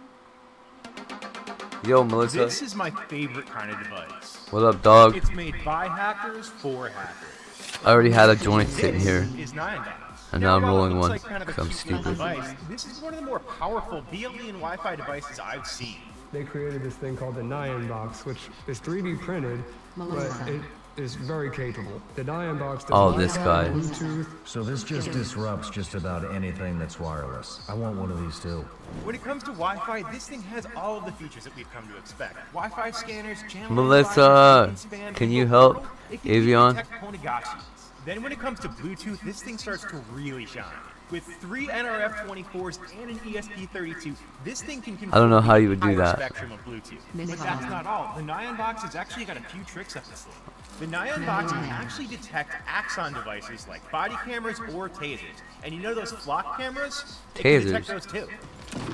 Yo, Melissa. This is my favorite kind of device. What up, dog? It's made by hackers for hackers. I already had a joint sitting here. Is NianBox. And now I'm rolling one Like kind of because I'm cute little stupid. device. This is one of the more powerful BLE and Wi-Fi devices I've seen. They created this thing called the NianBox, which is 3D printed, but it is very capable. The NianBox does Oh, not this have guy. Bluetooth. So this just disrupts just about anything that's wireless. I want one of these too. When it comes to Wi-Fi, this thing has all of the features that we've come to expect. Wi-Fi scanners, channel Melissa, analyzers, spam, can you info help? portal. It can even Avion? detect Ponegashis. Then when it comes to Bluetooth, this thing starts to really shine. With 3 NRF24s and an ESP32, this thing can control I don't know how you would the do entire that. spectrum of Bluetooth. But that's not all. The NianBox has actually got a few tricks up its sleeve. The NianBox can actually detect Axon devices like body cameras or tasers. And you know those flock cameras? It can detect those too.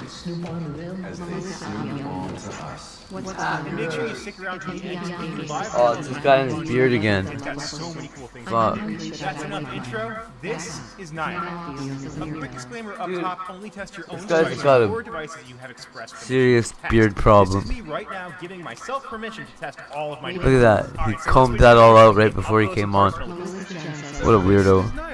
Snoop on them as they snoop on to us. And make sure you stick around to the end to the live. Oh, it's this guy in his beard again. It's got so many cool things. Fuck. That's enough intro. This is NianBox. A quick disclaimer up top: only test your own This guy's devices got a or devices you have expressed permission serious to test. beard problem. This is me right now giving myself permission to test all of my. Look at that. He combed that all out right before he came on. What a weirdo.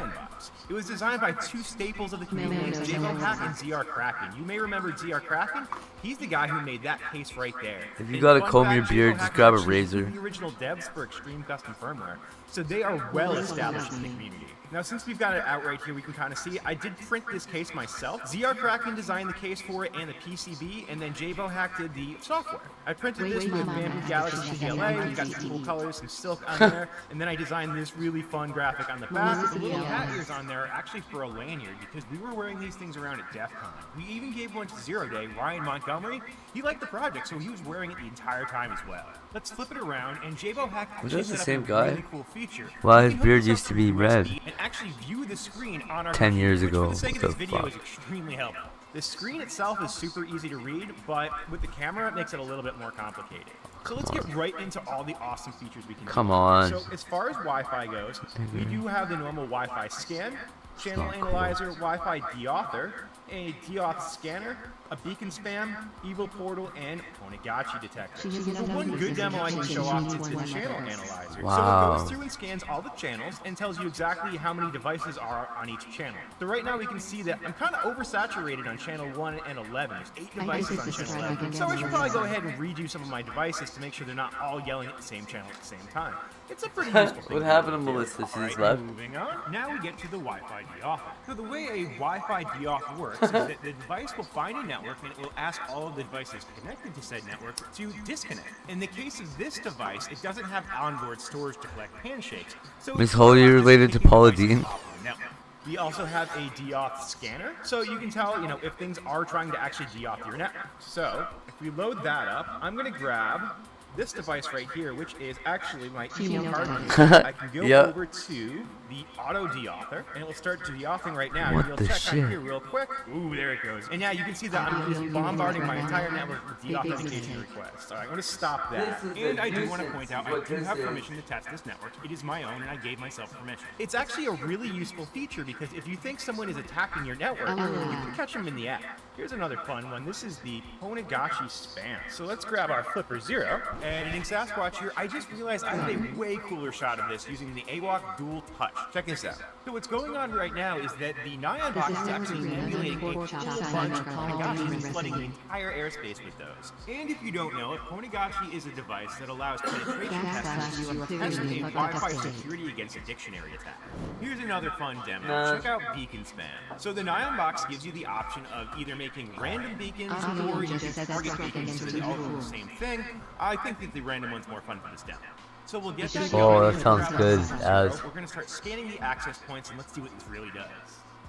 It was designed by two staples of the community, JBoHack and ZR Kraken. You may remember ZR Kraken. He's the guy who made that case right there. If you And gotta fun comb fact, your beard, JBoHack just grab a actually razor. The original devs for Extreme Custom Firmware, so they are well established in the community. Now, since we've got it out right here, we can kind of see. I did print this case myself. ZR Kraken designed the case for it and the PCB, and then JBoHack did the software. I printed this with Bamboo Galaxy PLA. We've got some cool colors, some silk on there, and then I designed this really fun graphic on the back. The little cat ears on there are actually for a lanyard because we were wearing these things around at DEF CON. We even gave one to Zero Day, Ryan Montgomery. He liked the project, so he was wearing it the entire time as well. Let's flip it around, and JBoHack Was actually that the set same up a guy? really cool feature. Well, You his can hook beard this used up to be through red. USB and actually view the screen on our 10 years computer, ago. which for the sake of What this the video fuck? is extremely helpful. The screen itself is super easy to read, but with the camera it makes it a little bit more complicated. So let's get right into all the awesome features we can do. Come on. So as far as Wi-Fi goes, we do have the normal Wi-Fi scan, channel not cool. analyzer, Wi-Fi deauthor, a deauth scanner, a beacon spam, evil portal, and Ponegashii detector. So one good demo I can show off is the channel analyzer. Wow. So it goes through and scans all the channels and tells you exactly how many devices are on each channel. So right now we can see that I'm kind of oversaturated on channel 1 and 11. There's 8 devices on channel 11. So I should probably go ahead and redo some of my devices to make sure they're not all yelling at the same channel at the same time. It's a pretty useful thing. What happened to Melissa? She's Alright, left. moving on. Now we get to the Wi-Fi deauthor. So the way a Wi-Fi deauth works is that the device will find a network and it will ask all of the devices connected to said network to disconnect. In the case of this device, it doesn't have onboard storage to collect handshakes. So Miss Holly related to Paula Dean? network. We also have a deauth scanner, so you can tell, if things are trying to actually deauth your network. So if we load that up, I'm going to grab this device right here, which is actually my email card. I can go Yep. over to the auto deauthor, and it will start deauthing right now. What You'll the check shit? on here real quick. Ooh, there it goes. And yeah, you can see that I'm just bombarding my entire network with deauthentication requests. All right, I'm going to stop that. This is And I do want to nuisance, point out, I what do this have is. permission to test this network. It is my own, and I gave myself permission. It's actually a really useful feature because if you think someone is attacking your network, you can catch them in the act. Here's another fun one. This is the Ponegashii spam. So let's grab our Flipper Zero. And in Sasquatch here, I just realized I had a way cooler shot of this using the AWOC Dual Touch. Check this out. So what's going on right now is that the Nyan box is actually emulating a whole bunch of Konegashi and flooding the entire airspace with those. And if you don't know it, Konegashi is a device that allows penetration testers to test a Wi-Fi security against a dictionary attack. Here's another fun demo. Check out beacon spam. So the Nyan box gives you the option of either making random beacons or you can target beacons so that they all do the same thing. I think that the random one's more fun for this demo. So we'll get that going. That sounds good. We're going to start scanning the access points and let's see what this really does.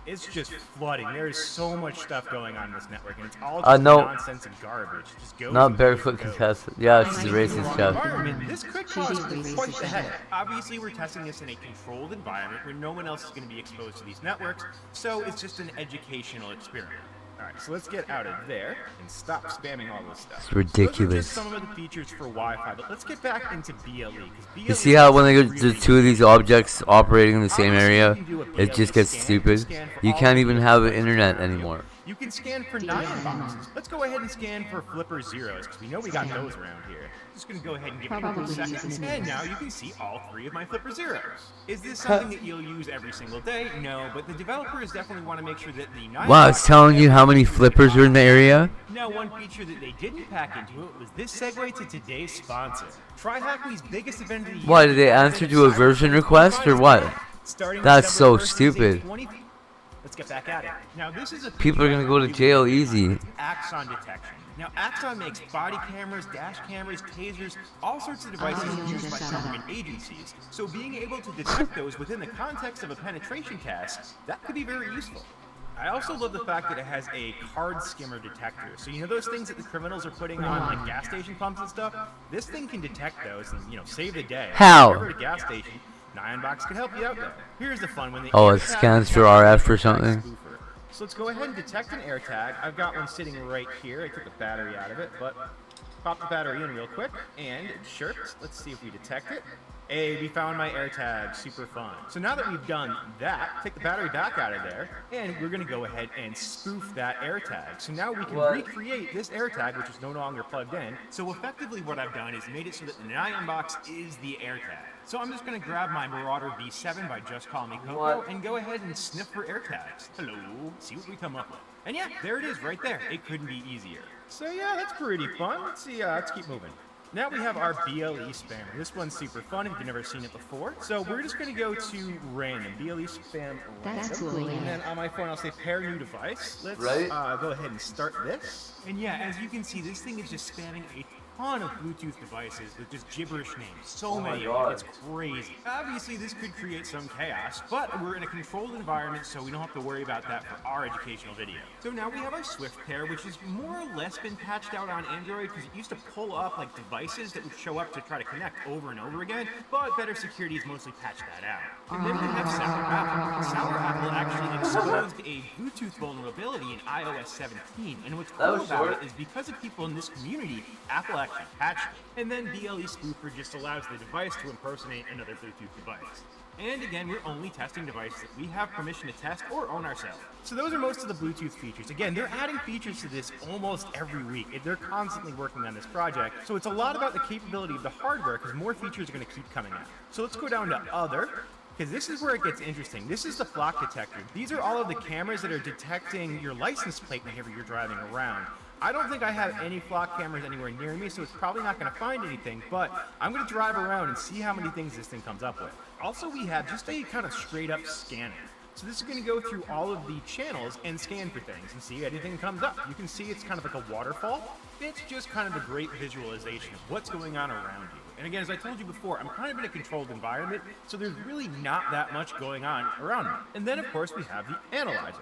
It's just flooding. There's so much stuff going on in this network, and it's all just nonsense and garbage. It just goes not barefoot contested. Yeah, she's a racist chef. This could cause quite the headache. Obviously, we're testing this in a controlled environment where no one else is going to be exposed to these networks, so it's just an educational experiment. Alright, so let's get out of there and stop spamming all this stuff. It's ridiculous. So those are just some of the features for Wi-Fi, but let's get back into BLE. You see how when there's two of these objects operating in the same area, it just gets stupid? You can't even have an internet anymore. You can scan for Nyan boxes. Let's go ahead and scan for Flipper Zeros, because we know we got those around here. Just going to go ahead and give it a couple seconds, and now you can see all 3 of my Flipper Zeros. Is this something that you'll use every single day? No, but the developers definitely want to make sure that the Nyan Wow, it's telling you how many flippers are in the area? Now, one feature that they didn't pack into it was this segue to today's sponsor. TryHackMe's biggest event of the year. Why, did they answer to a version request or what? That's so stupid. Let's get back at it. Now, this is a people are going to go to jail easy. Axon detection. Now, Axon makes body cameras, dash cameras, tasers, all sorts of devices used by government agencies. So being able to detect those within the context of a penetration test, that could be very useful. I also love the fact that it has a card skimmer detector. So you know those things that the criminals are putting on like gas station pumps and stuff? This thing can detect those and, save the day. How? If you're at a gas station, Nyanbox can help you out there. Here's the fun when they it scans for RF or something. So let's go ahead and detect an AirTag. I've got one sitting right here. I took the battery out of it, but pop the battery in real quick, and it chirped. Let's see if we detect it. Hey, we found my AirTag. Super fun. So now that we've done that, take the battery back out of there, and we're going to go ahead and spoof that AirTag. So now we can recreate this AirTag, which is no longer plugged in. So effectively what I've done is made it so that the Nyanbox is the AirTag. So I'm just going to grab my Marauder V7 by Just Call Me Coco and go ahead and sniff for AirTags. Hello, see what we come up with. And yeah, there it is right there. It couldn't be easier. So yeah, that's pretty fun. Let's see, let's keep moving. Now we have our BLE spammer. This one's super fun if you've never seen it before. So we're just going to go to random, BLE spam random. And then on my phone I'll say pair new device. Let's go ahead and start this. And yeah, as you can see, this thing is just spamming a ton of Bluetooth devices with just gibberish names. So many of them. It's crazy. Obviously, this could create some chaos, but we're in a controlled environment, so we don't have to worry about that for our educational video. So now we have our Swift pair, which has more or less been patched out on Android because it used to pull up like devices that would show up to try to connect over and over again, but better security has mostly patched that out. And then we have Sour Apple. Sour Apple actually exposed a Bluetooth vulnerability in iOS 17, and what's cool about it is because of people in this community, Apple actually patched it. And then BLE Spoofer just allows the device to impersonate another Bluetooth device. And again, we're only testing devices that we have permission to test or own ourselves. So those are most of the Bluetooth features. Again, they're adding features to this almost every week. They're constantly working on this project. So it's a lot about the capability of the hardware because more features are going to keep coming out. So let's go down to Other, because this is where it gets interesting. This is the flock detector. These are all of the cameras that are detecting your license plate whenever you're driving around. I don't think I have any flock cameras anywhere near me, so it's probably not going to find anything, but I'm going to drive around and see how many things this thing comes up with. Also, we have just a kind of straight up scanner. So this is going to go through all of the channels and scan for things and see if anything comes up. You can see it's kind of like a waterfall. It's just kind of a great visualization of what's going on around you. And again, as I told you before, I'm kind of in a controlled environment, so there's really not that much going on around me. And then, of course, we have the analyzer.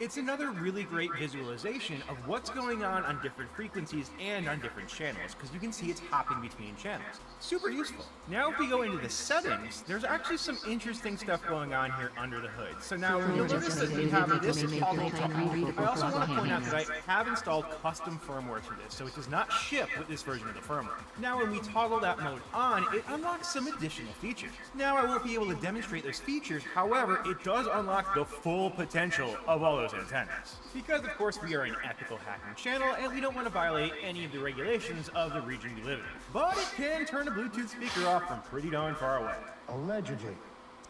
It's another really great visualization of what's going on different frequencies and on different channels, because you can see it's hopping between channels. Super useful. Now if we go into the settings, there's actually some interesting stuff going on here under the hood. So now you'll notice that we have this toggle to off. I also want to point out that I have installed custom firmware for this, so it does not ship with this version of the firmware. Now when we toggle that mode on, it unlocks some additional features. Now I won't be able to demonstrate those features, however, it does unlock the full potential of all those antennas. Because of course we are an ethical hacking channel and we don't want to violate any of the regulations of the region we live in. But it can turn a Bluetooth speaker off from pretty darn far away. Allegedly.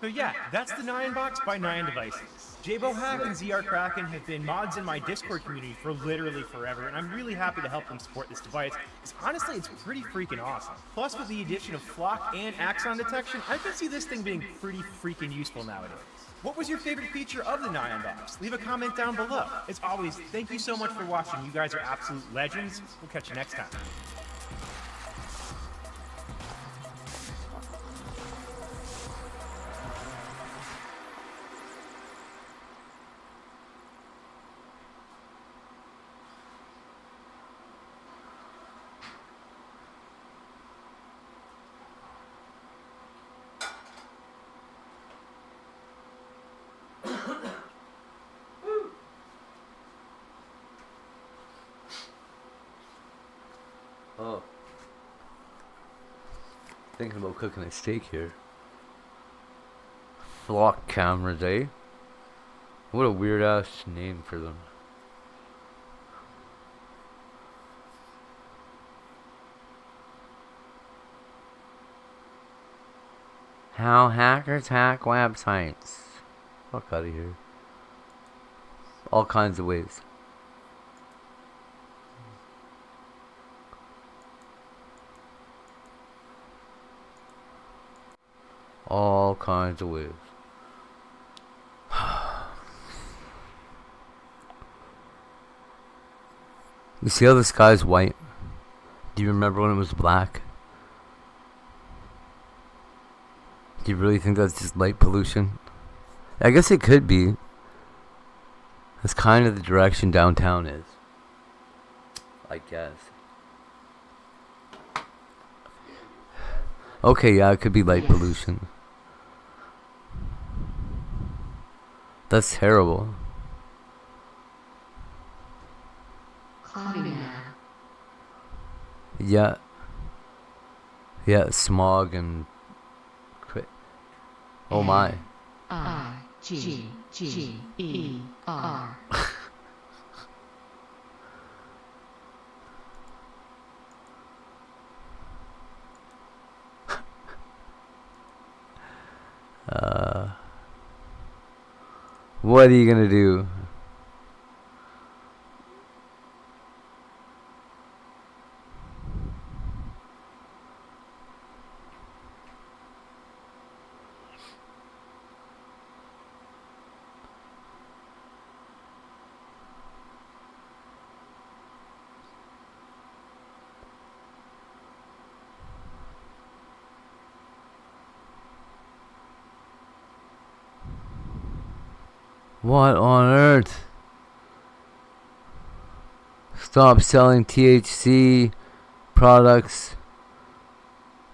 So yeah, that's the 9box by 9 Devices. Jabo Hack and ZR Kraken have been mods in my Discord community for literally forever, and I'm really happy to help them support this device, because honestly, it's pretty freaking awesome. Plus, with the addition of flock and axon detection, I can see this thing being pretty freaking useful nowadays. What was your favorite feature of the 9box? Leave a comment down below. As always, thank you so much for watching. You guys are absolute legends. We'll catch you next time. Oh. Thinking about cooking a steak here. Flock cameras, eh? What a weird ass name for them. How hackers hack websites. Fuck out of here. All kinds of ways. All kinds of ways. You see how the sky's white? Do you remember when it was black? Do you really think that's just light pollution? I guess it could be. That's kind of the direction downtown is, I guess. Okay, yeah, it could be light pollution. That's terrible. Yeah. Yeah, smog and... Oh my. R-G-G-E-R. What are you gonna do? What on earth? Stop selling THC products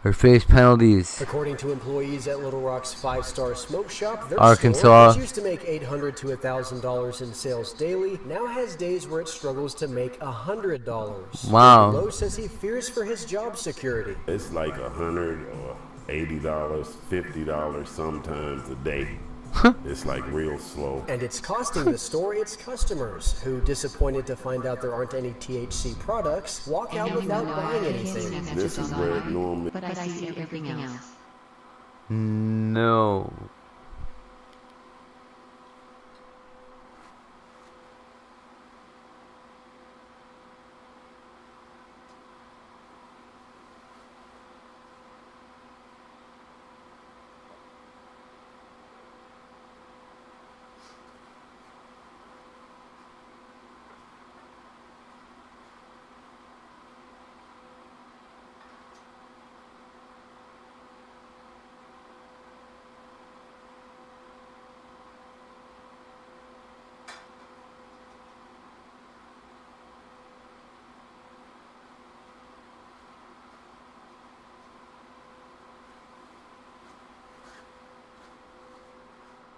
or face penalties. According to employees at Little Rock's 5-star smoke shop, their Arkansas, store, which used to make $800 to $1,000 in sales daily, now has days where it struggles to make $100. Wow. Lowe says he fears for his job security. It's like $100 or $80, $50 sometimes a day. It's like real slow. And it's costing the store its customers, who, disappointed to find out there aren't any THC products, walk out without buying anything. This is where it normally... But I see everything else. No.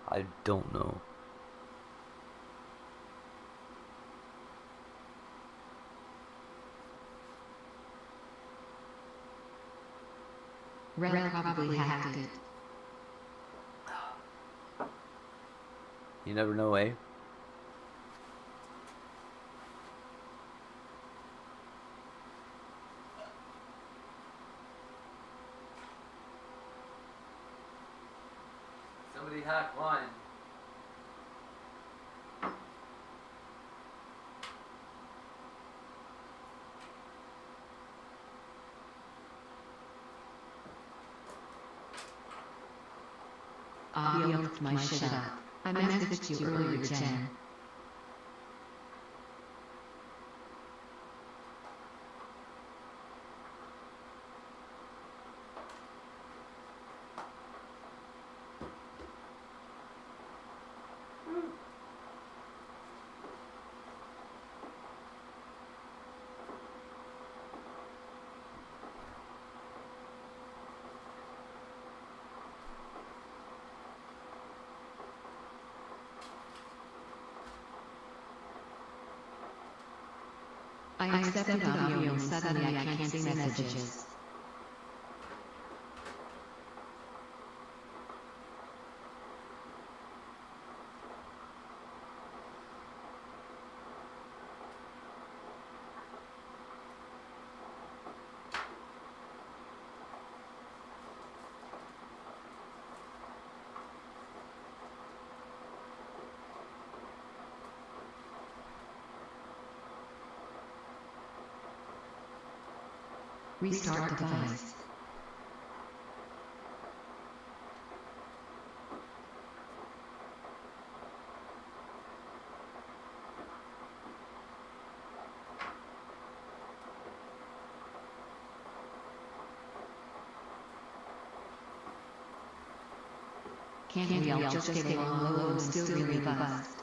I don't know. Red probably hacked it. You never know, eh? Somebody hacked mine. Audio hooked my shit up. I messaged you earlier, Jen. I accepted audio and suddenly I can't see messages. Restart device. Can't we all just get along low and still really buzzed?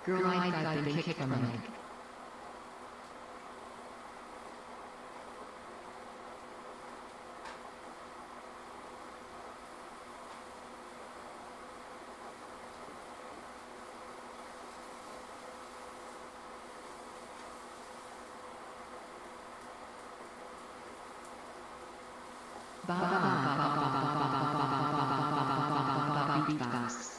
Girl, I've been kicked from a leg. Beatbox.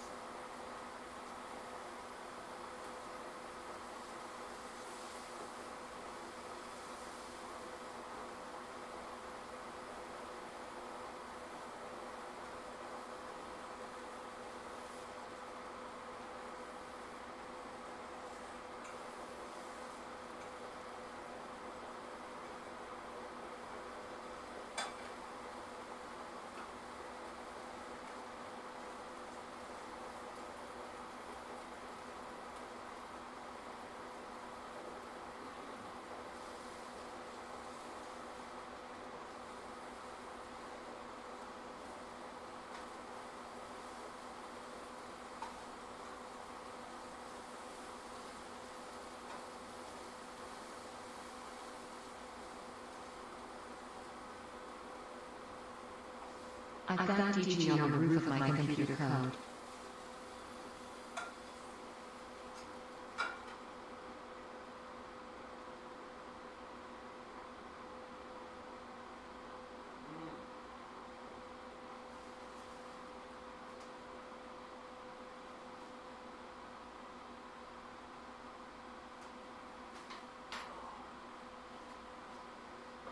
I've got DG on the roof of my computer code.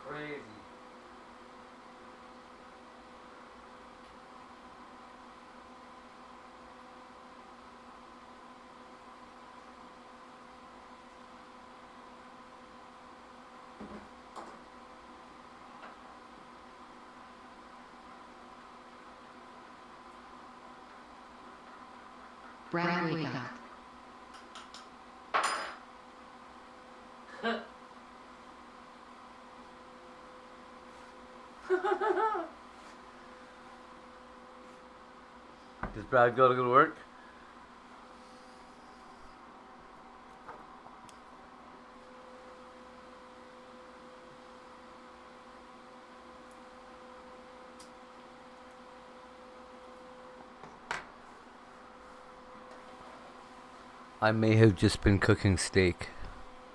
Crazy. Brad, wake up. Does Brad gotta go to work? I may have just been cooking steak.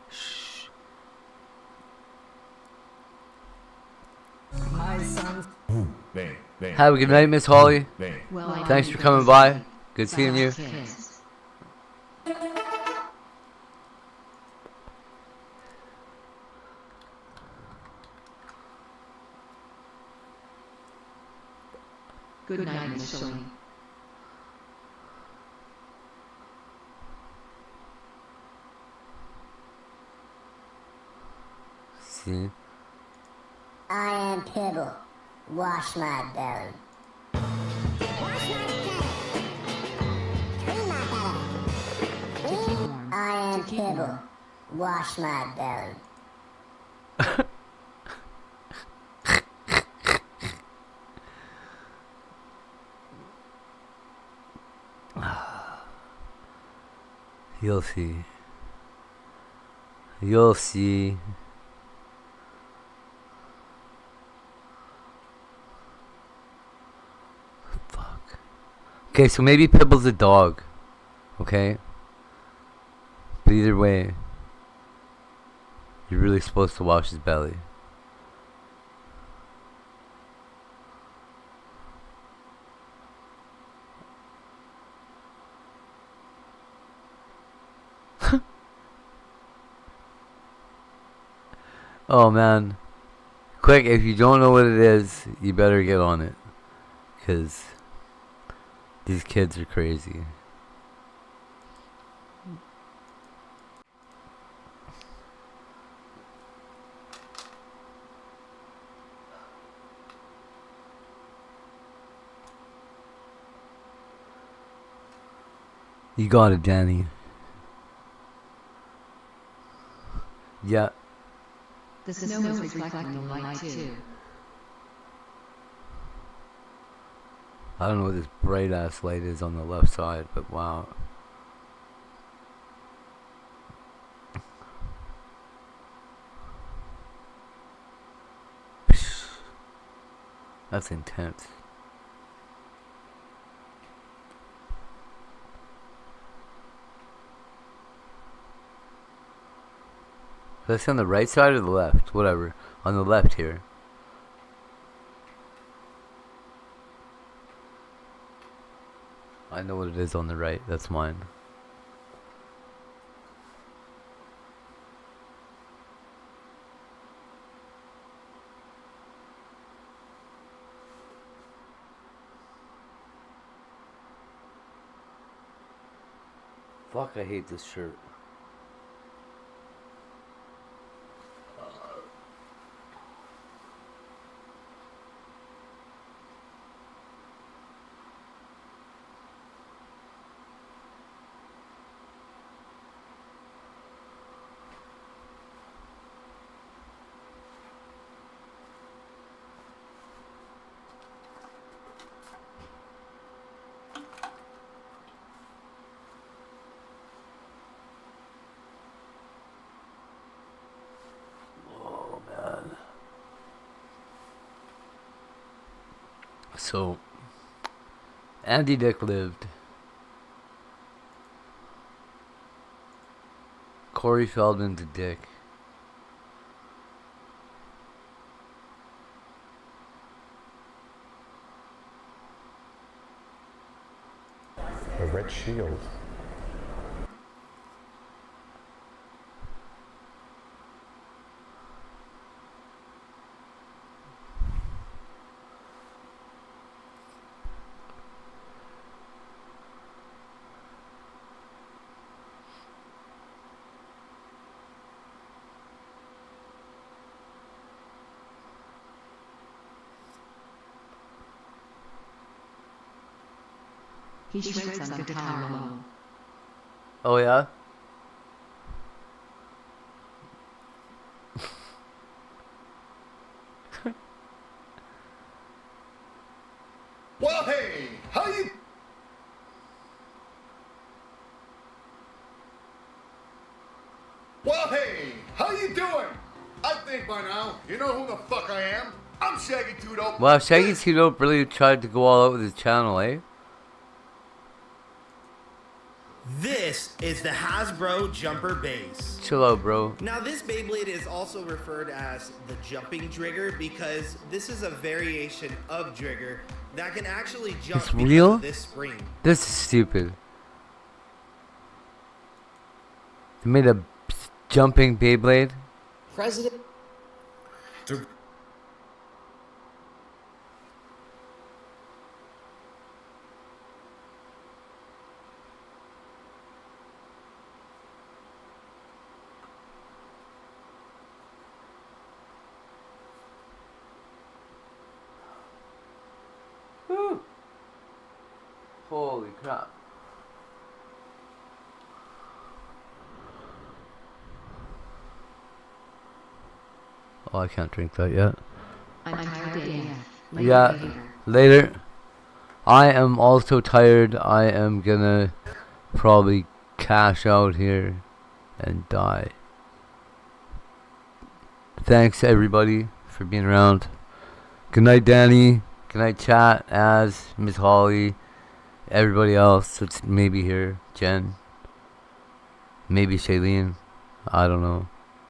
Shh. My son's. Bang, bang. Have a good night, Miss Holly. Bang. Well, Thanks for coming by. Good seeing you. Kiss. Good night, Miss Shelley. See? I am Pibble. Wash my belly. I am Pibble. Wash my belly. You'll see. You'll see. Fuck. Okay, so maybe Pibble's a dog. Okay? But either way, you're really supposed to wash his belly. Oh man. Quick, if you don't know what it is, you better get on it. 'Cause these kids are crazy. You got it, Danny. Yeah. The snow is reflecting the light too. I don't know what this bright ass light is on the left side, but wow. That's intense. That's on the right side or the left? Whatever. On the left here. I know what it is on the right. That's mine. Fuck, I hate this shirt. So, Andy Dick lived. Corey Feldman's a dick. A red shield. He shreds on guitar low. Oh yeah? Well, hey, how you? Well, hey, how you doing? I think by now you know who the fuck I am. I'm Shaggy Two Dope. Wow, Shaggy Two Dope really tried to go all out with his channel, eh? This is the Hasbro Jumper Base. Chill out, bro. Now this Beyblade is also referred as the Jumping Drigger because this is a variation of Drigger that can actually jump It's because real? of this spring. This is stupid. They made a jumping Beyblade. President. Holy crap. Oh, I can't drink that yet. I'm tired AF. Yeah, later. I am also tired. I am gonna probably cash out here and die. Thanks everybody for being around. Good night, Danny. Good night, chat, Az, Miss Holly, everybody else that's maybe here, Jen, maybe Shailene, I don't know.